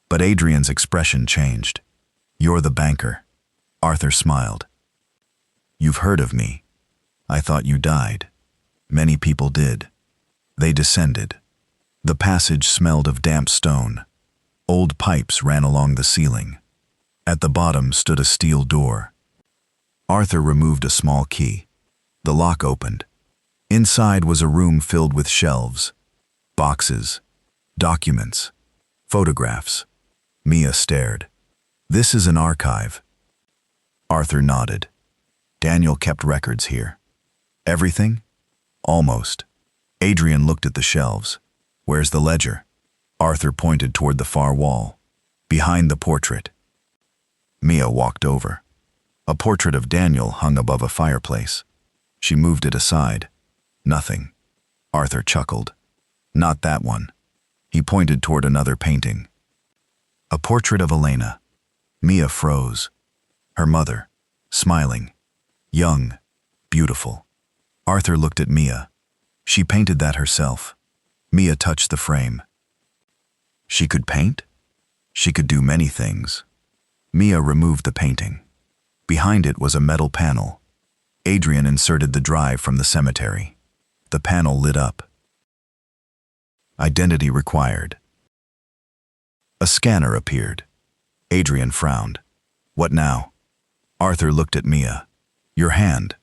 But Adrian's expression changed. "You're the banker." Arthur smiled. "You've heard of me. I thought you died. Many people did." They descended. The passage smelled of damp stone. Old pipes ran along the ceiling. At the bottom stood a steel door. Arthur removed a small key. The lock opened. Inside was a room filled with shelves, boxes, documents, photographs. Mia stared. "This is an archive." Arthur nodded. "Daniel kept records here." "Everything?" "Almost." Adrian looked at the shelves. "Where's the ledger?" Arthur pointed toward the far wall, behind the portrait. Mia walked over. A portrait of Daniel hung above a fireplace. She moved it aside. "Nothing." Arthur chuckled. "Not that one." He pointed toward another painting. A portrait of Elena. Mia froze. Her mother, smiling, young, beautiful. Arthur looked at Mia. She painted that herself. Mia touched the frame. She could paint? She could do many things. Mia removed the painting. Behind it was a metal panel. Adrian inserted the drive from the cemetery. The panel lit up. "Identity required." A scanner appeared. Adrian frowned. "What now?" Arthur looked at Mia. "Your hand."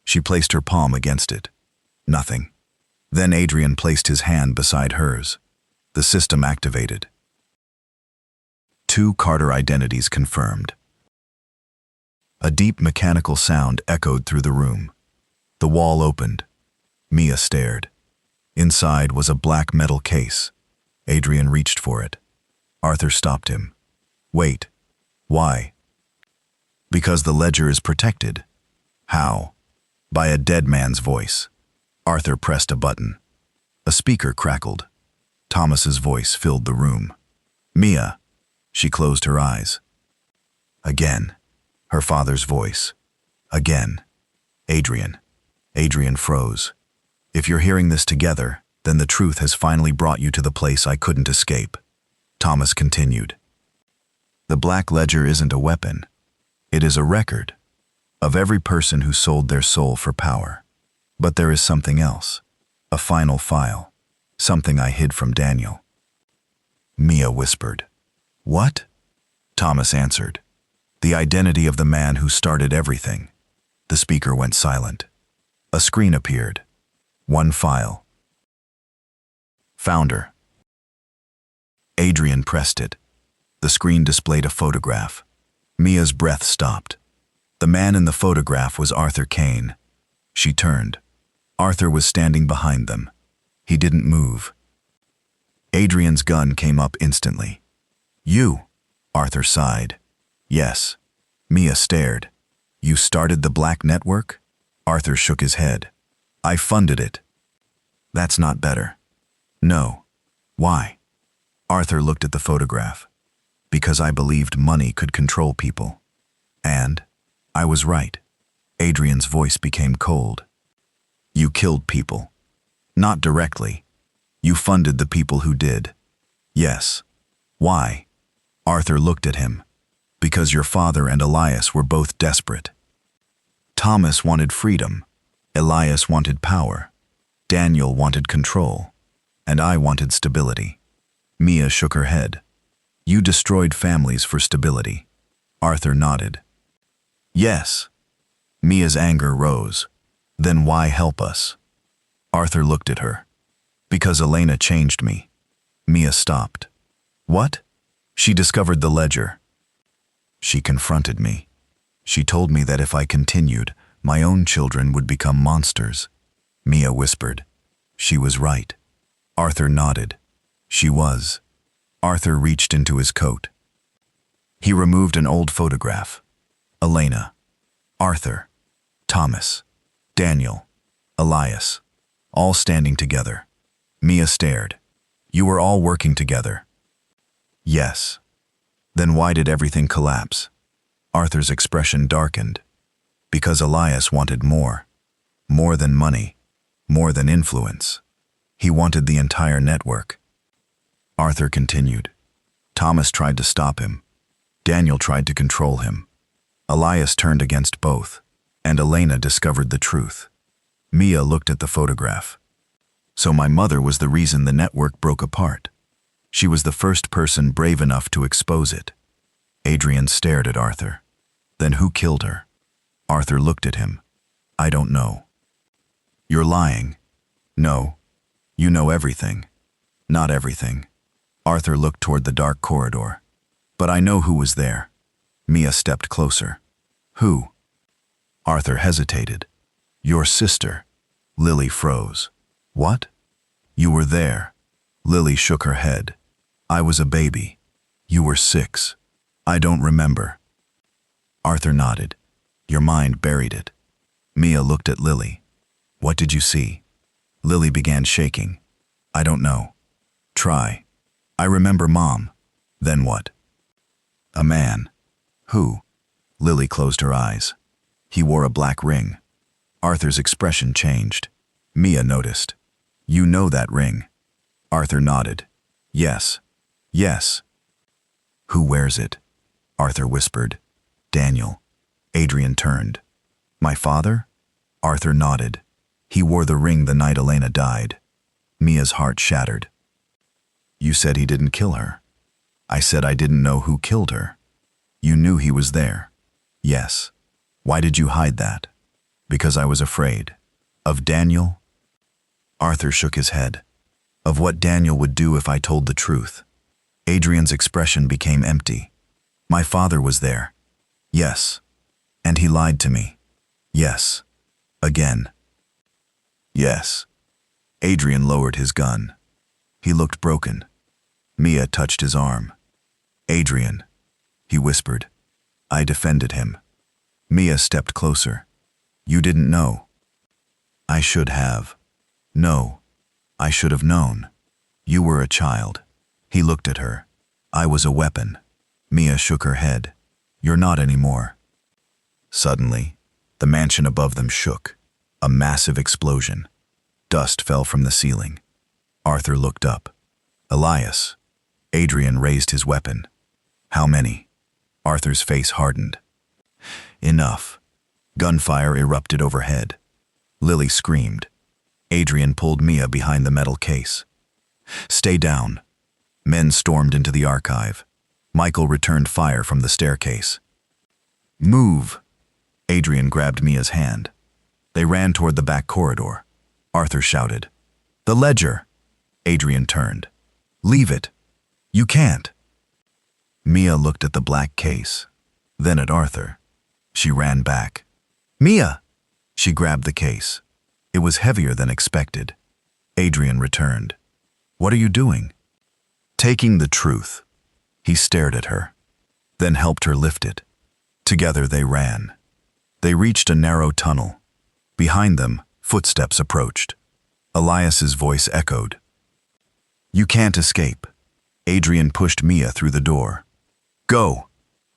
She placed her palm against it. Nothing. Then Adrian placed his hand beside hers. The system activated. 2 Carter identities confirmed. A deep mechanical sound echoed through the room. The wall opened. Mia stared. Inside was a black metal case. Adrian reached for it. Arthur stopped him. "Wait. Why?" "Because the ledger is protected." "How?" "By a dead man's voice." Arthur pressed a button. A speaker crackled. Thomas's voice filled the room. "Mia." She closed her eyes. Again. Her father's voice. Again. "Adrian." Adrian froze. "If you're hearing this together, then the truth has finally brought you to the place I couldn't escape." Thomas continued. "The black ledger isn't a weapon. It is a record of every person who sold their soul for power. But there is something else. A final file. Something I hid from Daniel." Mia whispered. "What?" Thomas answered. "The identity of the man who started everything." The speaker went silent. A screen appeared. One file. "Founder." Adrian pressed it. The screen displayed a photograph. Mia's breath stopped. The man in the photograph was Arthur Kane. She turned. Arthur was standing behind them. He didn't move. Adrian's gun came up instantly. "You?" Arthur sighed. "Yes." Mia stared. "You started the black network?" Arthur shook his head. "I funded it." "That's not better." "No." "Why?" Arthur looked at the photograph. "Because I believed money could control people. And I was right." Adrian's voice became cold. "You killed people." "Not directly. You funded the people who did." "Yes." "Why?" Arthur looked at him. "Because your father and Elias were both desperate. Thomas wanted freedom. Elias wanted power. Daniel wanted control. And I wanted stability." Mia shook her head. "You destroyed families for stability." Arthur nodded. "Yes." Mia's anger rose. "Then why help us?" Arthur looked at her. "Because Elena changed me." Mia stopped. "What?" "She discovered the ledger. She confronted me. She told me that if I continued, my own children would become monsters." Mia whispered. "She was right." Arthur nodded. "She was." Arthur reached into his coat. He removed an old photograph. Elena, Arthur, Thomas, Daniel, Elias, all standing together. Mia stared. "You were all working together." "Yes." "Then why did everything collapse?" Arthur's expression darkened. "Because Elias wanted more. More than money. More than influence. He wanted the entire network." Arthur continued. Thomas tried to stop him. Daniel tried to control him. Elias turned against both, and Elena discovered the truth. Mia looked at the photograph. So my mother was the reason the network broke apart. She was the first person brave enough to expose it. Adrian stared at Arthur. Then who killed her? Arthur looked at him. I don't know. You're lying. No. You know everything. Not everything. Arthur looked toward the dark corridor. But I know who was there. Mia stepped closer. Who? Arthur hesitated. Your sister. Lily froze. What? You were there. Lily shook her head. I was a baby. You were 6. I don't remember. Arthur nodded. Your mind buried it. Mia looked at Lily. What did you see? Lily began shaking. I don't know. Try. I remember Mom. Then what? A man. Who? Lily closed her eyes. He wore a black ring. Arthur's expression changed. Mia noticed. You know that ring. Arthur nodded. Yes. Yes. Who wears it? Arthur whispered. Daniel. Adrian turned. My father? Arthur nodded. He wore the ring the night Elena died. Mia's heart shattered. You said he didn't kill her. I said I didn't know who killed her. You knew he was there. Yes. Why did you hide that? Because I was afraid. Of Daniel? Arthur shook his head. Of what Daniel would do if I told the truth. Adrian's expression became empty. My father was there. Yes. And he lied to me. Yes. Again. Yes. Adrian lowered his gun. He looked broken. Mia touched his arm. Adrian, he whispered. I defended him. Mia stepped closer. You didn't know. I should have. No. I should have known. You were a child. He looked at her. I was a weapon. Mia shook her head. You're not anymore. Suddenly, the mansion above them shook. A massive explosion. Dust fell from the ceiling. Arthur looked up. Elias. Adrian raised his weapon. How many? Arthur's face hardened. Enough. Gunfire erupted overhead. Lily screamed. Adrian pulled Mia behind the metal case. Stay down. Men stormed into the archive. Michael returned fire from the staircase. Move. Adrian grabbed Mia's hand. They ran toward the back corridor. Arthur shouted. The ledger. Adrian turned. Leave it. You can't. Mia looked at the black case, then at Arthur. She ran back. Mia! She grabbed the case. It was heavier than expected. Adrian returned. What are you doing? Taking the truth. He stared at her, then helped her lift it. Together they ran. They reached a narrow tunnel. Behind them, footsteps approached. Elias's voice echoed. You can't escape. Adrian pushed Mia through the door. Go!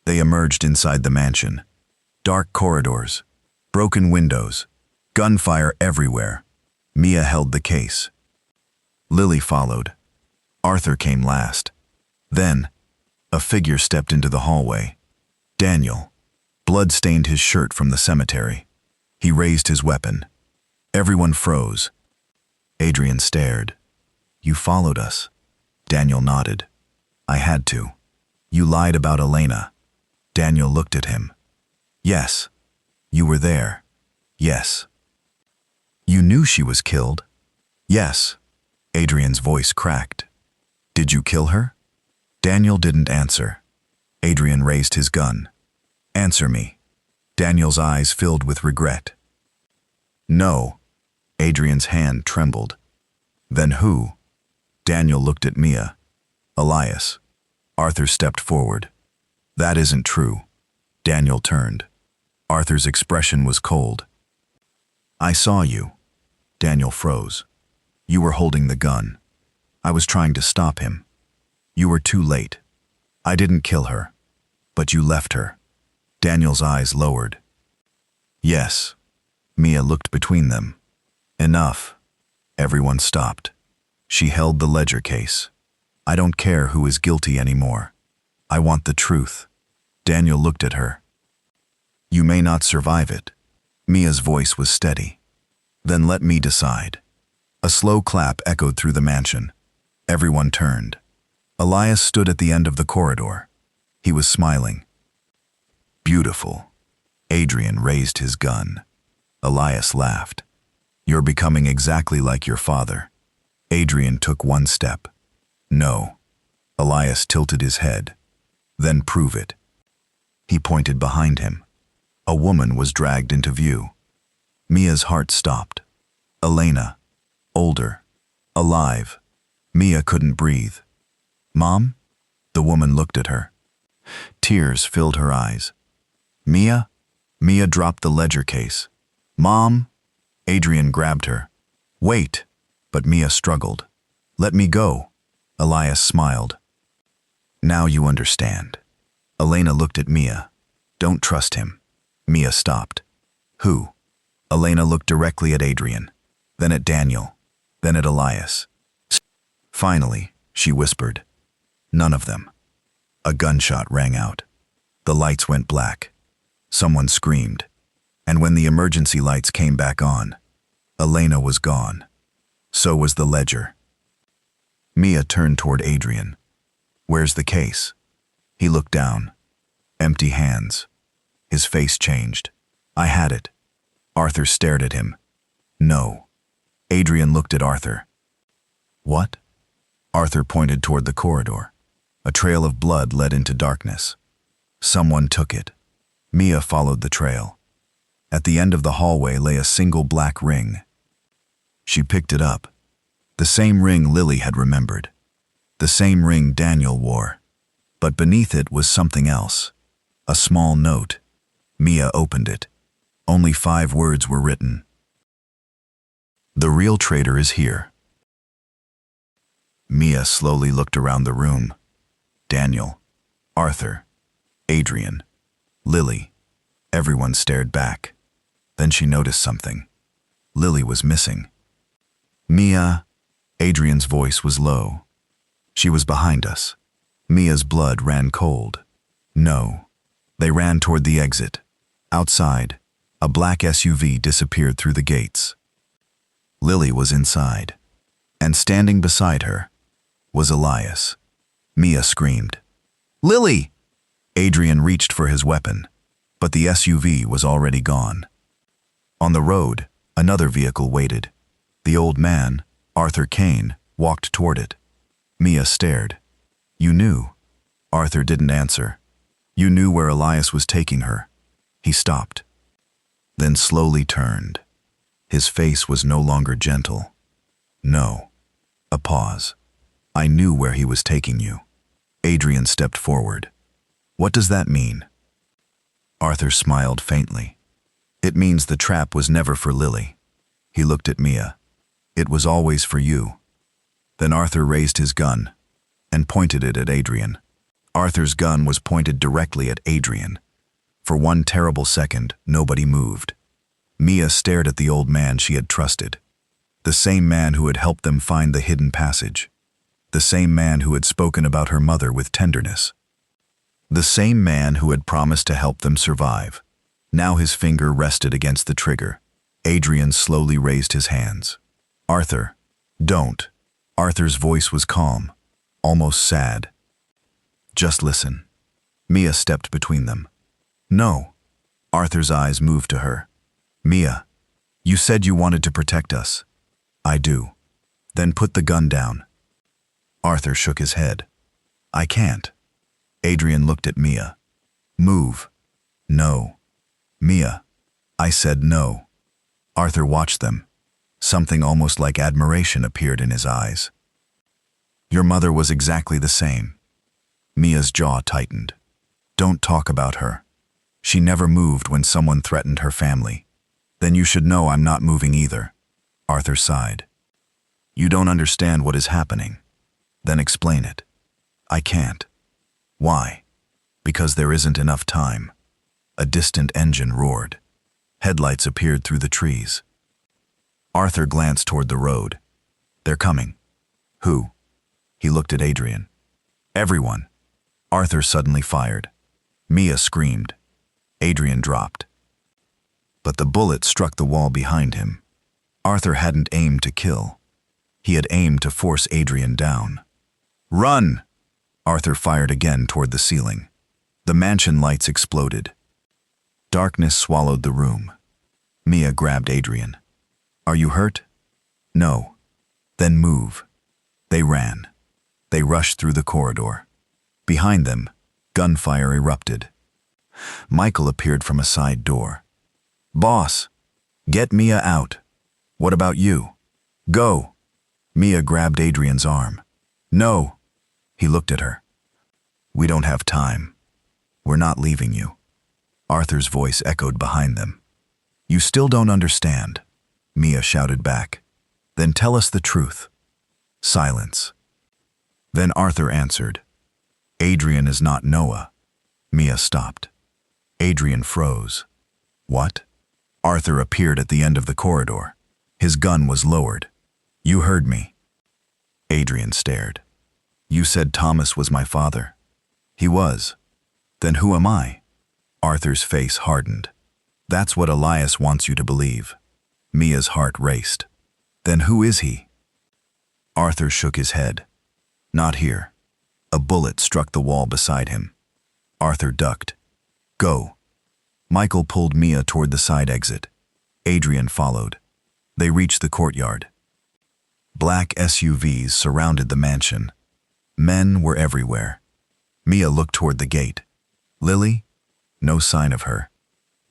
They emerged inside the mansion. Dark corridors, broken windows, gunfire everywhere. Mia held the case. Lily followed. Arthur came last. Then, a figure stepped into the hallway. Daniel. Blood stained his shirt from the cemetery. He raised his weapon. Everyone froze. Adrian stared. You followed us. Daniel nodded. I had to. You lied about Elena. Daniel looked at him. Yes. You were there. Yes. You knew she was killed? Yes. Adrian's voice cracked. Did you kill her? Daniel didn't answer. Adrian raised his gun. Answer me. Daniel's eyes filled with regret. No. Adrian's hand trembled. Then who? Daniel looked at Mia. Elias. Arthur stepped forward. That isn't true. Daniel turned. Arthur's expression was cold. I saw you. Daniel froze. You were holding the gun. I was trying to stop him. You were too late. I didn't kill her. But you left her. Daniel's eyes lowered. Yes. Mia looked between them. Enough. Everyone stopped. She held the ledger case. I don't care who is guilty anymore. I want the truth. Daniel looked at her. You may not survive it. Mia's voice was steady. Then let me decide. A slow clap echoed through the mansion. Everyone turned. Elias stood at the end of the corridor. He was smiling. Beautiful. Adrian raised his gun. Elias laughed. You're becoming exactly like your father. Adrian took one step. No. Elias tilted his head. Then prove it. He pointed behind him. A woman was dragged into view. Mia's heart stopped. Elena. Older. Alive. Mia couldn't breathe. Mom? The woman looked at her. Tears filled her eyes. Mia? Mia dropped the ledger case. Mom? Adrian grabbed her. Wait. But Mia struggled. Let me go. Elias smiled. Now you understand. Elena looked at Mia. Don't trust him. Mia stopped. Who? Elena looked directly at Adrian, then at Daniel, then at Elias. Finally, she whispered, none of them. A gunshot rang out. The lights went black. Someone screamed. And when the emergency lights came back on, Elena was gone. So was the ledger. Mia turned toward Adrian. Where's the case? He looked down. Empty hands. His face changed. I had it. Arthur stared at him. No. Adrian looked at Arthur. What? Arthur pointed toward the corridor. A trail of blood led into darkness. Someone took it. Mia followed the trail. At the end of the hallway lay a single black ring. She picked it up. The same ring Lily had remembered. The same ring Daniel wore. But beneath it was something else. A small note. Mia opened it. Only 5 words were written. The real traitor is here. Mia slowly looked around the room. Daniel, Arthur, Adrian, Lily. Everyone stared back. Then she noticed something. Lily was missing. Mia. Adrian's voice was low. She was behind us. Mia's blood ran cold. No. They ran toward the exit. Outside, a black SUV disappeared through the gates. Lily was inside. And standing beside her was Elias. Mia screamed. Lily! Adrian reached for his weapon, but the SUV was already gone. On the road, another vehicle waited. The old man, Arthur Kane, walked toward it. Mia stared. You knew. Arthur didn't answer. You knew where Elias was taking her. He stopped. Then slowly turned. His face was no longer gentle. No. A pause. I knew where he was taking you. Adrian stepped forward. What does that mean? Arthur smiled faintly. It means the trap was never for Lily. He looked at Mia. It was always for you. Then Arthur raised his gun and pointed it at Adrian. Arthur's gun was pointed directly at Adrian. For one terrible second, nobody moved. Mia stared at the old man she had trusted. The same man who had helped them find the hidden passage. The same man who had spoken about her mother with tenderness. The same man who had promised to help them survive. Now his finger rested against the trigger. Adrian slowly raised his hands. Arthur, don't. Arthur's voice was calm, almost sad. Just listen. Mia stepped between them. No. Arthur's eyes moved to her. Mia, you said you wanted to protect us. I do. Then put the gun down. Arthur shook his head. I can't. Adrian looked at Mia. Move. No. Mia. I said no. Arthur watched them. Something almost like admiration appeared in his eyes. Your mother was exactly the same. Mia's jaw tightened. Don't talk about her. She never moved when someone threatened her family. Then you should know I'm not moving either. Arthur sighed. You don't understand what is happening. Then explain it. I can't. Why? Because there isn't enough time. A distant engine roared. Headlights appeared through the trees. Arthur glanced toward the road. They're coming. Who? He looked at Adrian. Everyone. Arthur suddenly fired. Mia screamed. Adrian dropped. But the bullet struck the wall behind him. Arthur hadn't aimed to kill. He had aimed to force Adrian down. Run! Arthur fired again toward the ceiling. The mansion lights exploded. Darkness swallowed the room. Mia grabbed Adrian. Are you hurt? No. Then move. They ran. They rushed through the corridor. Behind them, gunfire erupted. Michael appeared from a side door. Boss, get Mia out. What about you? Go. Mia grabbed Adrian's arm. No. He looked at her. We don't have time. We're not leaving you. Arthur's voice echoed behind them. You still don't understand, Mia shouted back. Then tell us the truth. Silence. Then Arthur answered. Adrian is not Noah. Mia stopped. Adrian froze. What? Arthur appeared at the end of the corridor. His gun was lowered. You heard me. Adrian stared. You said Thomas was my father. He was. Then who am I? Arthur's face hardened. That's what Elias wants you to believe. Mia's heart raced. Then who is he? Arthur shook his head. Not here. A bullet struck the wall beside him. Arthur ducked. Go. Michael pulled Mia toward the side exit. Adrian followed. They reached the courtyard. Black SUVs surrounded the mansion. Men were everywhere. Mia looked toward the gate. Lily? No sign of her.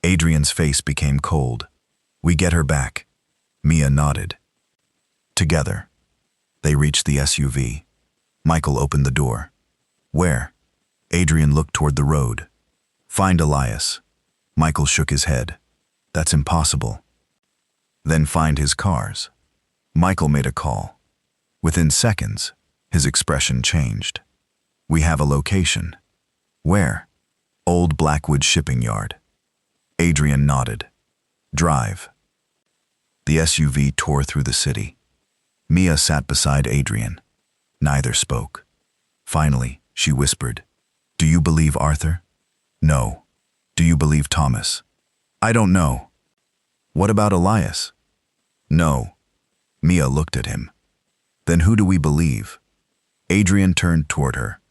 Adrian's face became cold. We get her back. Mia nodded. Together. They reached the SUV. Michael opened the door. Where? Adrian looked toward the road. Find Elias. Michael shook his head. That's impossible. Then find his cars. Michael made a call. Within seconds, his expression changed. We have a location. Where? Old Blackwood Shipping Yard. Adrian nodded. Drive. The SUV tore through the city. Mia sat beside Adrian. Neither spoke. Finally, she whispered, Do you believe Arthur? No. Do you believe Thomas? I don't know. What about Elias? No. Mia looked at him. Then who do we believe? Adrian turned toward her.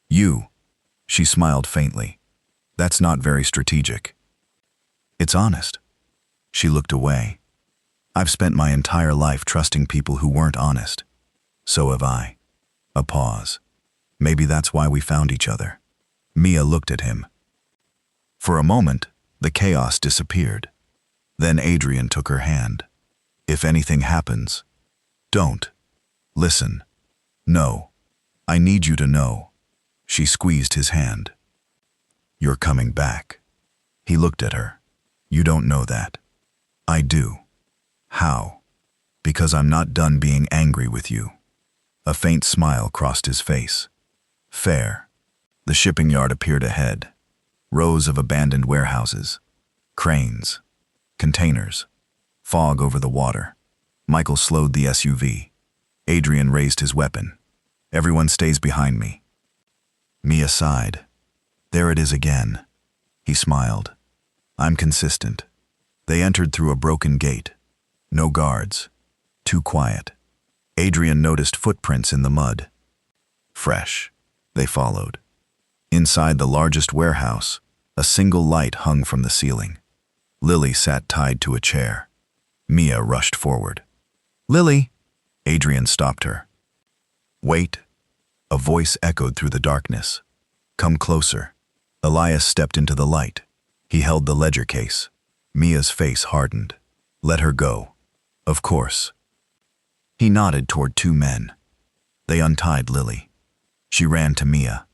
You. She smiled faintly. That's not very strategic. It's honest. She looked away. I've spent my entire life trusting people who weren't honest. So have I. A pause. Maybe that's why we found each other. Mia looked at him. For a moment, the chaos disappeared. Then Adrian took her hand. If anything happens, don't. Listen. No. I need you to know. She squeezed his hand. You're coming back. He looked at her. You don't know that. I do. How? Because I'm not done being angry with you. A faint smile crossed his face. Fair. The shipping yard appeared ahead. Rows of abandoned warehouses. Cranes. Containers. Fog over the water. Michael slowed the SUV. Adrian raised his weapon. Everyone stays behind me. Mia sighed. There it is again. He smiled. I'm consistent. They entered through a broken gate. No guards. Too quiet. Adrian noticed footprints in the mud. Fresh. They followed. Inside the largest warehouse, a single light hung from the ceiling. Lily sat tied to a chair. Mia rushed forward. Lily! Adrian stopped her. Wait. A voice echoed through the darkness. Come closer. Elias stepped into the light. He held the ledger case. Mia's face hardened. Let her go. Of course. He nodded toward two men. They untied Lily. She ran to Mia.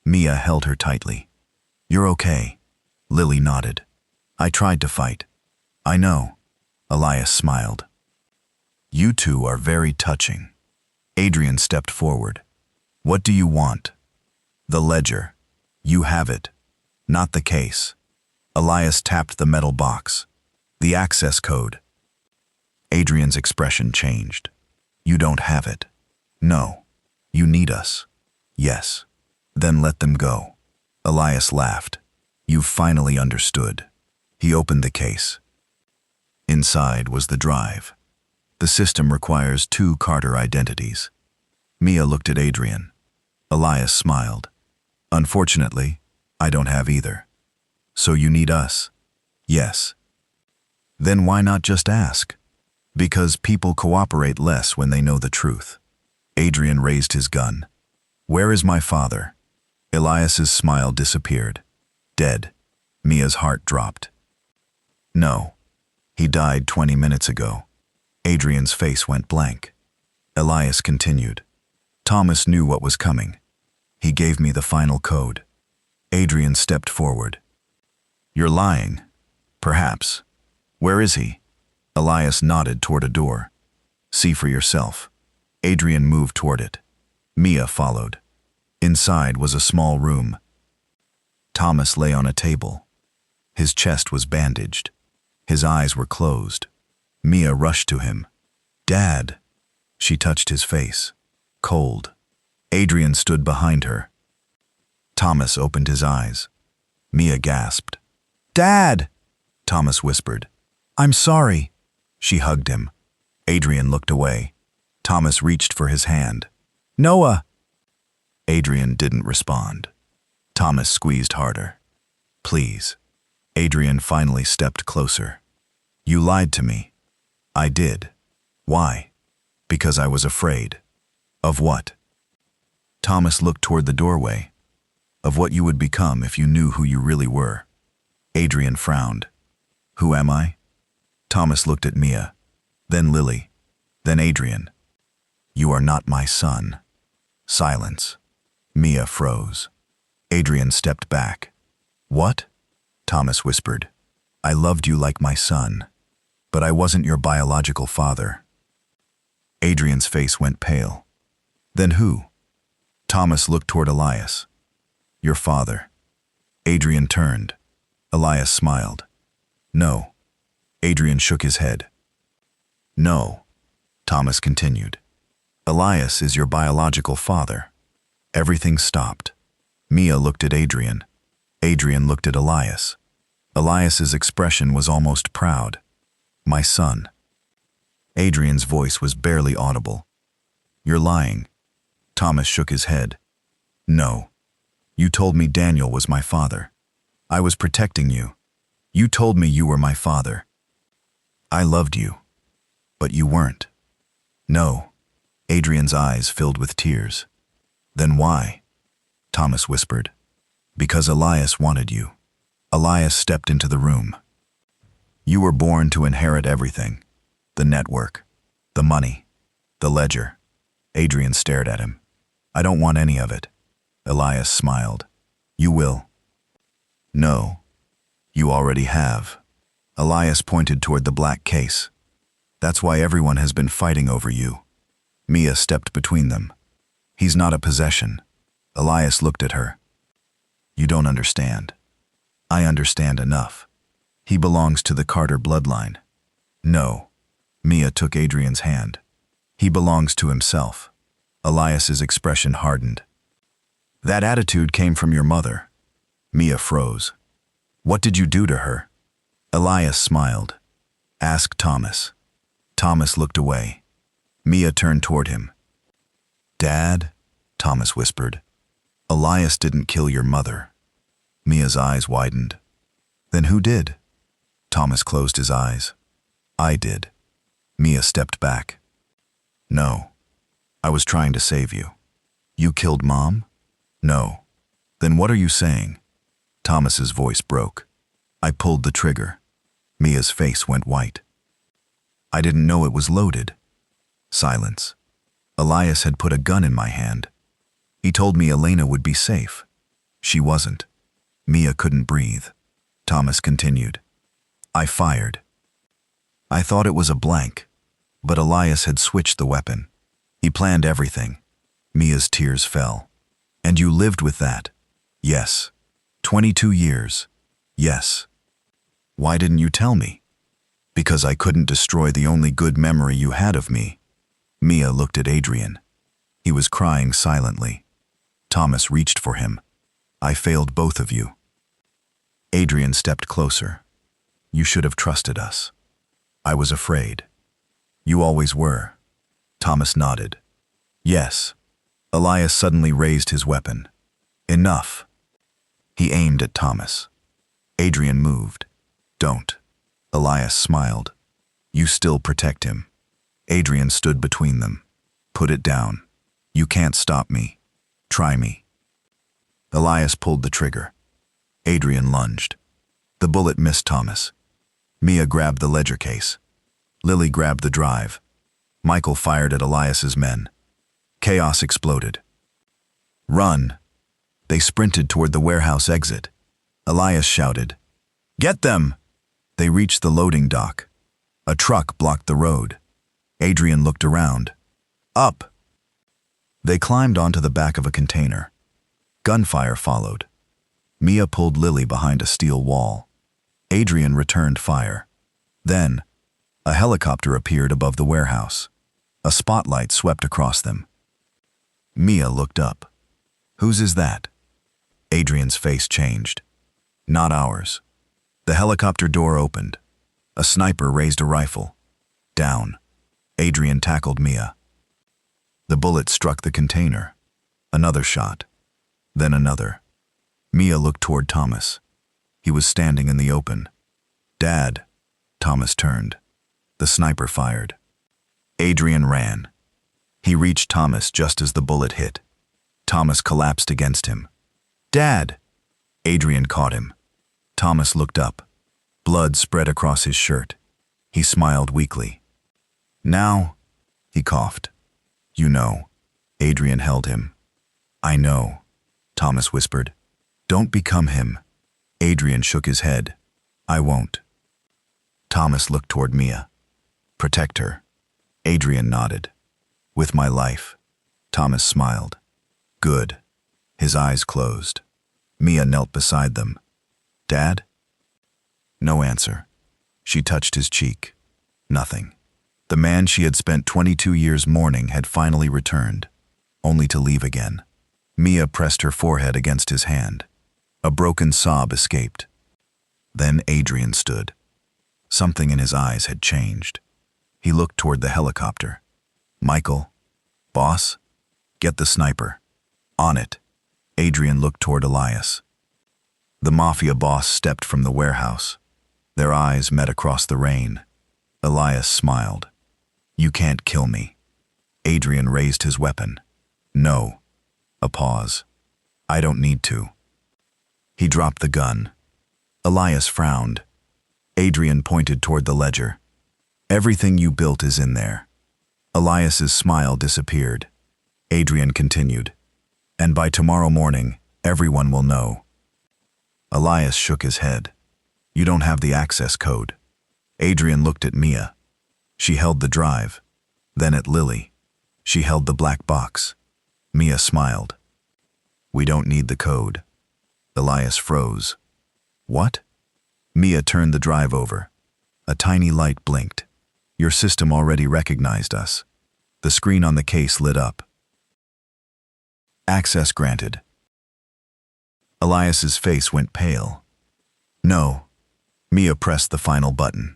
Mia held her tightly. You're okay. Lily nodded. I tried to fight. I know. Elias smiled. You two are very touching. Adrian stepped forward. What do you want? The ledger. You have it. Not the case. Elias tapped the metal box. The access code. Adrian's expression changed. You don't have it. No. You need us. Yes. Then let them go. Elias laughed. You've finally understood. He opened the case. Inside was the drive. The system requires 2 Carter identities. Mia looked at Adrian. Elias smiled. Unfortunately, I don't have either. So you need us? Yes. Then why not just ask? Because people cooperate less when they know the truth. Adrian raised his gun. Where is my father? Elias's smile disappeared. Dead. Mia's heart dropped. No. He died 20 minutes ago. Adrian's face went blank. Elias continued. Thomas knew what was coming. He gave me the final code. Adrian stepped forward. You're lying. Perhaps. Where is he? Elias nodded toward a door. See for yourself. Adrian moved toward it. Mia followed. Inside was a small room. Thomas lay on a table. His chest was bandaged. His eyes were closed. Mia rushed to him. Dad. She touched his face. Cold. Adrian stood behind her. Thomas opened his eyes. Mia gasped. Dad! Thomas whispered. I'm sorry. She hugged him. Adrian looked away. Thomas reached for his hand. Noah! Adrian didn't respond. Thomas squeezed harder. Please. Adrian finally stepped closer. You lied to me. I did. Why? Because I was afraid. Of what? Thomas looked toward the doorway. Of what you would become if you knew who you really were. Adrian frowned. Who am I? Thomas looked at Mia, then Lily, then Adrian. You are not my son. Silence. Mia froze. Adrian stepped back. What? Thomas whispered. I loved you like my son, but I wasn't your biological father. Adrian's face went pale. Then who? Thomas looked toward Elias. Your father. Adrian turned. Elias smiled. No. Adrian shook his head. No. Thomas continued. Elias is your biological father. Everything stopped. Mia looked at Adrian. Adrian looked at Elias. Elias's expression was almost proud. My son. Adrian's voice was barely audible. You're lying. Thomas shook his head. No. You told me Daniel was my father. I was protecting you. You told me you were my father. I loved you. But you weren't. No. Adrian's eyes filled with tears. Then why? Thomas whispered. Because Elias wanted you. Elias stepped into the room. You were born to inherit everything. The network. The money. The ledger. Adrian stared at him. I don't want any of it. Elias smiled. You will. No. You already have. Elias pointed toward the black case. That's why everyone has been fighting over you. Mia stepped between them. He's not a possession. Elias looked at her. You don't understand. I understand enough. He belongs to the Carter bloodline. No. Mia took Adrian's hand. He belongs to himself. Elias's expression hardened. That attitude came from your mother. Mia froze. What did you do to her? Elias smiled. Ask Thomas. Thomas looked away. Mia turned toward him. Dad, Thomas whispered. Elias didn't kill your mother. Mia's eyes widened. Then who did? Thomas closed his eyes. I did. Mia stepped back. No. I was trying to save you. You killed Mom? No. Then what are you saying? Thomas's voice broke. I pulled the trigger. Mia's face went white. I didn't know it was loaded. Silence. Elias had put a gun in my hand. He told me Elena would be safe. She wasn't. Mia couldn't breathe. Thomas continued. I fired. I thought it was a blank, but Elias had switched the weapon. He planned everything. Mia's tears fell. And you lived with that? Yes. 22 years. Yes. Why didn't you tell me? Because I couldn't destroy the only good memory you had of me. Mia looked at Adrian. He was crying silently. Thomas reached for him. "I failed both of you." Adrian stepped closer. "You should have trusted us." "I was afraid." "You always were." Thomas nodded. "Yes." Elias suddenly raised his weapon. "Enough." He aimed at Thomas. Adrian moved. "Don't." Elias smiled. "You still protect him." Adrian stood between them. "Put it down. You can't stop me. Try me." Elias pulled the trigger. Adrian lunged. The bullet missed Thomas. Mia grabbed the ledger case. Lily grabbed the drive. Michael fired at Elias's men. Chaos exploded. "Run!" They sprinted toward the warehouse exit. Elias shouted, "Get them!" They reached the loading dock. A truck blocked the road. Adrian looked around. "Up!" They climbed onto the back of a container. Gunfire followed. Mia pulled Lily behind a steel wall. Adrian returned fire. Then, a helicopter appeared above the warehouse. A spotlight swept across them. Mia looked up. "Whose is that?" Adrian's face changed. "Not ours." The helicopter door opened. A sniper raised a rifle. Down. Adrian tackled Mia. The bullet struck the container. Another shot. Then another. Mia looked toward Thomas. He was standing in the open. "Dad." Thomas turned. The sniper fired. Adrian ran. He reached Thomas just as the bullet hit. Thomas collapsed against him. "Dad!" Adrian caught him. Thomas looked up. Blood spread across his shirt. He smiled weakly. "Now," he coughed. "You know." Adrian held him. "I know," Thomas whispered. "Don't become him." Adrian shook his head. "I won't." Thomas looked toward Mia. "Protect her." Adrian nodded. "With my life." Thomas smiled. "Good." His eyes closed. Mia knelt beside them. "Dad?" No answer. She touched his cheek. Nothing. The man she had spent 22 years mourning had finally returned, only to leave again. Mia pressed her forehead against his hand. A broken sob escaped. Then Adrian stood. Something in his eyes had changed. He looked toward the helicopter. "Michael? Boss? Get the sniper." "On it." Adrian looked toward Elias. The mafia boss stepped from the warehouse. Their eyes met across the rain. Elias smiled. "You can't kill me." Adrian raised his weapon. "No." A pause. "I don't need to." He dropped the gun. Elias frowned. Adrian pointed toward the ledger. "Everything you built is in there." Elias's smile disappeared. Adrian continued. "And by tomorrow morning, everyone will know." Elias shook his head. "You don't have the access code." Adrian looked at Mia. She held the drive. Then at Lily. She held the black box. Mia smiled. "We don't need the code." Elias froze. "What?" Mia turned the drive over. A tiny light blinked. "Your system already recognized us." The screen on the case lit up. "Access granted." Elias's face went pale. "No." Mia pressed the final button.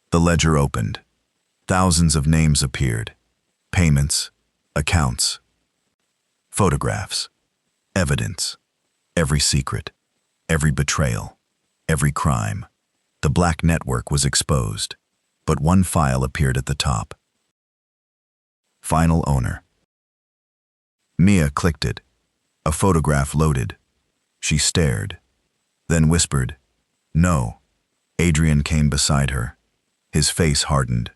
The ledger opened. Thousands of names appeared. Payments, accounts, photographs, evidence, every secret, every betrayal, every crime. The black network was exposed, but one file appeared at the top. Final owner. Mia clicked it. A photograph loaded. She stared, then whispered, "No." Adrian came beside her. His face hardened.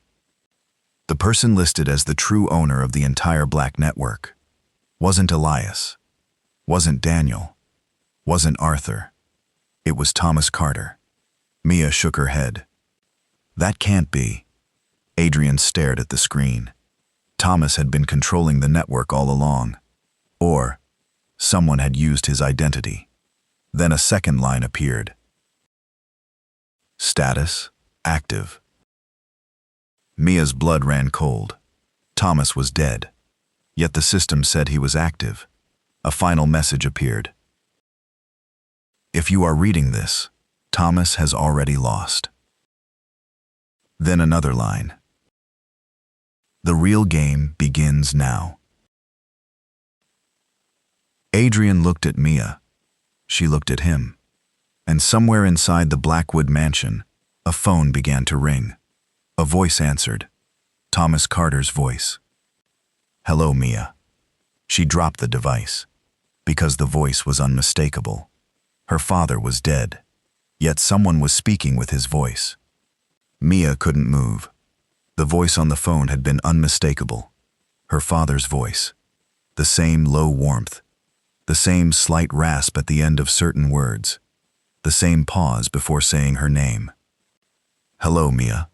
The person listed as the true owner of the entire black network wasn't Elias, wasn't Daniel, wasn't Arthur. It was Thomas Carter. Mia shook her head. "That can't be." Adrian stared at the screen. Thomas had been controlling the network all along. Or, someone had used his identity. Then a second line appeared. Status, active. Mia's blood ran cold. Thomas was dead. Yet the system said he was active. A final message appeared. If you are reading this, Thomas has already lost. Then another line. The real game begins now. Adrian looked at Mia. She looked at him. And somewhere inside the Blackwood mansion, a phone began to ring. A voice answered. Thomas Carter's voice. Hello, Mia. She dropped the device, because the voice was unmistakable. Her father was dead, yet someone was speaking with his voice. Mia couldn't move. The voice on the phone had been unmistakable. Her father's voice. The same low warmth. The same slight rasp at the end of certain words. The same pause before saying her name. Hello, Mia.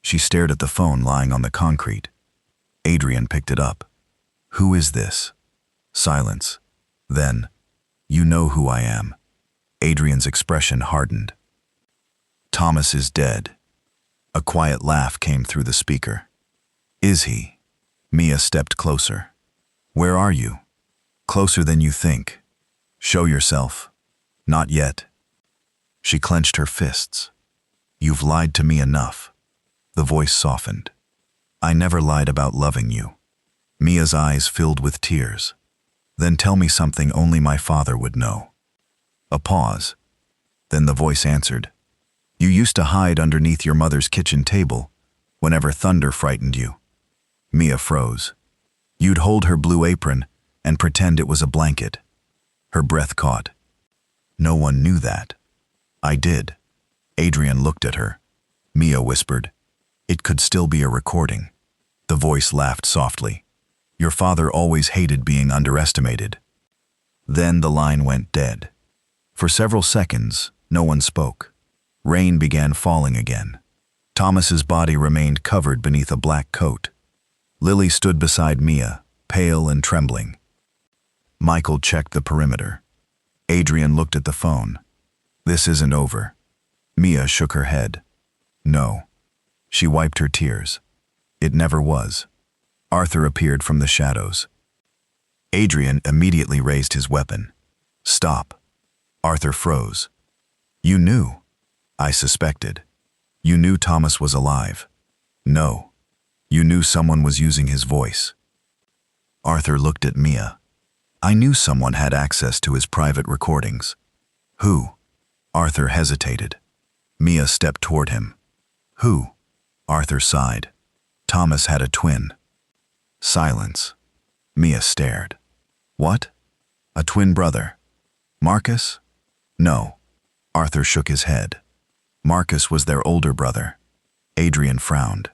She stared at the phone lying on the concrete. Adrian picked it up. Who is this? Silence. Then, you know who I am. Adrian's expression hardened. Thomas is dead. A quiet laugh came through the speaker. Is he? Mia stepped closer. Where are you? Closer than you think. Show yourself. Not yet. She clenched her fists. You've lied to me enough. The voice softened. I never lied about loving you. Mia's eyes filled with tears. Then tell me something only my father would know. A pause. Then the voice answered. You used to hide underneath your mother's kitchen table whenever thunder frightened you. Mia froze. You'd hold her blue apron and pretend it was a blanket. Her breath caught. No one knew that. I did. Adrian looked at her. Mia whispered. It could still be a recording. The voice laughed softly. Your father always hated being underestimated. Then the line went dead. For several seconds, no one spoke. Rain began falling again. Thomas's body remained covered beneath a black coat. Lily stood beside Mia, pale and trembling. Michael checked the perimeter. Adrian looked at the phone. This isn't over. Mia shook her head. No. She wiped her tears. It never was. Arthur appeared from the shadows. Adrian immediately raised his weapon. Stop. Arthur froze. You knew. I suspected. You knew Thomas was alive. No. You knew someone was using his voice. Arthur looked at Mia. I knew someone had access to his private recordings. Who? Arthur hesitated. Mia stepped toward him. Who? Arthur sighed. Thomas had a twin. Silence. Mia stared. What? A twin brother? Marcus? No. Arthur shook his head. Marcus was their older brother. Adrian frowned.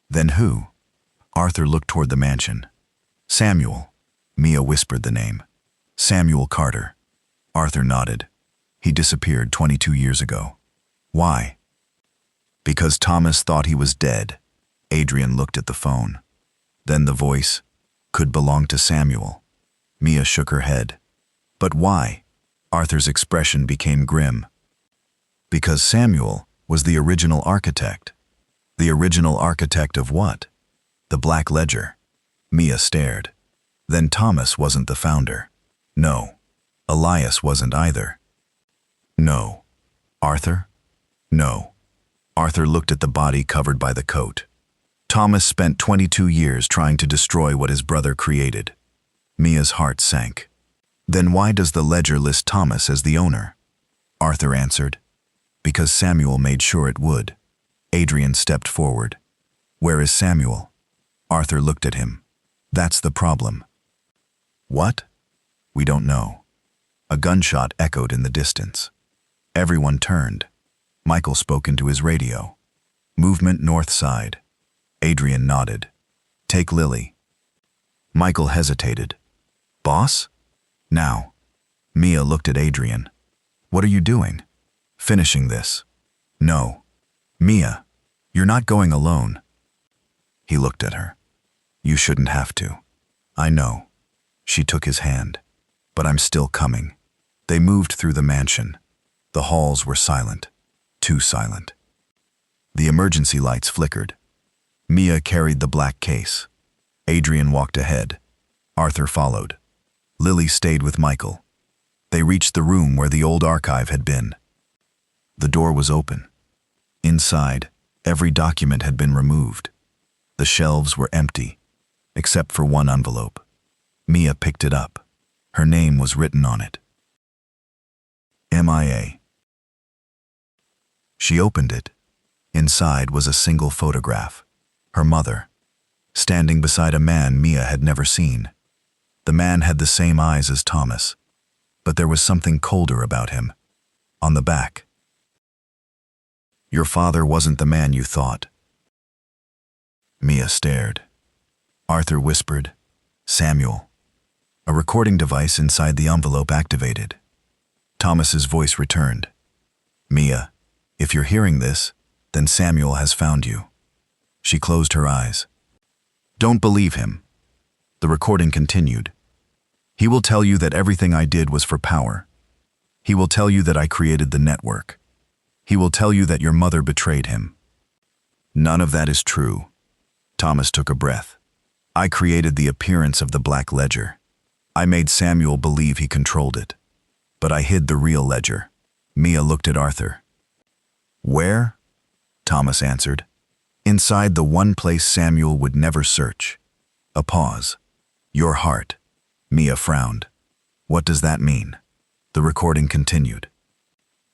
Then who? Arthur looked toward the mansion. Samuel. Mia whispered the name. Samuel Carter. Arthur nodded. He disappeared 22 years ago. Why? Because Thomas thought he was dead. Adrian looked at the phone. Then the voice could belong to Samuel. Mia shook her head. But why? Arthur's expression became grim. Because Samuel was the original architect. The original architect of what? The Black Ledger. Mia stared. Then Thomas wasn't the founder. No. Elias wasn't either. No. Arthur? No. Arthur looked at the body covered by the coat. Thomas spent 22 years trying to destroy what his brother created. Mia's heart sank. Then why does the ledger list Thomas as the owner? Arthur answered. Because Samuel made sure it would. Adrian stepped forward. Where is Samuel? Arthur looked at him. That's the problem. What? We don't know. A gunshot echoed in the distance. Everyone turned. Michael spoke into his radio. Movement north side. Adrian nodded. Take Lily. Michael hesitated. Boss? Now. Mia looked at Adrian. What are you doing? Finishing this. No. Mia, you're not going alone. He looked at her. You shouldn't have to. I know. She took his hand. But I'm still coming. They moved through the mansion. The halls were silent. Too silent. The emergency lights flickered. Mia carried the black case. Adrian walked ahead. Arthur followed. Lily stayed with Michael. They reached the room where the old archive had been. The door was open. Inside, every document had been removed. The shelves were empty, except for one envelope. Mia picked it up. Her name was written on it. MIA. She opened it. Inside was a single photograph. Her mother, standing beside a man Mia had never seen. The man had the same eyes as Thomas, but there was something colder about him. On the back, "Your father wasn't the man you thought." Mia stared. Arthur whispered, "Samuel." A recording device inside the envelope activated. Thomas's voice returned. "Mia, if you're hearing this, then Samuel has found you." She closed her eyes. "Don't believe him." The recording continued. "He will tell you that everything I did was for power. He will tell you that I created the network. He will tell you that your mother betrayed him." "None of that is true." Thomas took a breath. "I created the appearance of the black ledger. I made Samuel believe he controlled it. But I hid the real ledger." Mia looked at Arthur. "Where?" Thomas answered. "Inside the one place Samuel would never search." A pause. "Your heart." Mia frowned. "What does that mean?" The recording continued.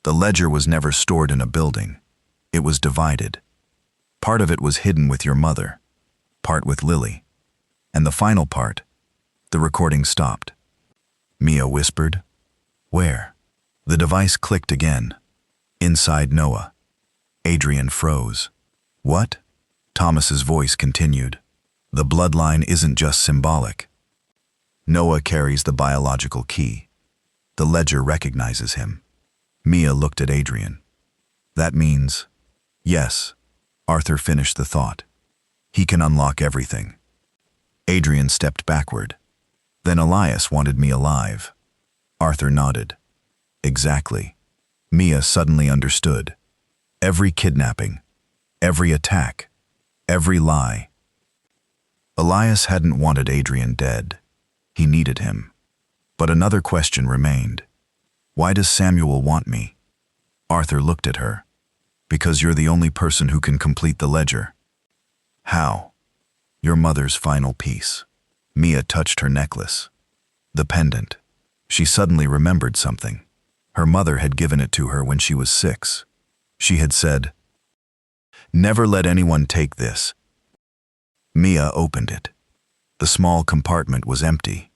"The ledger was never stored in a building. It was divided. Part of it was hidden with your mother, part with Lily. And the final part," the recording stopped. Mia whispered, "Where?" The device clicked again. Inside Noah. Adrian froze. "What?" Thomas's voice continued. "The bloodline isn't just symbolic. Noah carries the biological key. The ledger recognizes him." Mia looked at Adrian. "That means—" "Yes," Arthur finished the thought. "He can unlock everything." Adrian stepped backward. "Then Elias wanted me alive." Arthur nodded. "Exactly." Mia suddenly understood. Every kidnapping, every attack, every lie. Elias hadn't wanted Adrian dead. He needed him. But another question remained. "Why does Samuel want me?" Arthur looked at her. "Because you're the only person who can complete the ledger." "How?" "Your mother's final piece." Mia touched her necklace. The pendant. She suddenly remembered something. Her mother had given it to her when she was 6. She had said, "Never let anyone take this." Mia opened it. The small compartment was empty,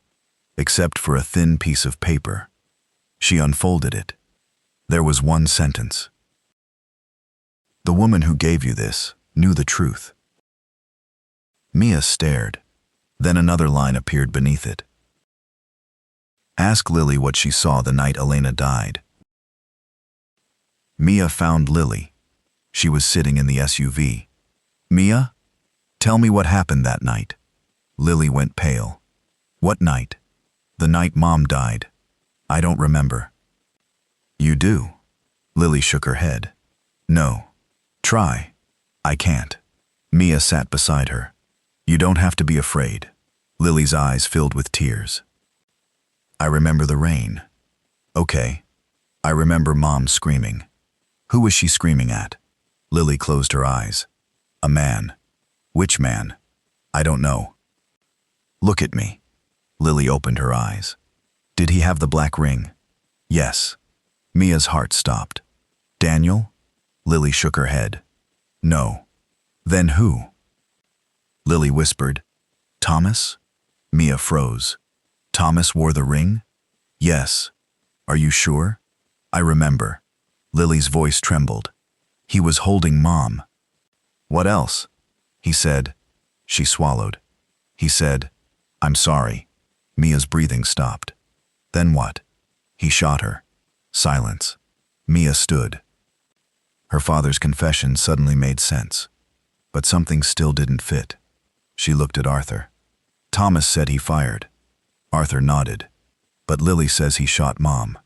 except for a thin piece of paper. She unfolded it. There was one sentence. "The woman who gave you this knew the truth." Mia stared. Then another line appeared beneath it. "Ask Lily what she saw the night Elena died." Mia found Lily. She was sitting in the SUV. "Mia, tell me what happened that night." Lily went pale. "What night?" "The night Mom died." "I don't remember." "You do?" Lily shook her head. "No. Try." "I can't." Mia sat beside her. "You don't have to be afraid." Lily's eyes filled with tears. "I remember the rain." "Okay. I remember Mom screaming." "Who was she screaming at?" Lily closed her eyes. "A man." "Which man?" "I don't know." "Look at me." Lily opened her eyes. "Did he have the black ring?" "Yes." Mia's heart stopped. "Daniel?" Lily shook her head. "No." "Then who?" Lily whispered, "Thomas?" Mia froze. "Thomas wore the ring?" "Yes." "Are you sure?" "I remember." Lily's voice trembled. "He was holding Mom." "What else?" "He said—" She swallowed. "He said, 'I'm sorry.'" Mia's breathing stopped. "Then what?" "He shot her." Silence. Mia stood. Her father's confession suddenly made sense. But something still didn't fit. She looked at Arthur. "Thomas said he fired." Arthur nodded. "But Lily says he shot Mom."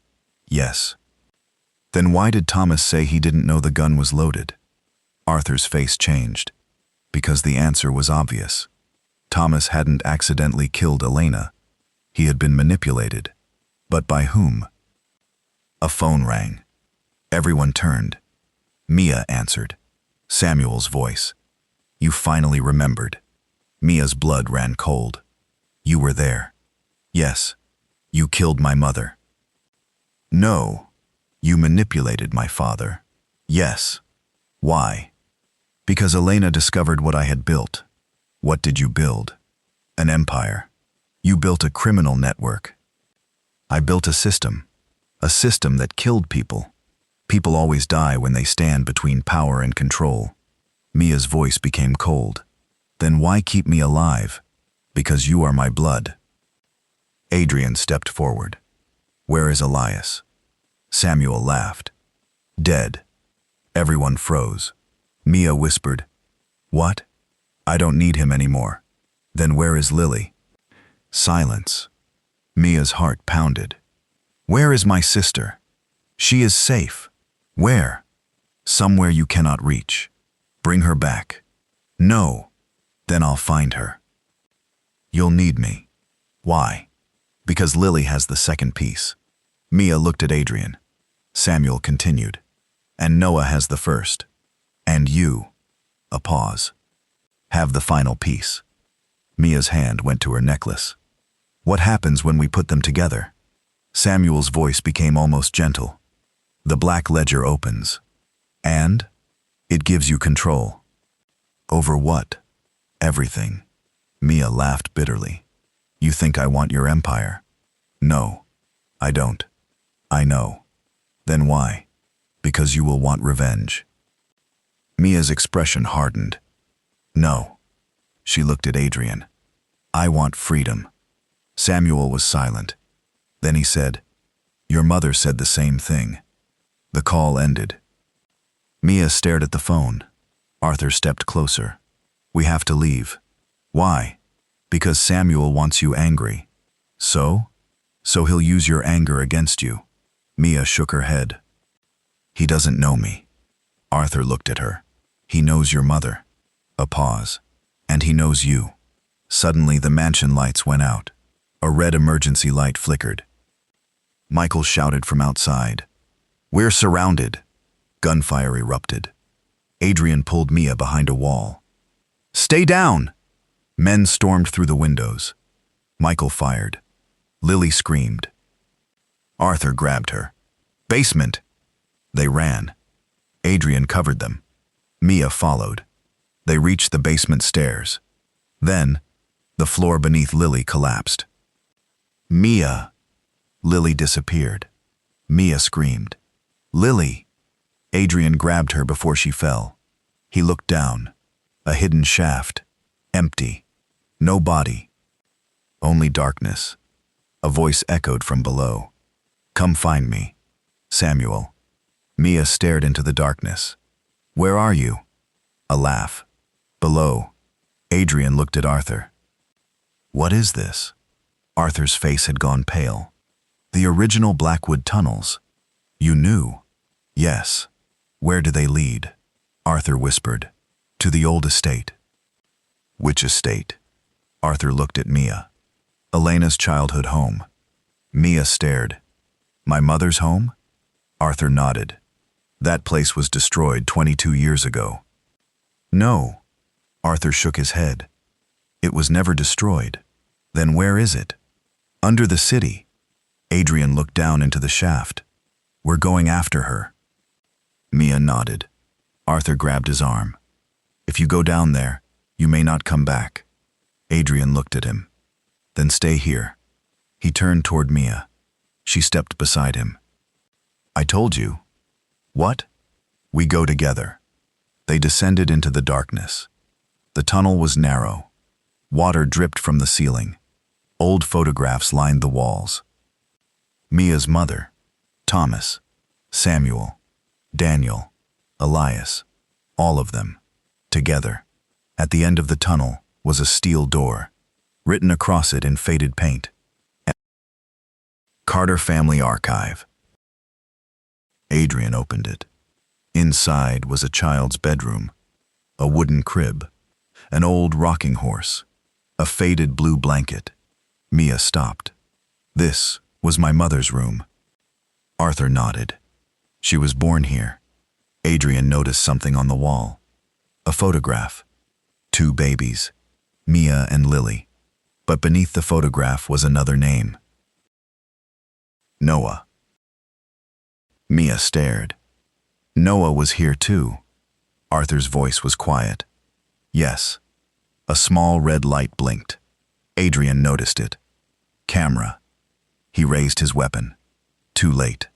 "Yes." "Then why did Thomas say he didn't know the gun was loaded?" Arthur's face changed. Because the answer was obvious. Thomas hadn't accidentally killed Elena. He had been manipulated. But by whom? A phone rang. Everyone turned. Mia answered. Samuel's voice. You finally remembered. Mia's blood ran cold. You were there. Yes. You killed my mother. No. You manipulated my father. Yes. Why? Because Elena discovered what I had built. What did you build? An empire. You built a criminal network. I built a system that killed people. People always die when they stand between power and control. Mia's voice became cold. Then why keep me alive? Because you are my blood. Adrian stepped forward. Where is Elias? Samuel laughed. Dead. Everyone froze. Mia whispered, What? I don't need him anymore. Then where is Lily? Silence. Mia's heart pounded. Where is my sister? She is safe. Where? Somewhere you cannot reach. Bring her back. No. Then I'll find her. You'll need me. Why? Because Lily has the second piece. Mia looked at Adrian. Samuel continued. And Noah has the first. And you. A pause. Have the final piece. Mia's hand went to her necklace. What happens when we put them together? Samuel's voice became almost gentle. The black ledger opens. And? It gives you control. Over what? Everything. Mia laughed bitterly. You think I want your empire? No. I don't. I know. Then why? Because you will want revenge. Mia's expression hardened. No. She looked at Adrian. I want freedom. Samuel was silent. Then he said, Your mother said the same thing. The call ended. Mia stared at the phone. Arthur stepped closer. We have to leave. Why? Because Samuel wants you angry. So? So he'll use your anger against you. Mia shook her head. He doesn't know me. Arthur looked at her. He knows your mother. A pause. And he knows you. Suddenly the mansion lights went out. A red emergency light flickered. Michael shouted from outside. We're surrounded. Gunfire erupted. Adrian pulled Mia behind a wall. Stay down! Men stormed through the windows. Michael fired. Lily screamed. Arthur grabbed her. Basement! They ran. Adrian covered them. Mia followed. They reached the basement stairs. Then, the floor beneath Lily collapsed. Mia! Lily disappeared. Mia screamed. Lily! Adrian grabbed her before she fell. He looked down. A hidden shaft. Empty. No body. Only darkness. A voice echoed from below. Come find me. Samuel. Mia stared into the darkness. Where are you? A laugh. Below. Adrian looked at Arthur. What is this? Arthur's face had gone pale. The original Blackwood tunnels. You knew? Yes. Where do they lead? Arthur whispered. To the old estate. Which estate? Arthur looked at Mia. Elena's childhood home. Mia stared. My mother's home? Arthur nodded. That place was destroyed 22 years ago. No. Arthur shook his head. It was never destroyed. Then where is it? Under the city. Adrian looked down into the shaft. We're going after her. Mia nodded. Arthur grabbed his arm. If you go down there, you may not come back. Adrian looked at him. Then stay here. He turned toward Mia. She stepped beside him. I told you. What? We go together. They descended into the darkness. The tunnel was narrow. Water dripped from the ceiling. Old photographs lined the walls. Mia's mother, Thomas, Samuel, Daniel, Elias, all of them, together. At the end of the tunnel was a steel door, written across it in faded paint. Carter Family Archive. Adrian opened it. Inside was a child's bedroom, a wooden crib, an old rocking horse, A faded blue blanket. Mia stopped. This was my mother's room. Arthur nodded. She was born here. Adrian noticed something on the wall. A photograph. 2 babies, Mia and Lily. But beneath the photograph was another name. Noah. Mia stared. Noah was here too. Arthur's voice was quiet. Yes. A small red light blinked. Adrian noticed it. Camera. He raised his weapon. Too late.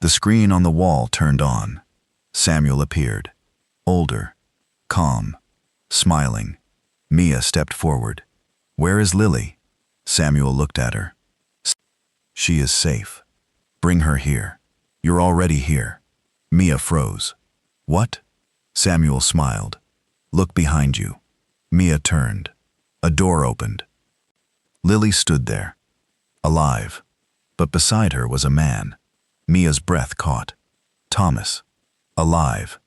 The screen on the wall turned on. Samuel appeared. Older. Calm. Smiling. Mia stepped forward. Where is Lily? Samuel looked at her. She is safe. Bring her here. You're already here. Mia froze. What? Samuel smiled. Look behind you. Mia turned. A door opened. Lily stood there. Alive. But beside her was a man. Mia's breath caught. Thomas. Alive.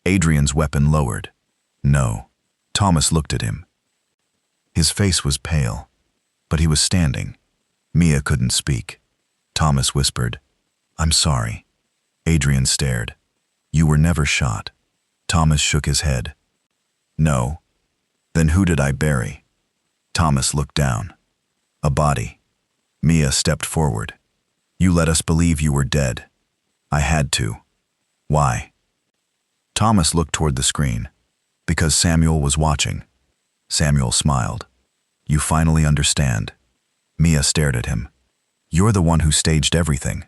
Adrian's weapon lowered. No. Thomas looked at him. His face was pale, but he was standing. Mia couldn't speak. Thomas whispered, I'm sorry. Adrian stared. You were never shot. Thomas shook his head. No. Then who did I bury? Thomas looked down. A body. Mia stepped forward. You let us believe you were dead. I had to. Why? Thomas looked toward the screen. Because Samuel was watching. Samuel smiled. You finally understand. Mia stared at him. You're the one who staged everything.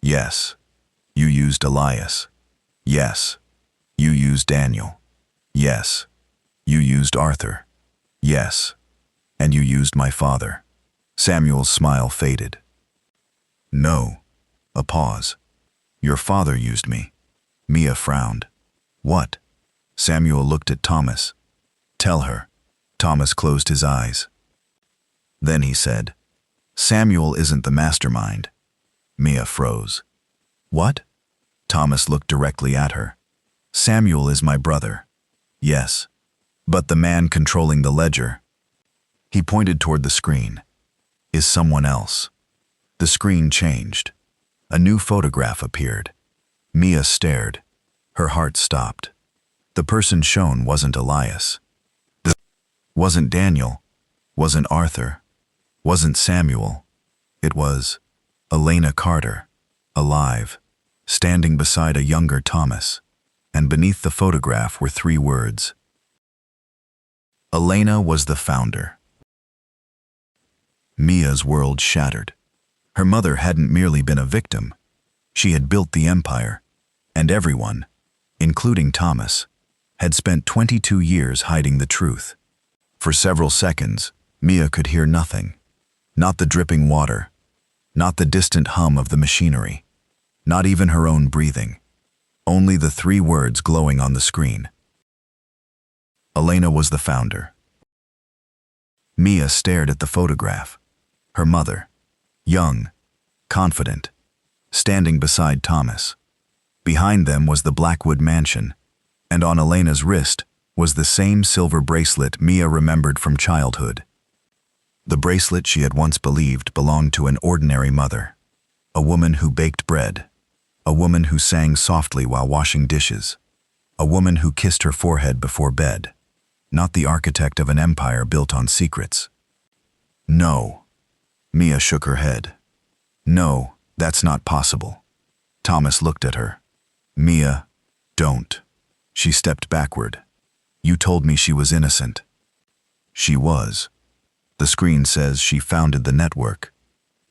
Yes. You used Elias. Yes. You used Daniel. Yes. You used Arthur. Yes. And you used my father. Samuel's smile faded. No. A pause. Your father used me. Mia frowned. What? Samuel looked at Thomas. Tell her. Thomas closed his eyes. Then he said, Samuel isn't the mastermind. Mia froze. What? Thomas looked directly at her. Samuel is my brother. Yes. But the man controlling the ledger. He pointed toward the screen. Is someone else. The screen changed. A new photograph appeared. Mia stared. Her heart stopped. The person shown wasn't Elias. Wasn't Daniel. Wasn't Arthur. Wasn't Samuel. It was Elena Carter, alive, standing beside a younger Thomas, and beneath the photograph were 3 words. Elena was the founder. Mia's world shattered. Her mother hadn't merely been a victim. She had built the empire, and everyone, including Thomas, had spent 22 years hiding the truth. For several seconds, Mia could hear nothing. Not the dripping water, not the distant hum of the machinery, not even her own breathing. Only the 3 words glowing on the screen. Elena was the founder. Mia stared at the photograph. Her mother, young, confident, standing beside Thomas. Behind them was the Blackwood mansion, and on Elena's wrist was the same silver bracelet Mia remembered from childhood. The bracelet she had once believed belonged to an ordinary mother, a woman who baked bread, a woman who sang softly while washing dishes, a woman who kissed her forehead before bed, not the architect of an empire built on secrets. No. Mia shook her head. No, that's not possible. Thomas looked at her. Mia, don't. She stepped backward. You told me she was innocent. She was. The screen says she founded the network.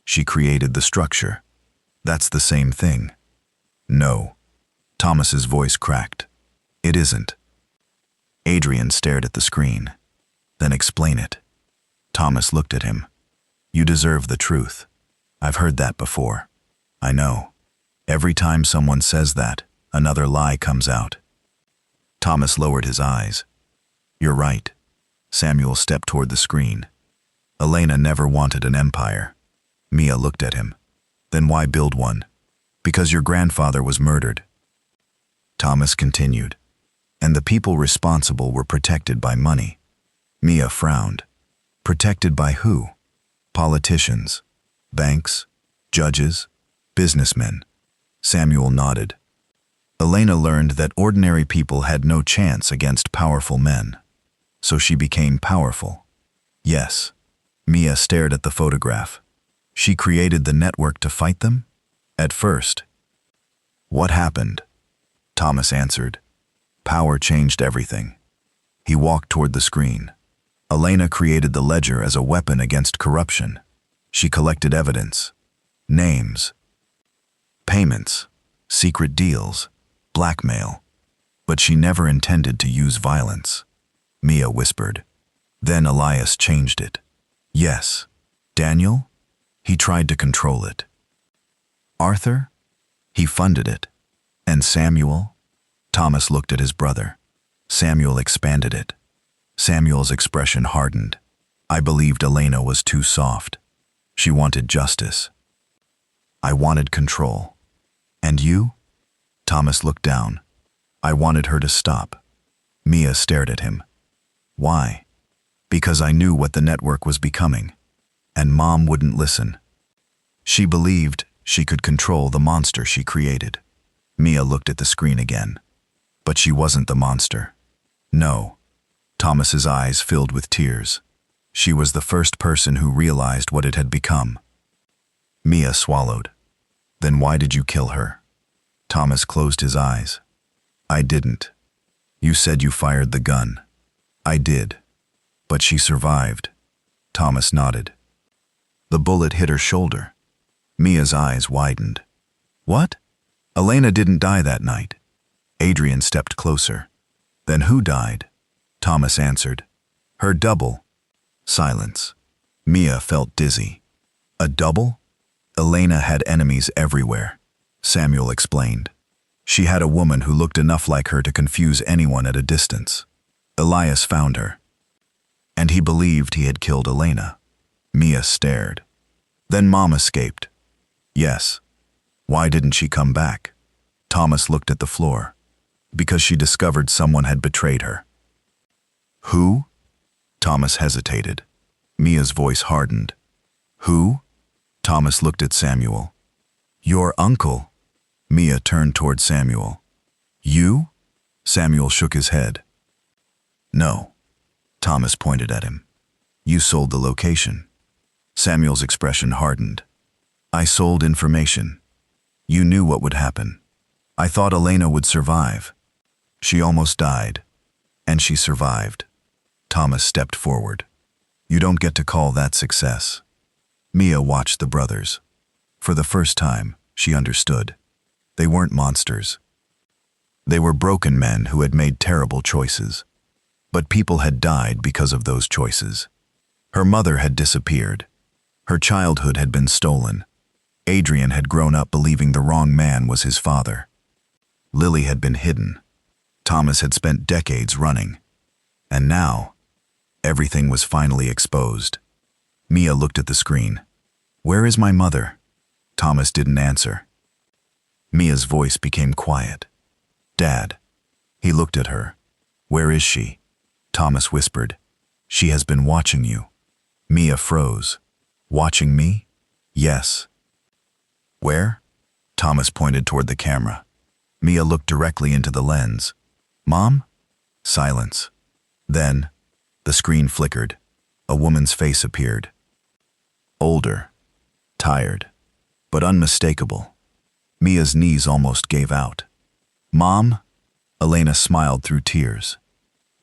She created the structure. That's the same thing. No. Thomas's voice cracked. It isn't. Adrian stared at the screen. Then explain it. Thomas looked at him. You deserve the truth. I've heard that before. I know. Every time someone says that, another lie comes out. Thomas lowered his eyes. You're right. Samuel stepped toward the screen. Elena never wanted an empire. Mia looked at him. Then why build one? Because your grandfather was murdered. Thomas continued. And the people responsible were protected by money. Mia frowned. Protected by who? Politicians? Banks? Judges? Businessmen? Samuel nodded. Elena learned that ordinary people had no chance against powerful men. So she became powerful. Yes. Mia stared at the photograph. She created the network to fight them? At first. What happened? Thomas answered. Power changed everything. He walked toward the screen. Elena created the ledger as a weapon against corruption. She collected evidence. Names. Payments. Secret deals. Blackmail. But she never intended to use violence. Mia whispered. Then Elias changed it. Yes. Daniel? He tried to control it. Arthur? He funded it. And Samuel? Thomas looked at his brother. Samuel expanded it. Samuel's expression hardened. I believed Elena was too soft. She wanted justice. I wanted control. And you? Thomas looked down. I wanted her to stop. Mia stared at him. Why? Because I knew what the network was becoming. And Mom wouldn't listen. She believed she could control the monster she created. Mia looked at the screen again. But she wasn't the monster. No. Thomas's eyes filled with tears. She was the first person who realized what it had become. Mia swallowed. Then why did you kill her? Thomas closed his eyes. I didn't. You said you fired the gun. I did. But she survived. Thomas nodded. The bullet hit her shoulder. Mia's eyes widened. What? Elena didn't die that night. Adrian stepped closer. Then who died? Thomas answered. Her double. Silence. Mia felt dizzy. A double? Elena had enemies everywhere. Samuel explained. She had a woman who looked enough like her to confuse anyone at a distance. Elias found her. And he believed he had killed Elena. Mia stared. Then Mom escaped. Yes. Why didn't she come back? Thomas looked at the floor. Because she discovered someone had betrayed her. Who? Thomas hesitated. Mia's voice hardened. Who? Thomas looked at Samuel. Your uncle. Mia turned toward Samuel. You? Samuel shook his head. No. Thomas pointed at him. You sold the location. Samuel's expression hardened. I sold information. You knew what would happen. I thought Elena would survive. She almost died. And she survived. Thomas stepped forward. You don't get to call that success. Mia watched the brothers. For the first time, she understood. They weren't monsters. They were broken men who had made terrible choices. But people had died because of those choices. Her mother had disappeared. Her childhood had been stolen. Adrian had grown up believing the wrong man was his father. Lily had been hidden. Thomas had spent decades running. And now, everything was finally exposed. Mia looked at the screen. Where is my mother? Thomas didn't answer. Mia's voice became quiet. Dad. He looked at her. Where is she? Thomas whispered. She has been watching you. Mia froze. Watching me? Yes. Where? Thomas pointed toward the camera. Mia looked directly into the lens. Mom? Silence. Then, the screen flickered. A woman's face appeared. Older. Tired. But unmistakable. Mia's knees almost gave out. Mom? Elena smiled through tears.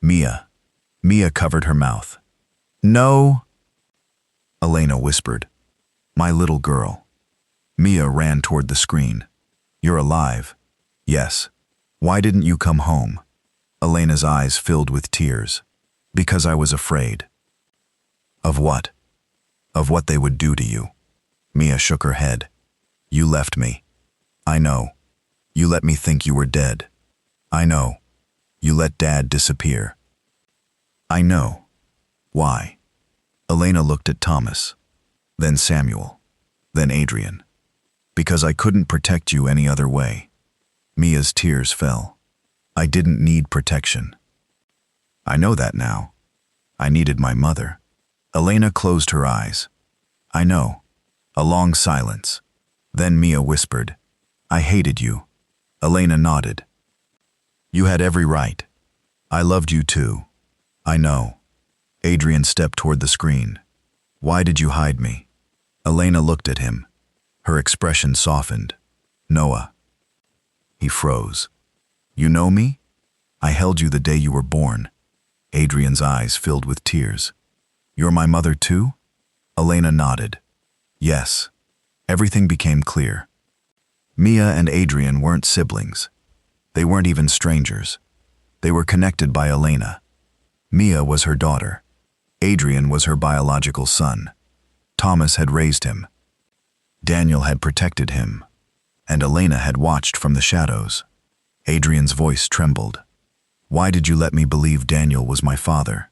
Mia. Mia covered her mouth. No. Elena whispered. My little girl. Mia ran toward the screen. You're alive. Yes. Why didn't you come home? Elena's eyes filled with tears. Because I was afraid. Of what? Of what they would do to you. Mia shook her head. You left me. I know. You let me think you were dead. I know. You let Dad disappear. I know. Why? Elena looked at Thomas. Then Samuel. Then Adrian. Because I couldn't protect you any other way. Mia's tears fell. I didn't need protection. I know that now. I needed my mother. Elena closed her eyes. I know. A long silence. Then Mia whispered, I hated you. Elena nodded. You had every right. I loved you too. I know. Adrian stepped toward the screen. Why did you hide me? Elena looked at him. Her expression softened. Noah. He froze. You know me? I held you the day you were born. Adrian's eyes filled with tears. You're my mother too? Elena nodded. Yes. Everything became clear. Mia and Adrian weren't siblings. They weren't even strangers. They were connected by Elena. Mia was her daughter. Adrian was her biological son. Thomas had raised him. Daniel had protected him. And Elena had watched from the shadows. Adrian's voice trembled. Why did you let me believe Daniel was my father?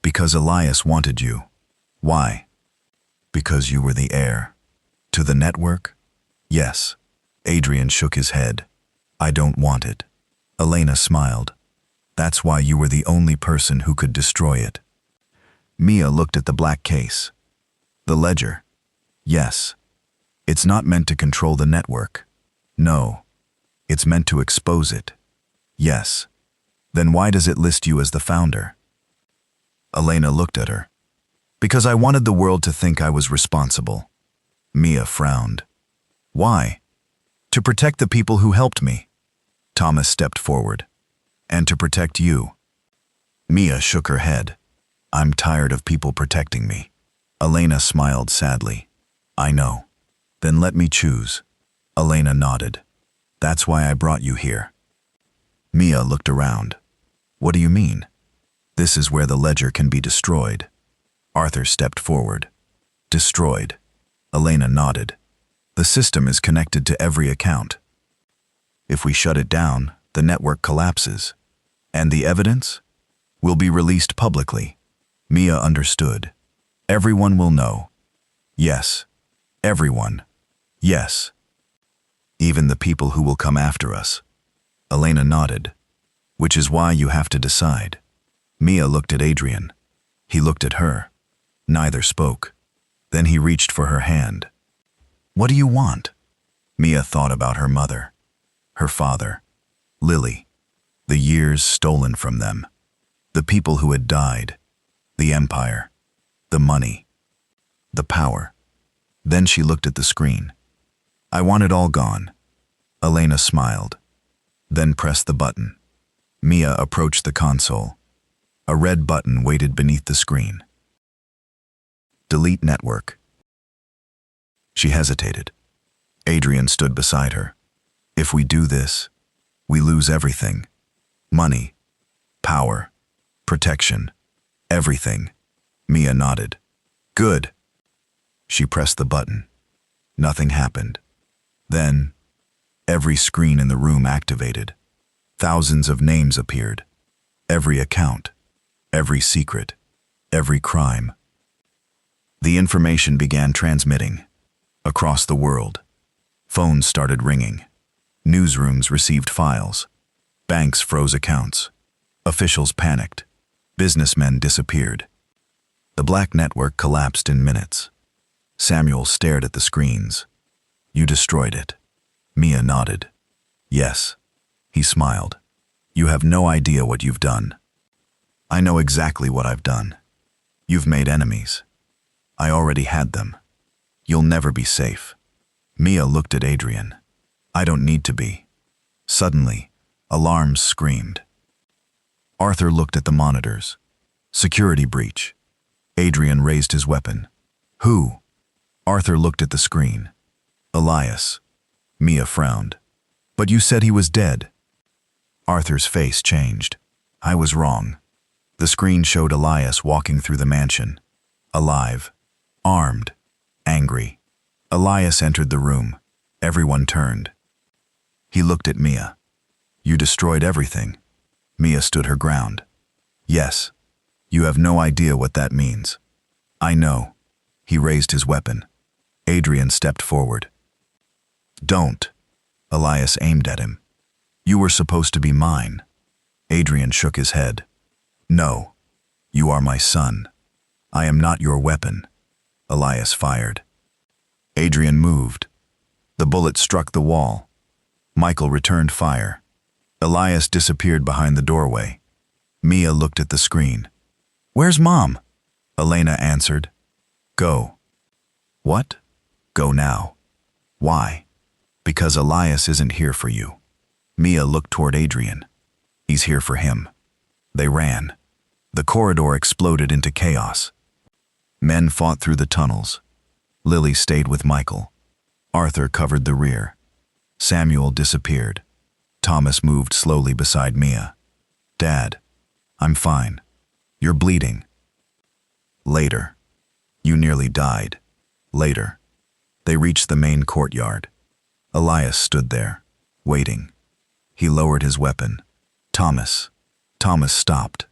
Because Elias wanted you. Why? Because you were the heir. To the network? Yes. Adrian shook his head. I don't want it. Elena smiled. That's why you were the only person who could destroy it. Mia looked at the black case. The ledger. Yes. It's not meant to control the network. No. It's meant to expose it. Yes. Then why does it list you as the founder? Elena looked at her. Because I wanted the world to think I was responsible. Mia frowned. Why? To protect the people who helped me. Thomas stepped forward. And to protect you. Mia shook her head. I'm tired of people protecting me. Elena smiled sadly. I know. Then let me choose. Elena nodded. That's why I brought you here. Mia looked around. What do you mean? This is where the ledger can be destroyed. Arthur stepped forward. Destroyed. Elena nodded. The system is connected to every account. If we shut it down, the network collapses. And the evidence? Will be released publicly. Mia understood. Everyone will know. Yes. Everyone. Yes. Even the people who will come after us. Elena nodded. Which is why you have to decide. Mia looked at Adrian. He looked at her. Neither spoke. Then he reached for her hand. What do you want? Mia thought about her mother. Her father. Lily. The years stolen from them. The people who had died. The empire. The money. The power. Then she looked at the screen. I want it all gone. Elena smiled. Then pressed the button. Mia approached the console. A red button waited beneath the screen. Delete network. She hesitated. Adrian stood beside her. If we do this, we lose everything. Money, power, protection, everything. Mia nodded. Good. She pressed the button. Nothing happened. Then, every screen in the room activated. Thousands of names appeared. Every account, every secret, every crime. The information began transmitting. Across the world. Phones started ringing. Newsrooms received files. Banks froze accounts. Officials panicked. Businessmen disappeared. The black network collapsed in minutes. Samuel stared at the screens. You destroyed it. Mia nodded. Yes. He smiled. You have no idea what you've done. I know exactly what I've done. You've made enemies. I already had them. You'll never be safe. Mia looked at Adrian. I don't need to be. Suddenly, alarms screamed. Arthur looked at the monitors. Security breach. Adrian raised his weapon. Who? Arthur looked at the screen. Elias. Mia frowned. But you said he was dead. Arthur's face changed. I was wrong. The screen showed Elias walking through the mansion. Alive. Armed. Angry. Elias entered the room. Everyone turned. He looked at Mia. You destroyed everything. Mia stood her ground. Yes. You have no idea what that means. I know. He raised his weapon. Adrian stepped forward. Don't. Elias aimed at him. You were supposed to be mine. Adrian shook his head. No. You are my son. I am not your weapon. Elias fired. Adrian moved. The bullet struck the wall. Michael returned fire. Elias disappeared behind the doorway. Mia looked at the screen. Where's Mom? Elena answered. Go. What? Go now. Why? Because Elias isn't here for you. Mia looked toward Adrian. He's here for him. They ran. The corridor exploded into chaos. Men fought through the tunnels. Lily stayed with Michael. Arthur covered the rear. Samuel disappeared. Thomas moved slowly beside Mia. Dad, I'm fine. You're bleeding. Later. You nearly died. Later. They reached the main courtyard. Elias stood there, waiting. He lowered his weapon. Thomas. Thomas stopped.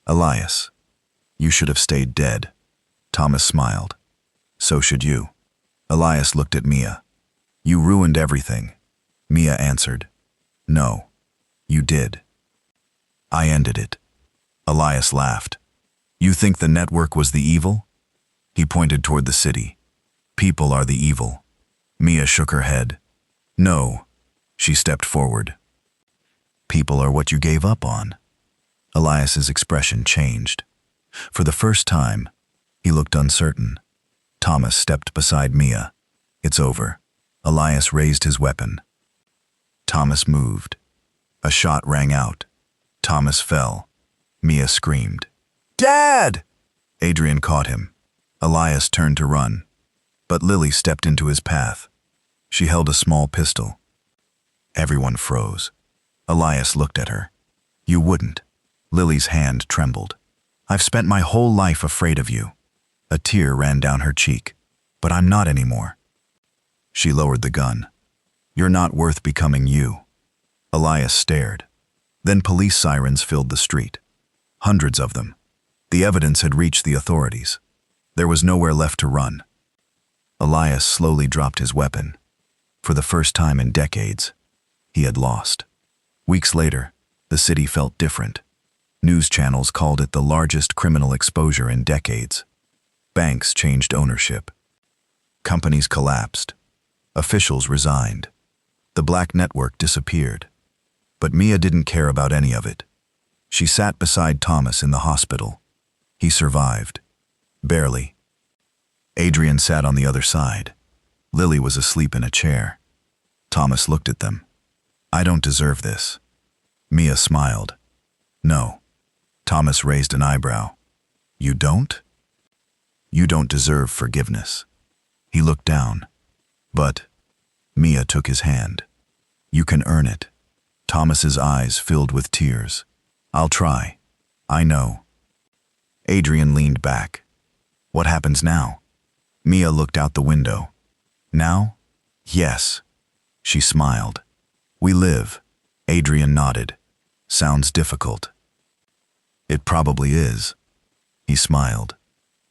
Elias, you should have stayed dead. Thomas smiled. So should you. Elias looked at Mia. You ruined everything. Mia answered. No, you did. I ended it. Elias laughed. You think the network was the evil? He pointed toward the city. People are the evil. Mia shook her head. No. She stepped forward. People are what you gave up on. Elias's expression changed. For the first time, he looked uncertain. Thomas stepped beside Mia. It's over. Elias raised his weapon. Thomas moved. A shot rang out. Thomas fell. Mia screamed. Dad! Adrian caught him. Elias turned to run. But Lily stepped into his path. She held a small pistol. Everyone froze. Elias looked at her. You wouldn't. Lily's hand trembled. I've spent my whole life afraid of you. A tear ran down her cheek. But I'm not anymore. She lowered the gun. You're not worth becoming you. Elias stared. Then police sirens filled the street. Hundreds of them. The evidence had reached the authorities. There was nowhere left to run. Elias slowly dropped his weapon. For the first time in decades, he had lost. Weeks later, the city felt different. News channels called it the largest criminal exposure in decades. Banks changed ownership. Companies collapsed. Officials resigned. The black network disappeared. But Mia didn't care about any of it. She sat beside Thomas in the hospital. He survived. Barely. Adrian sat on the other side. Lily was asleep in a chair. Thomas looked at them. I don't deserve this. Mia smiled. No. Thomas raised an eyebrow. You don't? You don't deserve forgiveness. He looked down. But Mia took his hand. You can earn it. Thomas's eyes filled with tears. I'll try. I know. Adrian leaned back. What happens now? Mia looked out the window. Now? Yes. She smiled. We live. Adrian nodded. Sounds difficult. It probably is. He smiled.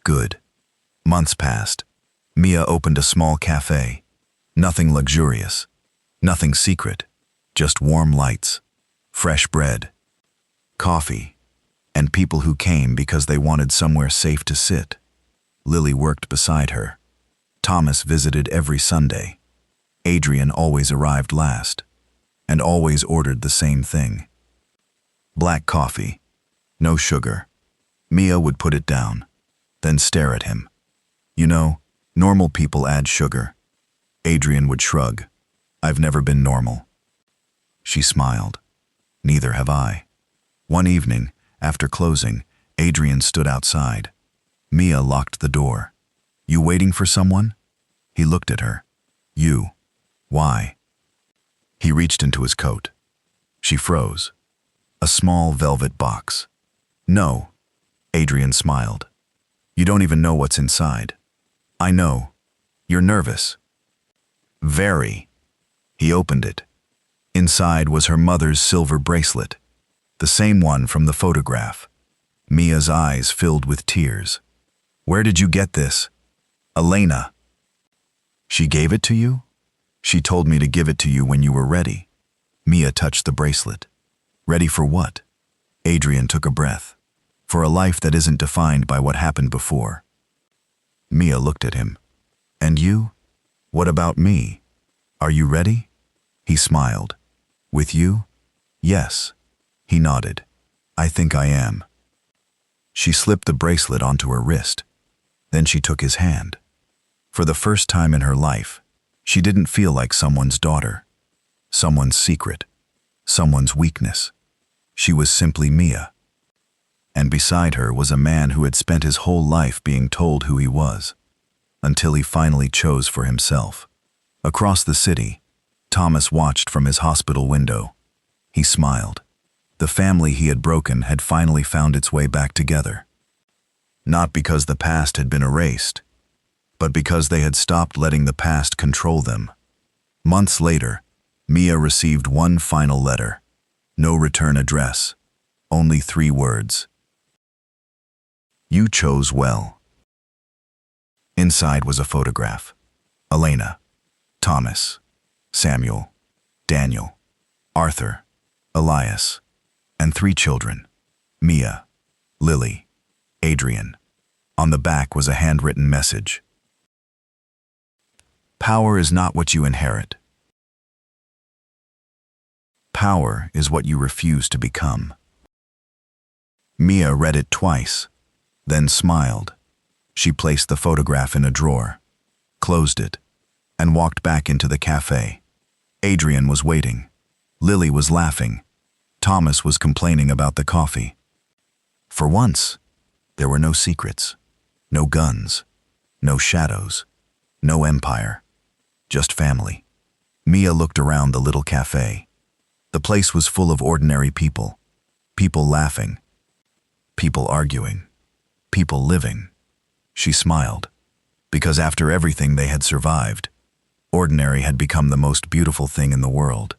Good. Months passed. Mia opened a small cafe. Nothing luxurious. Nothing secret. Just warm lights. Fresh bread. Coffee. And people who came because they wanted somewhere safe to sit. Lily worked beside her. Thomas visited every Sunday. Adrian always arrived last, and always ordered the same thing. Black coffee. No sugar. Mia would put it down, then stare at him. You know, normal people add sugar. Adrian would shrug. I've never been normal. She smiled. Neither have I. One evening, after closing, Adrian stood outside. Mia locked the door. You waiting for someone? He looked at her. You. Why? He reached into his coat. She froze. A small velvet box. No. Adrian smiled. You don't even know what's inside. I know. You're nervous. Very. He opened it. Inside was her mother's silver bracelet, the same one from the photograph. Mia's eyes filled with tears. Where did you get this? Elena. She gave it to you? She told me to give it to you when you were ready. Mia touched the bracelet. Ready for what? Adrian took a breath. for a life that isn't defined by what happened before. Mia looked at him. And you? What about me? Are you ready? He smiled. With you? Yes. He nodded. I think I am. She slipped the bracelet onto her wrist. Then she took his hand. For the first time in her life, she didn't feel like someone's daughter, someone's secret, someone's weakness. She was simply Mia. And beside her was a man who had spent his whole life being told who he was, until he finally chose for himself. Across the city, Thomas watched from his hospital window. He smiled. The family he had broken had finally found its way back together. Not because the past had been erased, but because they had stopped letting the past control them. Months later, Mia received one final letter. No return address. Only 3 words. You chose well. Inside was a photograph. Elena, Thomas, Samuel, Daniel, Arthur, Elias, and 3 children, Mia, Lily, Adrian. On the back was a handwritten message. Power is not what you inherit. Power is what you refuse to become. Mia read it twice, then smiled. She placed the photograph in a drawer, closed it, and walked back into the cafe. Adrian was waiting. Lily was laughing. Thomas was complaining about the coffee. For once, there were no secrets, no guns, no shadows, no empire, just family. Mia looked around the little cafe. The place was full of ordinary people, people laughing, people arguing, people living. She smiled, because after everything they had survived, ordinary had become the most beautiful thing in the world.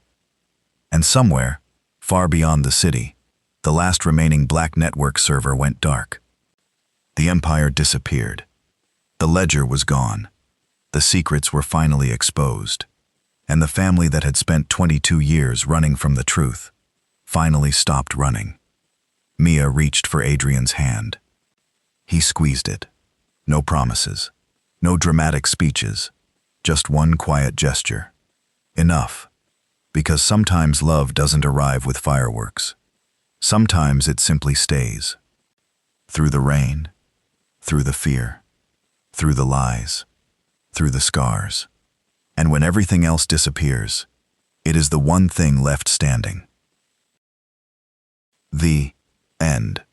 And somewhere, far beyond the city, the last remaining black network server went dark. The empire disappeared. The ledger was gone. The secrets were finally exposed. And the family that had spent 22 years running from the truth finally stopped running. Mia reached for Adrian's hand. He squeezed it. No promises, no dramatic speeches, just one quiet gesture. Enough, because sometimes love doesn't arrive with fireworks. Sometimes it simply stays. Through the rain, through the fear, through the lies, through the scars. And when everything else disappears, it is the one thing left standing. The end.